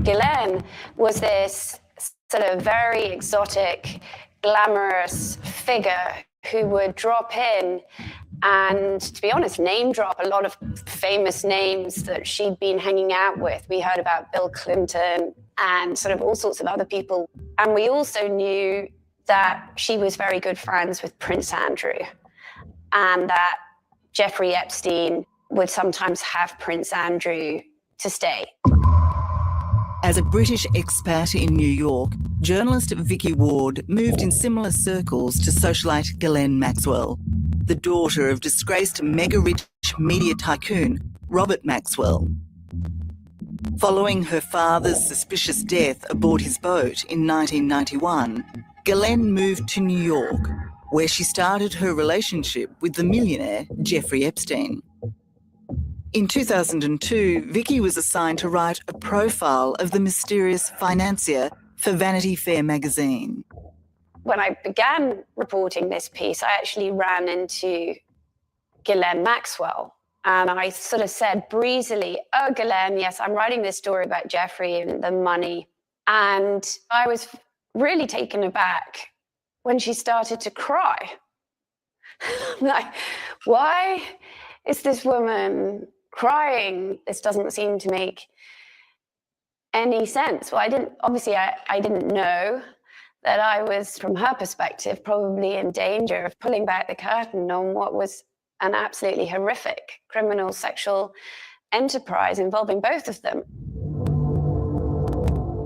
Speaker 27: Ghislaine was this sort of very exotic, glamorous figure who would drop in and, to be honest, name drop a lot of famous names that she'd been hanging out with. We heard about Bill Clinton and sort of all sorts of other people. And we also knew that she was very good friends with Prince Andrew, and that Jeffrey Epstein would sometimes have Prince Andrew to stay.
Speaker 7: As a British expat in New York, journalist Vicky Ward moved in similar circles to socialite Ghislaine Maxwell, the daughter of disgraced mega-rich media tycoon Robert Maxwell. Following her father's suspicious death aboard his boat in 1991, Ghislaine moved to New York, where she started her relationship with the millionaire Jeffrey Epstein. In 2002, Vicky was assigned to write a profile of the mysterious financier for Vanity Fair magazine.
Speaker 27: When I began reporting this piece, I actually ran into Ghislaine Maxwell. And I sort of said breezily, "Oh, Ghislaine, yes, I'm writing this story about Jeffrey and the money." And I was really taken aback when she started to cry. I'm like, why is this woman crying? This doesn't seem to make any sense. Well, I didn't know that I was, from her perspective, probably in danger of pulling back the curtain on what was an absolutely horrific criminal sexual enterprise involving both of them.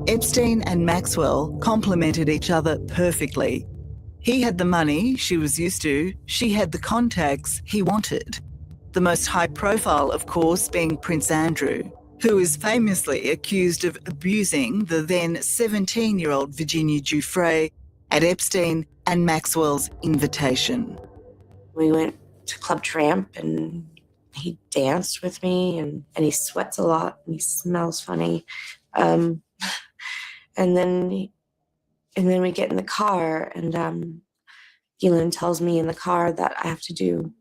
Speaker 7: Epstein and Maxwell complemented each other perfectly. He had the money she was used to, she had the contacts he wanted. The most high profile, of course, being Prince Andrew, who is famously accused of abusing the then 17-year-old Virginia Giuffre at Epstein and Maxwell's invitation.
Speaker 11: We went to Club Tramp and he danced with me and he sweats a lot and he smells funny. And then we get in the car and Ghislaine tells me in the car that I have to do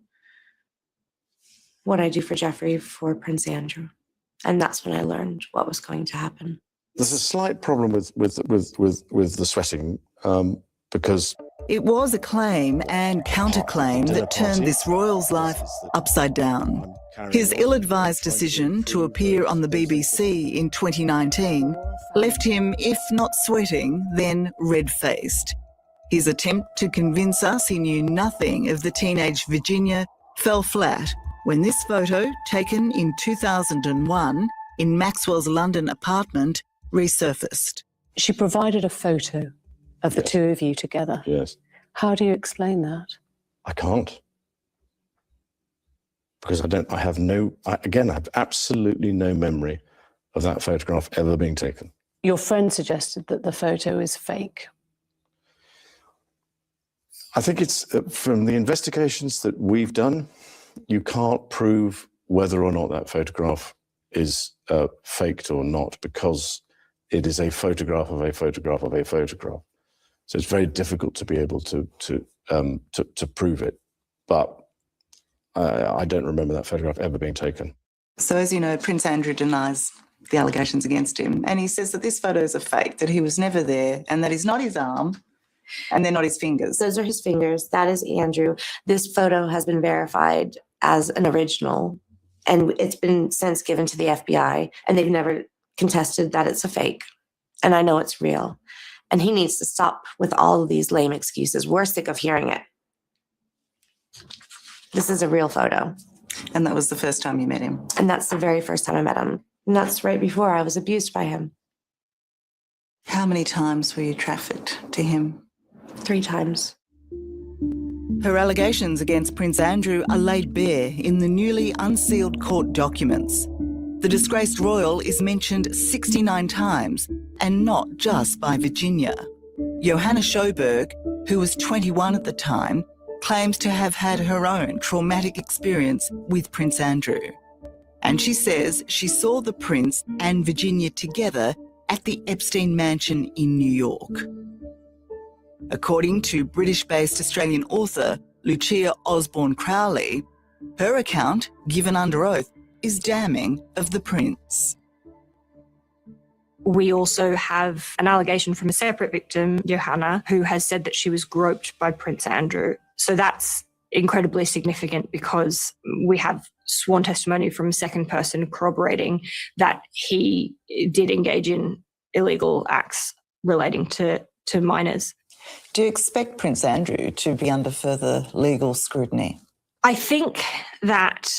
Speaker 11: what I do for Jeffrey for Prince Andrew. And that's when I learned what was going to happen.
Speaker 10: There's a slight problem with the sweating because
Speaker 7: it was a claim and counterclaim that turned this royal's life upside down. His ill-advised decision to appear on the BBC in 2019 left him, if not sweating, then red-faced. His attempt to convince us he knew nothing of the teenage Virginia fell flat when this photo, taken in 2001 in Maxwell's London apartment, resurfaced.
Speaker 15: She provided a photo of the two of you together.
Speaker 10: Yes.
Speaker 15: How do you explain that?
Speaker 10: I can't. because I have absolutely no memory of that photograph ever being taken.
Speaker 15: Your friend suggested that the photo is fake.
Speaker 10: I think it's from the investigations that we've done, you can't prove whether or not that photograph is faked or not, because it is a photograph of a photograph of a photograph. So it's very difficult to be able to prove it. But I don't remember that photograph ever being taken.
Speaker 7: So as you know, Prince Andrew denies the allegations against him, and he says that this photo is a fake, that he was never there, and that is not his arm, and they're not his fingers.
Speaker 11: Those are his fingers. That is Andrew. This photo has been verified as an original, and it's been since given to the FBI, and they've never contested that it's a fake. And I know it's real. And he needs to stop with all of these lame excuses. We're sick of hearing it. This is a real photo.
Speaker 7: And that was the first time you met him?
Speaker 11: And that's the very first time I met him. And that's right before I was abused by him.
Speaker 7: How many times were you trafficked to him?
Speaker 11: 3 times.
Speaker 7: Her allegations against Prince Andrew are laid bare in the newly unsealed court documents. The disgraced royal is mentioned 69 times, and not just by Virginia. Johanna Schoberg, who was 21 at the time, claims to have had her own traumatic experience with Prince Andrew. And she says she saw the Prince and Virginia together at the Epstein Mansion in New York. According to British-based Australian author Lucia Osborne Crowley, her account, given under oath, is damning of the Prince.
Speaker 1: We also have an allegation from a separate victim, Johanna, who has said that she was groped by Prince Andrew. So that's incredibly significant because we have sworn testimony from a second person corroborating that he did engage in illegal acts relating to minors.
Speaker 7: Do you expect Prince Andrew to be under further legal scrutiny?
Speaker 1: I think that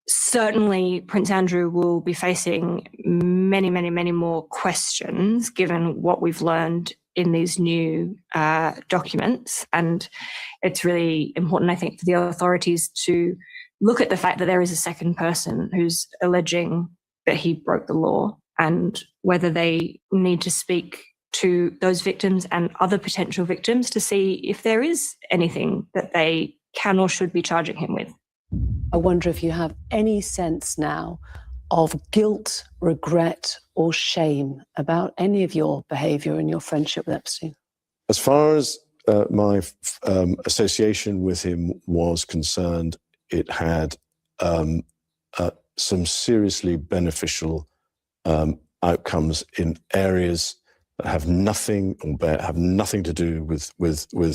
Speaker 1: certainly Prince Andrew will be facing many, many, many more questions given what we've learned in these new documents. And it's really important, I think, for the authorities to look at the fact that there is a second person who's alleging that he broke the law, and whether they need to speak to those victims and other potential victims to see if there is anything that they can or should be charging him with.
Speaker 15: I wonder if you have any sense now of guilt, regret, or shame about any of your behaviour and your friendship with Epstein.
Speaker 10: As far as my association with him was concerned, it had some seriously beneficial outcomes in areas that have nothing to do with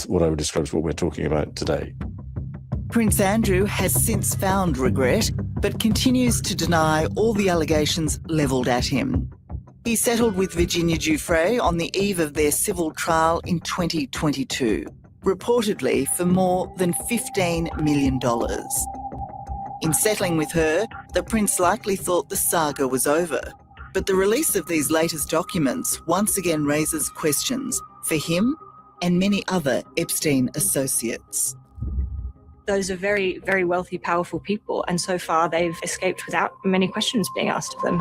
Speaker 10: what I would describe as what we're talking about today.
Speaker 7: Prince Andrew has since found regret, but continues to deny all the allegations levelled at him. He settled with Virginia Giuffre on the eve of their civil trial in 2022, reportedly for more than $15 million. In settling with her, the Prince likely thought the saga was over. But the release of these latest documents once again raises questions for him and many other Epstein associates.
Speaker 1: Those are very, very wealthy, powerful people, and so far they've escaped without many questions being asked of them.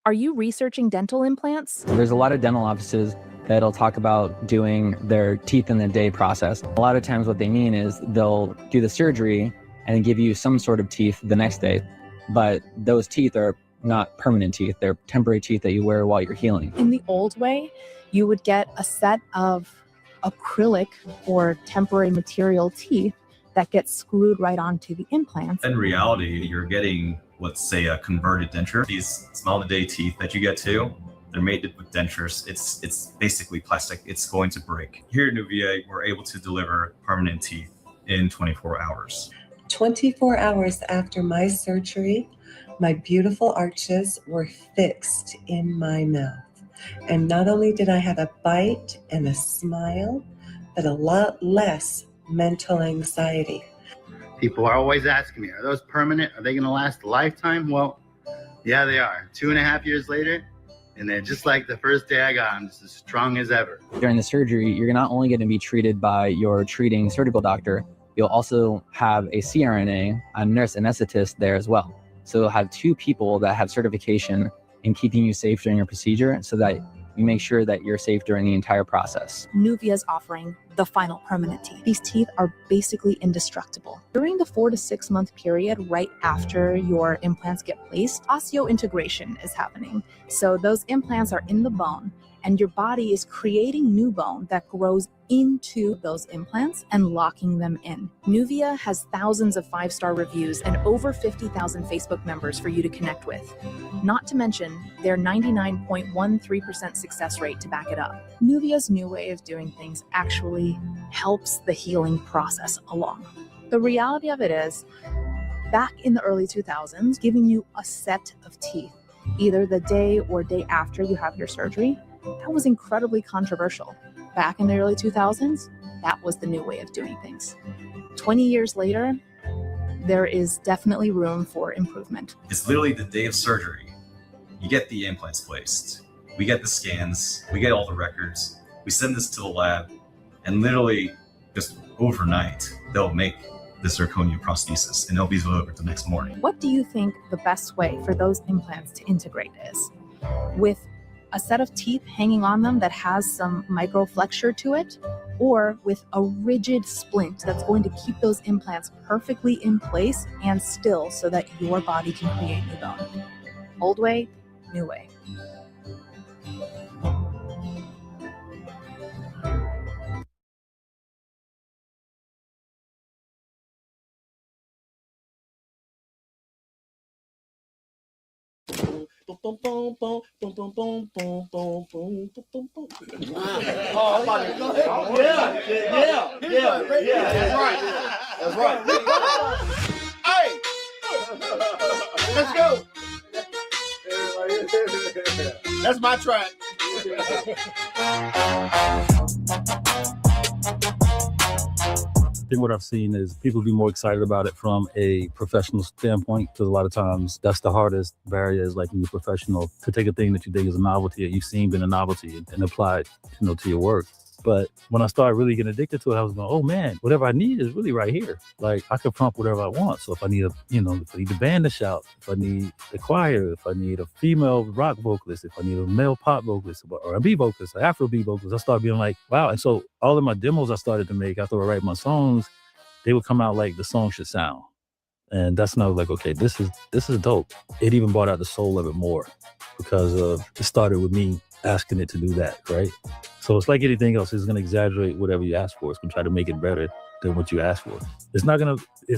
Speaker 16: Are you researching dental implants?
Speaker 17: There's a lot of dental offices that'll talk about doing their teeth in the day process. A lot of times what they mean is they'll do the surgery and give you some sort of teeth the next day, but those teeth are not permanent teeth. They're temporary teeth that you wear while you're healing.
Speaker 16: In the old way, you would get a set of acrylic or temporary material teeth that get screwed right onto the implants.
Speaker 18: In reality, you're getting, let's say, a converted denture. These small-to-day teeth that you get too, they're made with dentures. It's basically plastic. It's going to break. Here at Nuvia, we're able to deliver permanent teeth in 24 hours.
Speaker 19: 24 hours after my surgery, my beautiful arches were fixed in my mouth. And not only did I have a bite and a smile, but a lot less mental anxiety.
Speaker 20: People are always asking me, are those permanent? Are they going to last a lifetime? Well, yeah, they are. 2.5 years later, And then just like the first day I got, I'm just as strong as ever.
Speaker 17: During the surgery, you're not only going to be treated by your treating surgical doctor, you'll also have a CRNA, a nurse anesthetist there as well. So you'll have two people that have certification in keeping you safe during your procedure so that you make sure that you're safe during the entire process.
Speaker 16: Nuvia is offering the final permanent teeth. These teeth are basically indestructible. During the 4 to 6 month period right after your implants get placed, osseointegration is happening. So those implants are in the bone and your body is creating new bone that grows into those implants and locking them in. Nuvia has thousands of 5-star reviews and over 50,000 Facebook members for you to connect with. Not to mention their 99.13% success rate to back it up. Nuvia's new way of doing things actually helps the healing process along. The reality of it is, back in the early 2000s, giving you a set of teeth, either the day or day after you have your surgery, that was incredibly controversial. Back in the early 2000s, that was the new way of doing things. 20 years later, there is definitely room for improvement.
Speaker 18: It's literally the day of surgery. You get the implants placed. We get the scans. We get all the records. We send this to the lab, and literally just overnight, they'll make the zirconia prosthesis, and they'll be delivered the next morning.
Speaker 16: What do you think the best way for those implants to integrate is? With a set of teeth hanging on them that has some microflexure to it, or with a rigid splint that's going to keep those implants perfectly in place and still so that your body can create new bone? Old way, new way.
Speaker 20: That's right. Hey, let's go. That's my track.
Speaker 4: I think what I've seen is people be more excited about it from a professional standpoint, because a lot of times that's the hardest barrier, is like when you're professional, to take a thing that you think is a novelty, that you've seen been a novelty, and apply it, to your work. But when I started really getting addicted to it, I was going, oh man, whatever I need is really right here. Like I could prompt whatever I want. So if I need if I need the band to shout, if I need the choir, if I need a female rock vocalist, if I need a male pop vocalist, or R&B vocalist, or Afrobeat vocalist, I started being like, wow. And so all of my demos I started to make after I write my songs, they would come out like the song should sound. And that's when I was like, okay, this is dope. It even brought out the soul of it more, because it started with me asking it to do that, right? So it's like anything else. It's going to exaggerate whatever you ask for. It's going to try to make it better than what you asked for. It's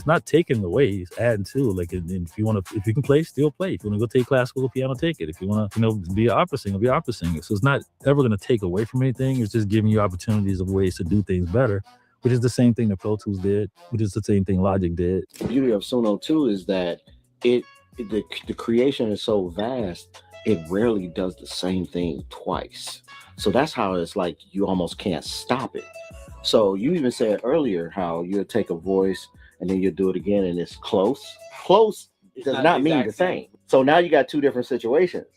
Speaker 4: not taking away, it's adding to. Like, if you can play, still play. If you want to go take classical piano, take it. If you want to, be an opera singer, be an opera singer. So it's not ever going to take away from anything. It's just giving you opportunities of ways to do things better, which is the same thing that Pro Tools did, which is the same thing Logic did.
Speaker 6: The beauty of Suno 2 is that the creation is so vast, it rarely does the same thing twice. So that's how it's like you almost can't stop it. So you even said earlier how you'll take a voice and then you'll do it again and it's close. Close does not mean the same. So now you got two different situations.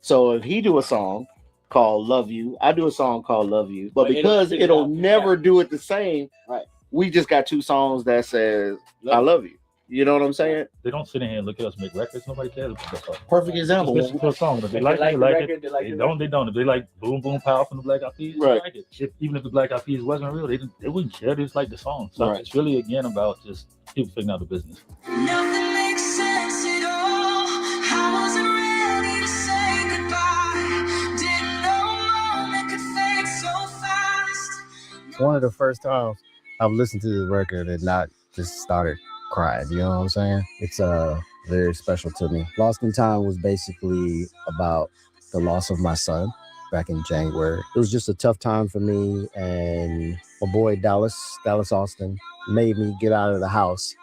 Speaker 6: So if he do a song called Love You, I do a song called Love You, but because it'll never do it the same, right? We just got two songs that says I love you. You know what I'm saying?
Speaker 4: They don't sit in here and look at us make records. Nobody cares.
Speaker 6: Perfect example.
Speaker 4: Just listen to a song. If they like it, they like it. They don't. If they like Boom Boom Power from the Black Eyed Peas, they like it. Even if the Black Eyed Peas wasn't real, they wouldn't care. They just like the song. So it's really, again, about just people figuring out the business.
Speaker 21: Nothing makes sense at all. I wasn't ready to say goodbye. Didn't know a moment could fade so fast.
Speaker 22: One of the first times I've listened to this record and not just started crying, you know what I'm saying? It's very special to me. Lost in Time was basically about the loss of my son back in January. It was just a tough time for me, and my boy Dallas Austin made me get out of the house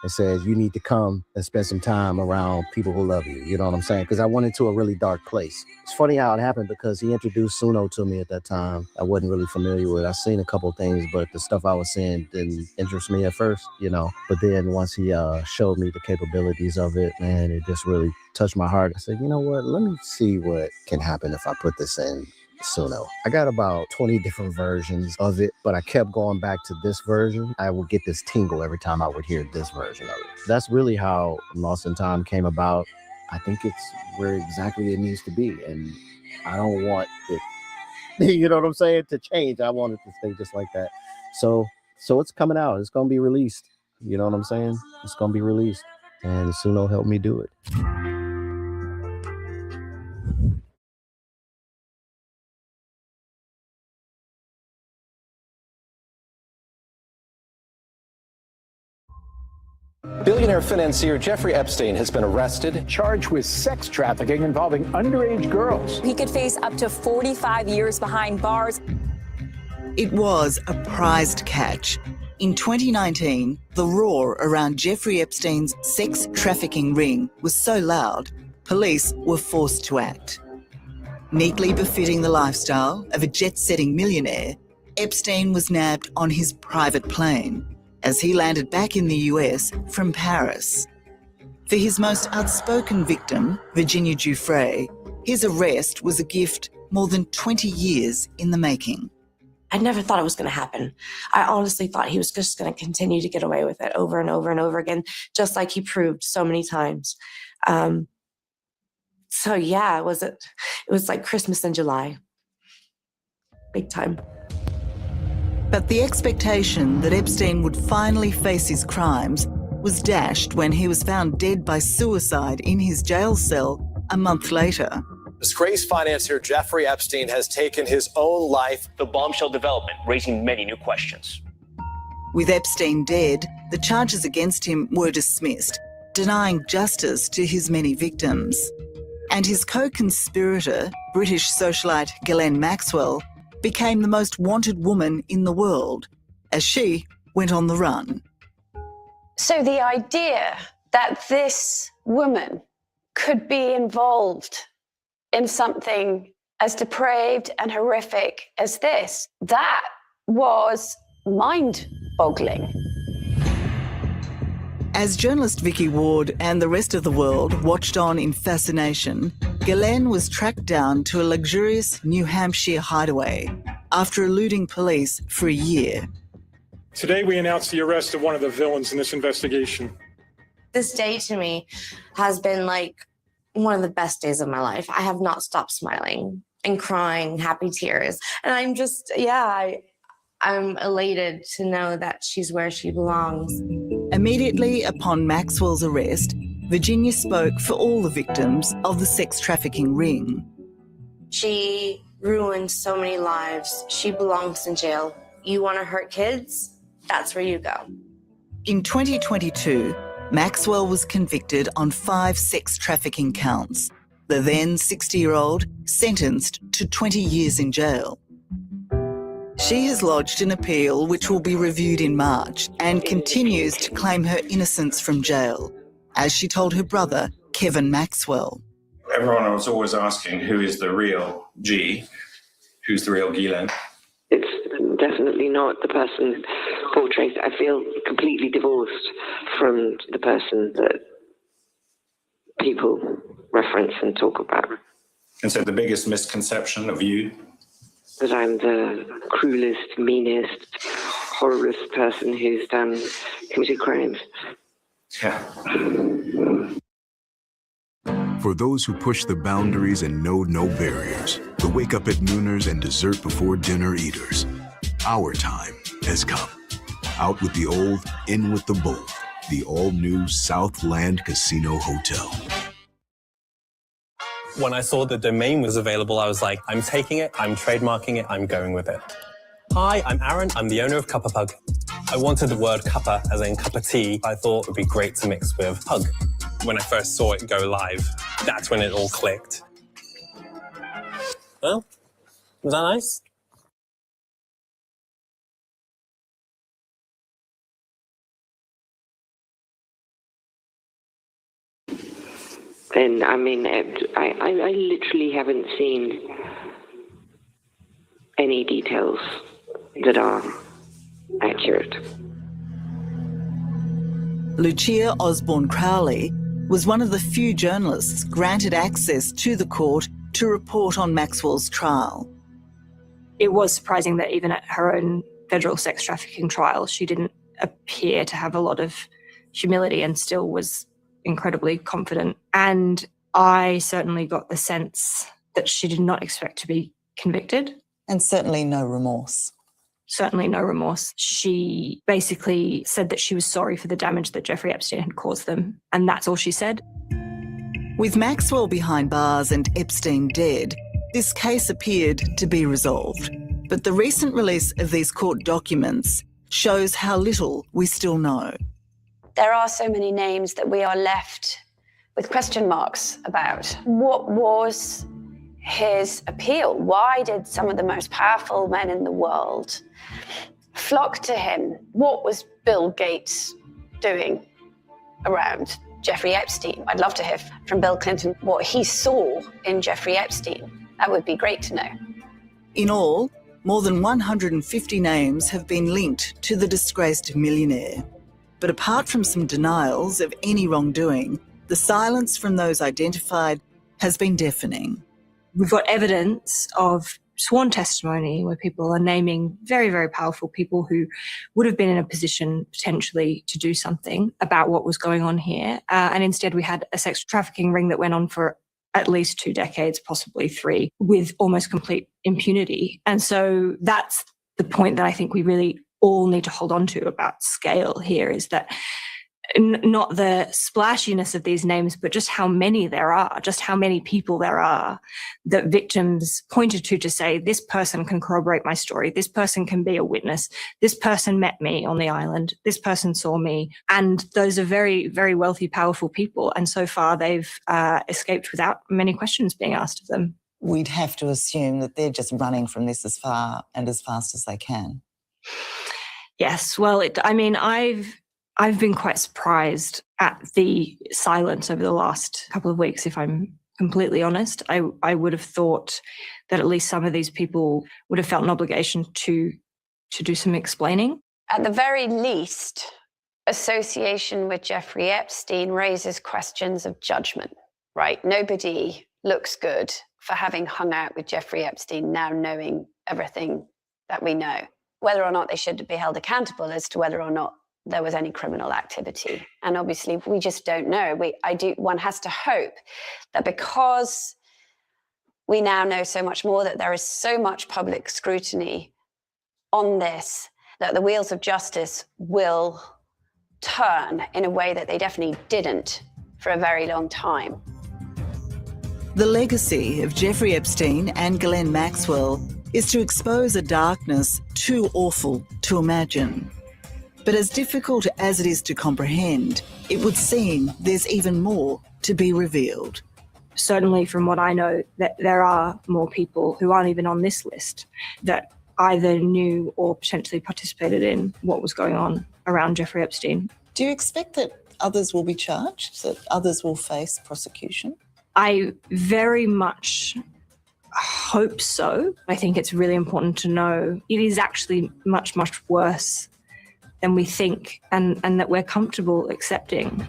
Speaker 22: and said, you need to come and spend some time around people who love you. You know what I'm saying? Because I went into a really dark place. It's funny how it happened because he introduced Suno to me at that time. I wasn't really familiar with it. I seen a couple of things, but the stuff I was seeing didn't interest me at first, you know. But then once he showed me the capabilities of it, man, it just really touched my heart. I said, you know what? Let me see what can happen if I put this in Suno. I got about 20 different versions of it, but I kept going back to this version. I would get this tingle every time I would hear this version of it. That's really how Lost in Time came about. I think it's where exactly it needs to be, and I don't want it, you know what I'm saying, to change. I want it to stay just like that. So it's coming out. It's going to be released. You know what I'm saying? It's going to be released, and Suno helped me do it.
Speaker 2: Billionaire financier Jeffrey Epstein has been arrested, charged with sex trafficking involving underage girls.
Speaker 9: He could face up to 45 years behind bars.
Speaker 7: It was a prized catch. In 2019, the roar around Jeffrey Epstein's sex trafficking ring was so loud, police were forced to act. Neatly befitting the lifestyle of a jet-setting millionaire, Epstein was nabbed on his private plane as he landed back in the US from Paris. For his most outspoken victim, Virginia Giuffre, his arrest was a gift more than 20 years in the making.
Speaker 11: I never thought it was going to happen. I honestly thought he was just going to continue to get away with it over and over and over again, just like he proved so many times. So yeah, it was like Christmas in July. Big time.
Speaker 7: But the expectation that Epstein would finally face his crimes was dashed when he was found dead by suicide in his jail cell a month later.
Speaker 2: Disgraced financier Jeffrey Epstein has taken his own life.
Speaker 12: The bombshell development raising many new questions.
Speaker 7: With Epstein dead, the charges against him were dismissed, denying justice to his many victims. And his co-conspirator, British socialite Ghislaine Maxwell, became the most wanted woman in the world as she went on the run.
Speaker 27: So the idea that this woman could be involved in something as depraved and horrific as this, that was mind-boggling.
Speaker 7: As journalist Vicky Ward and the rest of the world watched on in fascination, Ghislaine was tracked down to a luxurious New Hampshire hideaway after eluding police for a year.
Speaker 13: Today we announced the arrest of one of the villains in this investigation.
Speaker 11: This day to me has been like one of the best days of my life. I have not stopped smiling and crying happy tears. And I'm just, I'm elated to know that she's where she belongs.
Speaker 7: Immediately upon Maxwell's arrest, Virginia spoke for all the victims of the sex trafficking ring.
Speaker 11: She ruined so many lives. She belongs in jail. You want to hurt kids? That's where you go.
Speaker 7: In 2022, Maxwell was convicted on 5 sex trafficking counts. The then 60-year-old sentenced to 20 years in jail. She has lodged an appeal which will be reviewed in March and continues to claim her innocence from jail, as she told her brother, Kevin Maxwell.
Speaker 23: Everyone was always asking who is the real G, who's the real Ghislaine.
Speaker 24: It's definitely not the person portrayed. I feel completely divorced from the person that people reference and talk about.
Speaker 23: And so the biggest misconception of you?
Speaker 24: That I'm the cruelest, meanest, horriblest person who's committed crimes.
Speaker 23: Yeah.
Speaker 26: For those who push the boundaries and know no barriers, the wake up at nooners and dessert before dinner eaters, our time has come. Out with the old, in with the bold. The all-new Southland Casino Hotel.
Speaker 28: When I saw the domain was available, I was like, I'm taking it, I'm trademarking it, I'm going with it. Hi, I'm Aaron, I'm the owner of Cuppa Pug. I wanted the word cuppa, as in cup of tea, I thought would be great to mix with pug. When I first saw it go live, that's when it all clicked. Well, was that nice?
Speaker 24: And I mean, I literally haven't seen any details that are accurate.
Speaker 7: Lucia Osborne Crowley was one of the few journalists granted access to the court to report on Maxwell's trial.
Speaker 1: It was surprising that even at her own federal sex trafficking trial, she didn't appear to have a lot of humility and still was incredibly confident. And I certainly got the sense that she did not expect to be convicted.
Speaker 7: And certainly no remorse.
Speaker 1: Certainly no remorse. She basically said that she was sorry for the damage that Jeffrey Epstein had caused them. And that's all she said.
Speaker 7: With Maxwell behind bars and Epstein dead, this case appeared to be resolved. But the recent release of these court documents shows how little we still know.
Speaker 27: There are so many names that we are left with question marks about. What was his appeal? Why did some of the most powerful men in the world flock to him? What was Bill Gates doing around Jeffrey Epstein? I'd love to hear from Bill Clinton what he saw in Jeffrey Epstein. That would be great to know.
Speaker 7: In all, more than 150 names have been linked to the disgraced millionaire. But apart from some denials of any wrongdoing, the silence from those identified has been deafening.
Speaker 1: We've got evidence of sworn testimony where people are naming very, very powerful people who would have been in a position potentially to do something about what was going on here. And instead we had a sex trafficking ring that went on for at least 2 decades, possibly 3, with almost complete impunity. And so that's the point that I think we really all need to hold on to about scale here, is that not the splashiness of these names, but just how many there are, just how many people there are that victims pointed to say, this person can corroborate my story, this person can be a witness, this person met me on the island, this person saw me. And those are very, very wealthy, powerful people. And so far they've escaped without many questions being asked of them.
Speaker 7: We'd have to assume that they're just running from this as far and as fast as they can.
Speaker 1: Yes, well, I've been quite surprised at the silence over the last couple of weeks, if I'm completely honest. I would have thought that at least some of these people would have felt an obligation to do some explaining.
Speaker 27: At the very least, association with Jeffrey Epstein raises questions of judgment, right? Nobody looks good for having hung out with Jeffrey Epstein now knowing everything that we know. Whether or not they should be held accountable as to whether or not there was any criminal activity. And obviously we just don't know. One has to hope that because we now know so much more, that there is so much public scrutiny on this, that the wheels of justice will turn in a way that they definitely didn't for a very long time.
Speaker 7: The legacy of Jeffrey Epstein and Ghislaine Maxwell is to expose a darkness too awful to imagine. But as difficult as it is to comprehend, it would seem there's even more to be revealed.
Speaker 1: Certainly from what I know, that there are more people who aren't even on this list that either knew or potentially participated in what was going on around Jeffrey Epstein.
Speaker 7: Do you expect that others will be charged, that others will face prosecution?
Speaker 1: I very much hope so. I think it's really important to know it is actually much, much worse than we think, and that we're comfortable accepting.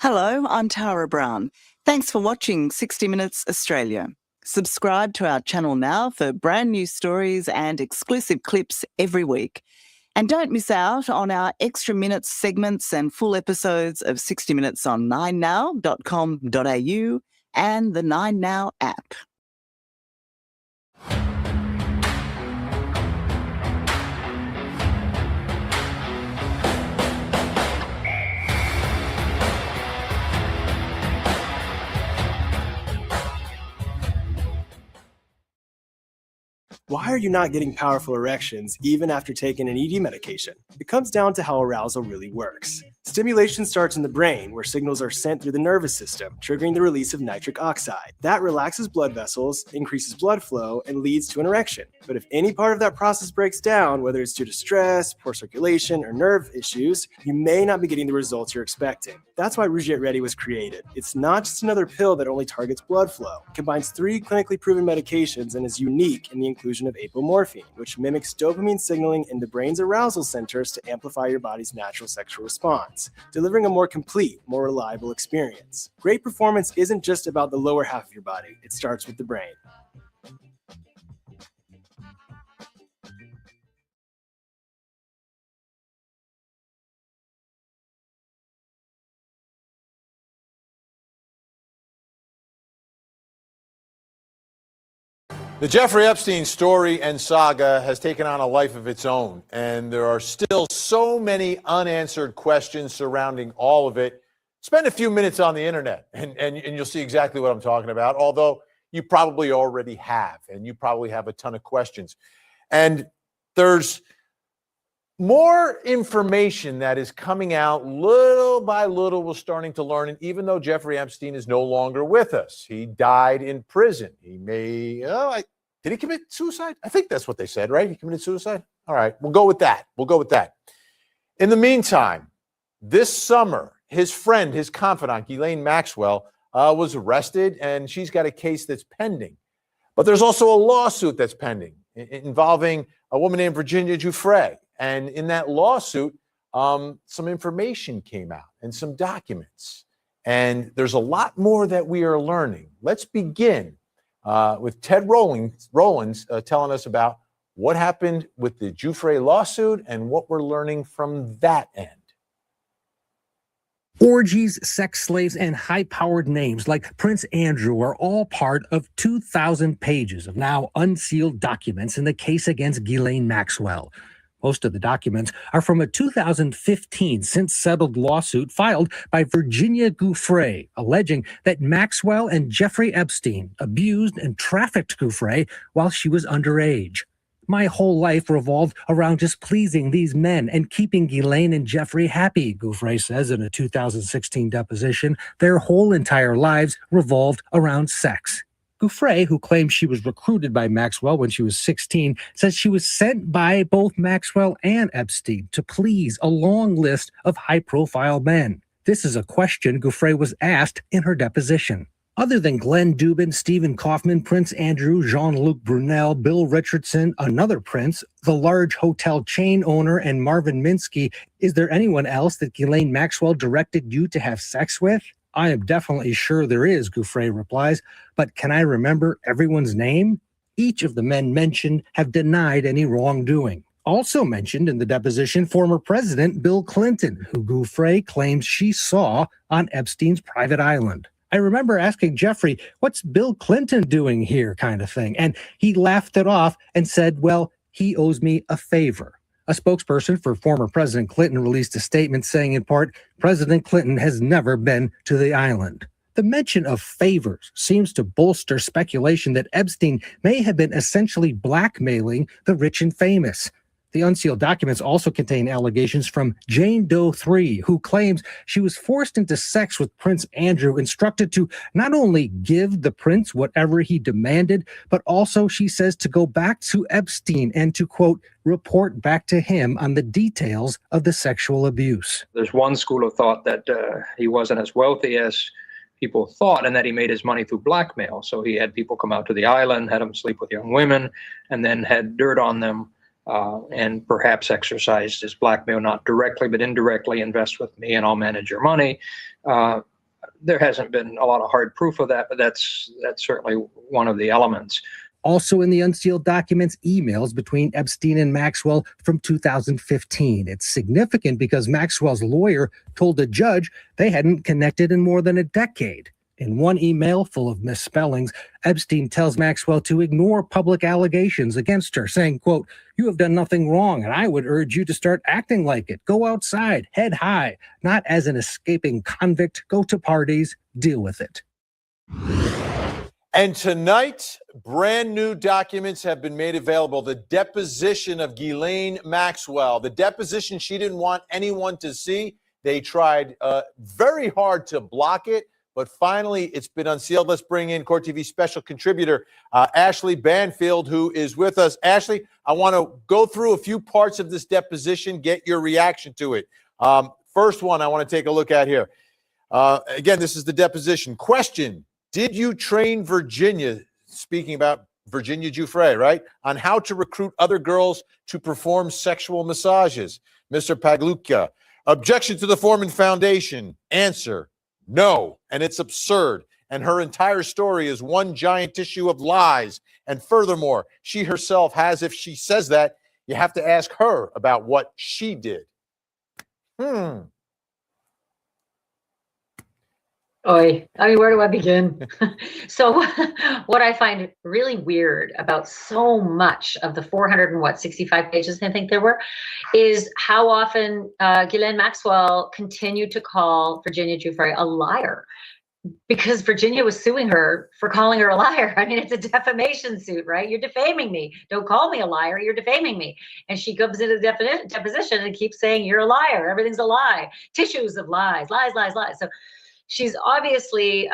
Speaker 7: Hello, I'm Tara Brown. Thanks for watching 60 Minutes Australia. Subscribe to our channel now for brand new stories and exclusive clips every week. And don't miss out on our extra minutes segments and full episodes of 60 Minutes on 9now.com.au and the 9Now app.
Speaker 3: Why are you not getting powerful erections even after taking an ED medication? It comes down to how arousal really works. Stimulation starts in the brain, where signals are sent through the nervous system, triggering the release of nitric oxide. That relaxes blood vessels, increases blood flow, and leads to an erection. But if any part of that process breaks down, whether it's due to stress, poor circulation, or nerve issues, you may not be getting the results you're expecting. That's why Rouget Ready was created. It's not just another pill that only targets blood flow. It combines 3 clinically proven medications and is unique in the inclusion of apomorphine, which mimics dopamine signaling in the brain's arousal centers to amplify your body's natural sexual response, delivering a more complete, more reliable experience. Great performance isn't just about the lower half of your body. It starts with the brain.
Speaker 5: The Jeffrey Epstein story and saga has taken on a life of its own, and there are still so many unanswered questions surrounding all of it. Spend a few minutes on the internet, and you'll see exactly what I'm talking about, although you probably already have, and you probably have a ton of questions. And there's more information that is coming out little by little. We're starting to learn, and even though Jeffrey Epstein is no longer with us, he died in prison. He may, did he commit suicide? I think that's what they said, right? He committed suicide? All right, we'll go with that. In the meantime, this summer, his friend, his confidant, Ghislaine Maxwell, was arrested, and she's got a case that's pending. But there's also a lawsuit that's pending involving a woman named Virginia Giuffre. And in that lawsuit, some information came out and some documents. And there's a lot more that we are learning. Let's begin with Ted Rollins telling us about what happened with the Giuffre lawsuit and what we're learning from that end.
Speaker 8: Orgies, sex slaves, and high-powered names like Prince Andrew are all part of 2,000 pages of now unsealed documents in the case against Ghislaine Maxwell. Most of the documents are from a 2015 since-settled lawsuit filed by Virginia Giuffre, alleging that Maxwell and Jeffrey Epstein abused and trafficked Giuffre while she was underage. My whole life revolved around just pleasing these men and keeping Ghislaine and Jeffrey happy, Giuffre says in a 2016 deposition. Their whole entire lives revolved around sex. Giuffre, who claims she was recruited by Maxwell when she was 16, says she was sent by both Maxwell and Epstein to please a long list of high-profile men. This is a question Giuffre was asked in her deposition. Other than Glenn Dubin, Stephen Kaufman, Prince Andrew, Jean-Luc Brunel, Bill Richardson, another prince, the large hotel chain owner, and Marvin Minsky, is there anyone else that Ghislaine Maxwell directed you to have sex with? I am definitely sure there is, Giuffre replies, but can I remember everyone's name? Each of the men mentioned have denied any wrongdoing. Also mentioned in the deposition, former President Bill Clinton, who Giuffre claims she saw on Epstein's private island. I remember asking Jeffrey, what's Bill Clinton doing here, kind of thing, and he laughed it off and said, well, he owes me a favor. A spokesperson for former President Clinton released a statement saying, in part, President Clinton has never been to the island. The mention of favors seems to bolster speculation that Epstein may have been essentially blackmailing the rich and famous. The unsealed documents also contain allegations from Jane Doe 3, who claims she was forced into sex with Prince Andrew, instructed to not only give the prince whatever he demanded, but also, she says, to go back to Epstein and to, quote, report back to him on the details of the sexual abuse.
Speaker 10: There's one school of thought that he wasn't as wealthy as people thought, and that he made his money through blackmail. So he had people come out to the island, had them sleep with young women, and then had dirt on them. And perhaps exercised his blackmail, not directly, but indirectly, invest with me and I'll manage your money. There hasn't been a lot of hard proof of that, but that's certainly one of the elements.
Speaker 8: Also in the unsealed documents, emails between Epstein and Maxwell from 2015. It's significant because Maxwell's lawyer told a judge they hadn't connected in more than a decade. In one email full of misspellings, Epstein tells Maxwell to ignore public allegations against her, saying, quote, you have done nothing wrong, and I would urge you to start acting like it. Go outside, head high, not as an escaping convict. Go to parties, deal with it.
Speaker 5: And tonight, brand new documents have been made available. The deposition of Ghislaine Maxwell, the deposition she didn't want anyone to see. They tried very hard to block it, but finally it's been unsealed. Let's bring in Court TV special contributor Ashley Banfield, who is with us. Ashley, I want to go through a few parts of this deposition, get your reaction to it. First one I want to take a look at here. Again, this is the deposition. Question: did you train Virginia, speaking about Virginia Giuffre, right, on how to recruit other girls to perform sexual massages? Mr. Pagliuca. Objection to the Foreman Foundation. Answer: no, and it's absurd. And her entire story is one giant tissue of lies. And furthermore, she herself has, if she says that, you have to ask her about what she did.
Speaker 14: Oy, I mean, where do I begin? So what I find really weird about so much of the 465 pages, I think there were, is how often Ghislaine Maxwell continued to call Virginia Giuffre a liar, because Virginia was suing her for calling her a liar. I mean, it's a defamation suit, right? You're defaming me. Don't call me a liar. You're defaming me. And she comes into the deposition and keeps saying, you're a liar. Everything's a lie. Tissues of lies, lies, lies, lies. So she's obviously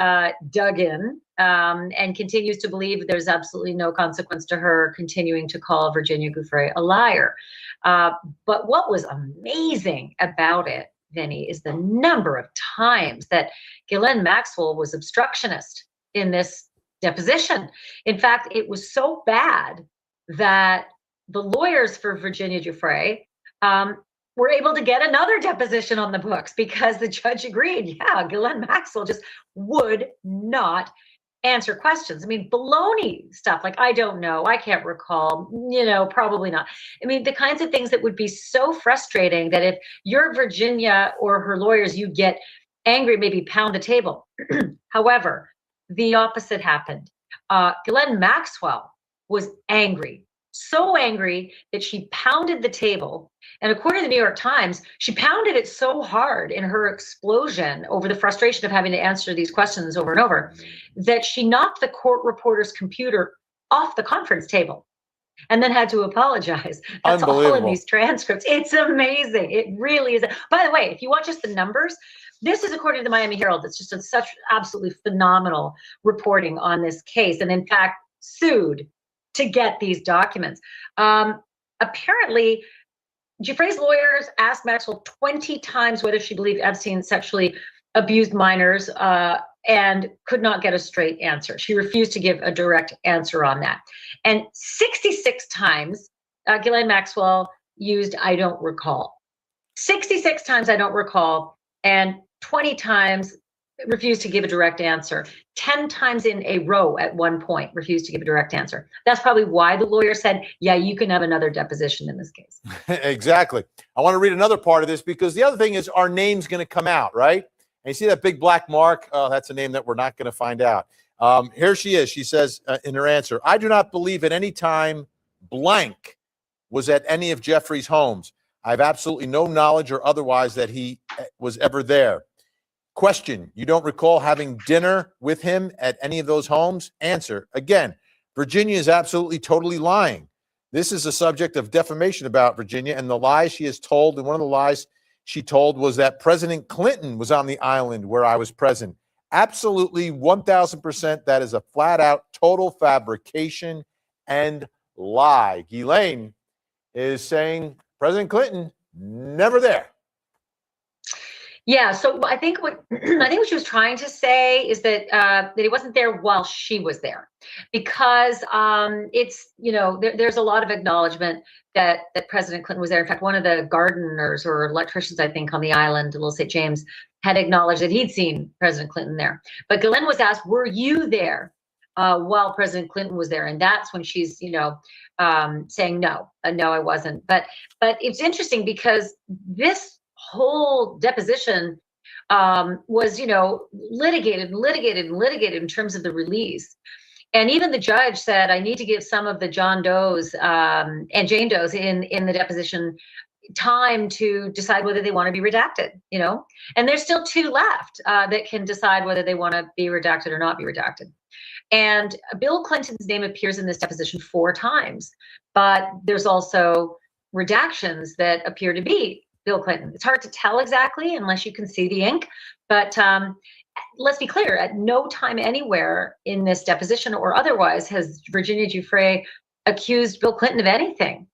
Speaker 14: dug in and continues to believe there's absolutely no consequence to her continuing to call Virginia Giuffre a liar. But what was amazing about it, Vinny, is the number of times that Ghislaine Maxwell was obstructionist in this deposition. In fact, it was so bad that the lawyers for Virginia Giuffre were able to get another deposition on the books because the judge agreed. Yeah, Ghislaine Maxwell just would not answer questions. I mean, baloney stuff like, I don't know, I can't recall, probably not. I mean, the kinds of things that would be so frustrating that if you're Virginia or her lawyers, you get angry, maybe pound the table. However, the opposite happened. Ghislaine Maxwell was angry, so angry that she pounded the table. And according to the New York Times, she pounded it so hard in her explosion over the frustration of having to answer these questions over and over that she knocked the court reporter's computer off the conference table and then had to apologize. That's all in these transcripts. It's amazing. It really is. By the way, if you want just the numbers, this is according to the Miami Herald. It's just such absolutely phenomenal reporting on this case, and in fact sued to get these documents. Apparently, Giuffre's lawyers asked Maxwell 20 times whether she believed Epstein sexually abused minors and could not get a straight answer. She refused to give a direct answer on that. And 66 times, Ghislaine Maxwell used "I don't recall." 66 times "I don't recall," and 20 times refused to give a direct answer. 10 times in a row at one point refused to give a direct answer. That's probably why the lawyer said, yeah, you can have another deposition in this case.
Speaker 5: Exactly. I want to read another part of this because the other thing is our name's going to come out, right? And you see that big black mark? Oh, that's a name that we're not going to find out. Here she is. She says in her answer, I do not believe at any time blank was at any of Jeffrey's homes. I have absolutely no knowledge or otherwise that he was ever there. Question: you don't recall having dinner with him at any of those homes? Answer: again, Virginia is absolutely totally lying. This is a subject of defamation about Virginia and the lies she has told. And one of the lies she told was that President Clinton was on the island where I was present. Absolutely 1000%. That is a flat out total fabrication and lie. Ghislaine is saying President Clinton never there.
Speaker 14: Yeah, so I think what she was trying to say is that that he wasn't there while she was there, because it's there's a lot of acknowledgement that President Clinton was there. In fact, one of the gardeners or electricians, I think, on the island, Little St. James, had acknowledged that he'd seen President Clinton there. But Ghislaine was asked, "Were you there while President Clinton was there?" And that's when she's saying no, I wasn't. But it's interesting because this whole deposition was litigated in terms of the release, and even the judge said, I need to give some of the John Does and Jane Does in the deposition time to decide whether they want to be redacted, and there's still 2 left that can decide whether they want to be redacted or not be redacted. And Bill Clinton's name appears in this deposition 4 times, but there's also redactions that appear to be Bill Clinton. It's hard to tell exactly unless you can see the ink, but let's be clear, at no time anywhere in this deposition or otherwise has Virginia Giuffre accused Bill Clinton of anything.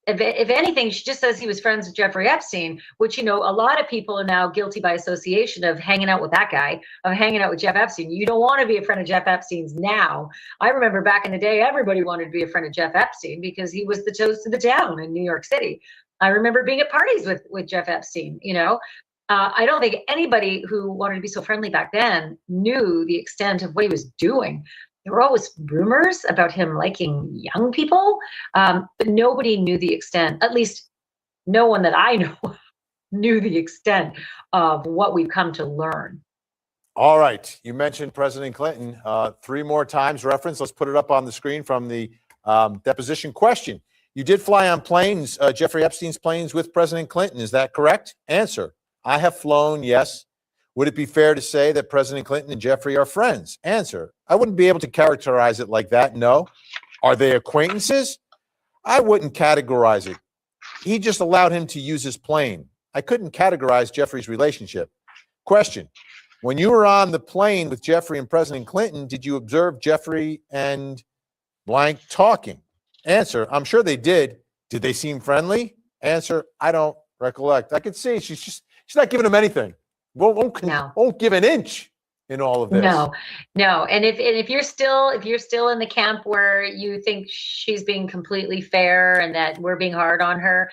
Speaker 14: If anything, she just says he was friends with Jeffrey Epstein, which, you know, a lot of people are now guilty by association of hanging out with that guy, of hanging out with Jeff Epstein. You don't want to be a friend of Jeff Epstein's now. I remember back in the day, everybody wanted to be a friend of Jeff Epstein because he was the toast of the town in New York City. I remember being at parties with Jeff Epstein, you know. I don't think anybody who wanted to be so friendly back then knew the extent of what he was doing. There were always rumors about him liking young people, but nobody knew the extent, at least no one that I know knew the extent of what we've come to learn.
Speaker 5: All right. You mentioned President Clinton 3 more times reference. Let's put it up on the screen from the deposition question. You did fly on planes, Jeffrey Epstein's planes with President Clinton. Is that correct? Answer. I have flown, yes. Would it be fair to say that President Clinton and Jeffrey are friends? Answer. I wouldn't be able to characterize it like that, no. Are they acquaintances? I wouldn't categorize it. He just allowed him to use his plane. I couldn't categorize Jeffrey's relationship. Question. When you were on the plane with Jeffrey and President Clinton, did you observe Jeffrey and blank talking? Answer. I'm sure they did. Did they seem friendly? Answer. I don't recollect. I could see she's not giving him anything. Won't give an inch in all of this.
Speaker 14: No. And if you're still in the camp where you think she's being completely fair and that we're being hard on her,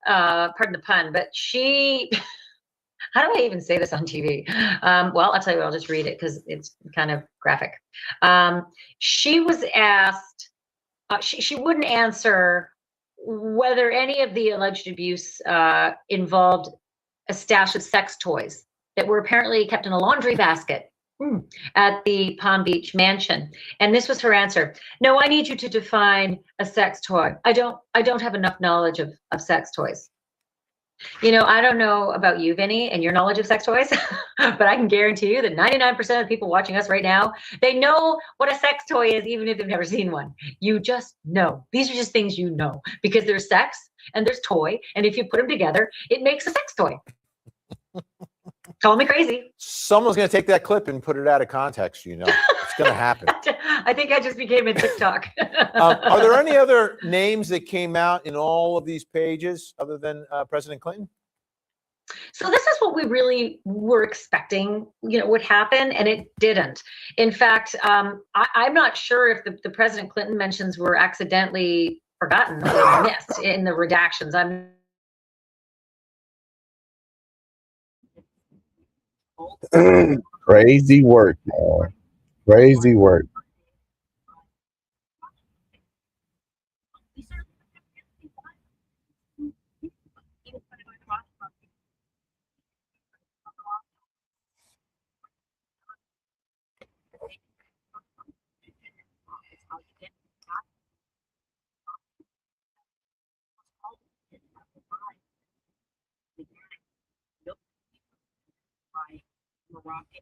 Speaker 14: pardon the pun, but she, how do I even say this on TV? Well, I'll tell you what, I'll just read it because it's kind of graphic. She was asked, she wouldn't answer whether any of the alleged abuse involved a stash of sex toys that were apparently kept in a laundry basket at the Palm Beach mansion. And this was her answer. No, I need you to define a sex toy. I don't have enough knowledge of sex toys. You know, I don't know about you, Vinny, and your knowledge of sex toys, but I can guarantee you that 99% of people watching us right now, they know what a sex toy is, even if they've never seen one. You just know. These are just things you know, because there's sex and there's toy, and if you put them together, it makes a sex toy. Call me crazy.
Speaker 5: Someone's going to take that clip and put it out of context, you know. It's going to happen.
Speaker 14: I think I just became a TikTok.
Speaker 5: Are there any other names that came out in all of these pages other than President Clinton?
Speaker 14: So this is what we really were expecting, you know, would happen, and it didn't. In fact, I'm not sure if the President Clinton mentions were accidentally forgotten or missed in the redactions.
Speaker 6: Crazy work, man. Crazy work.
Speaker 15: Moroccan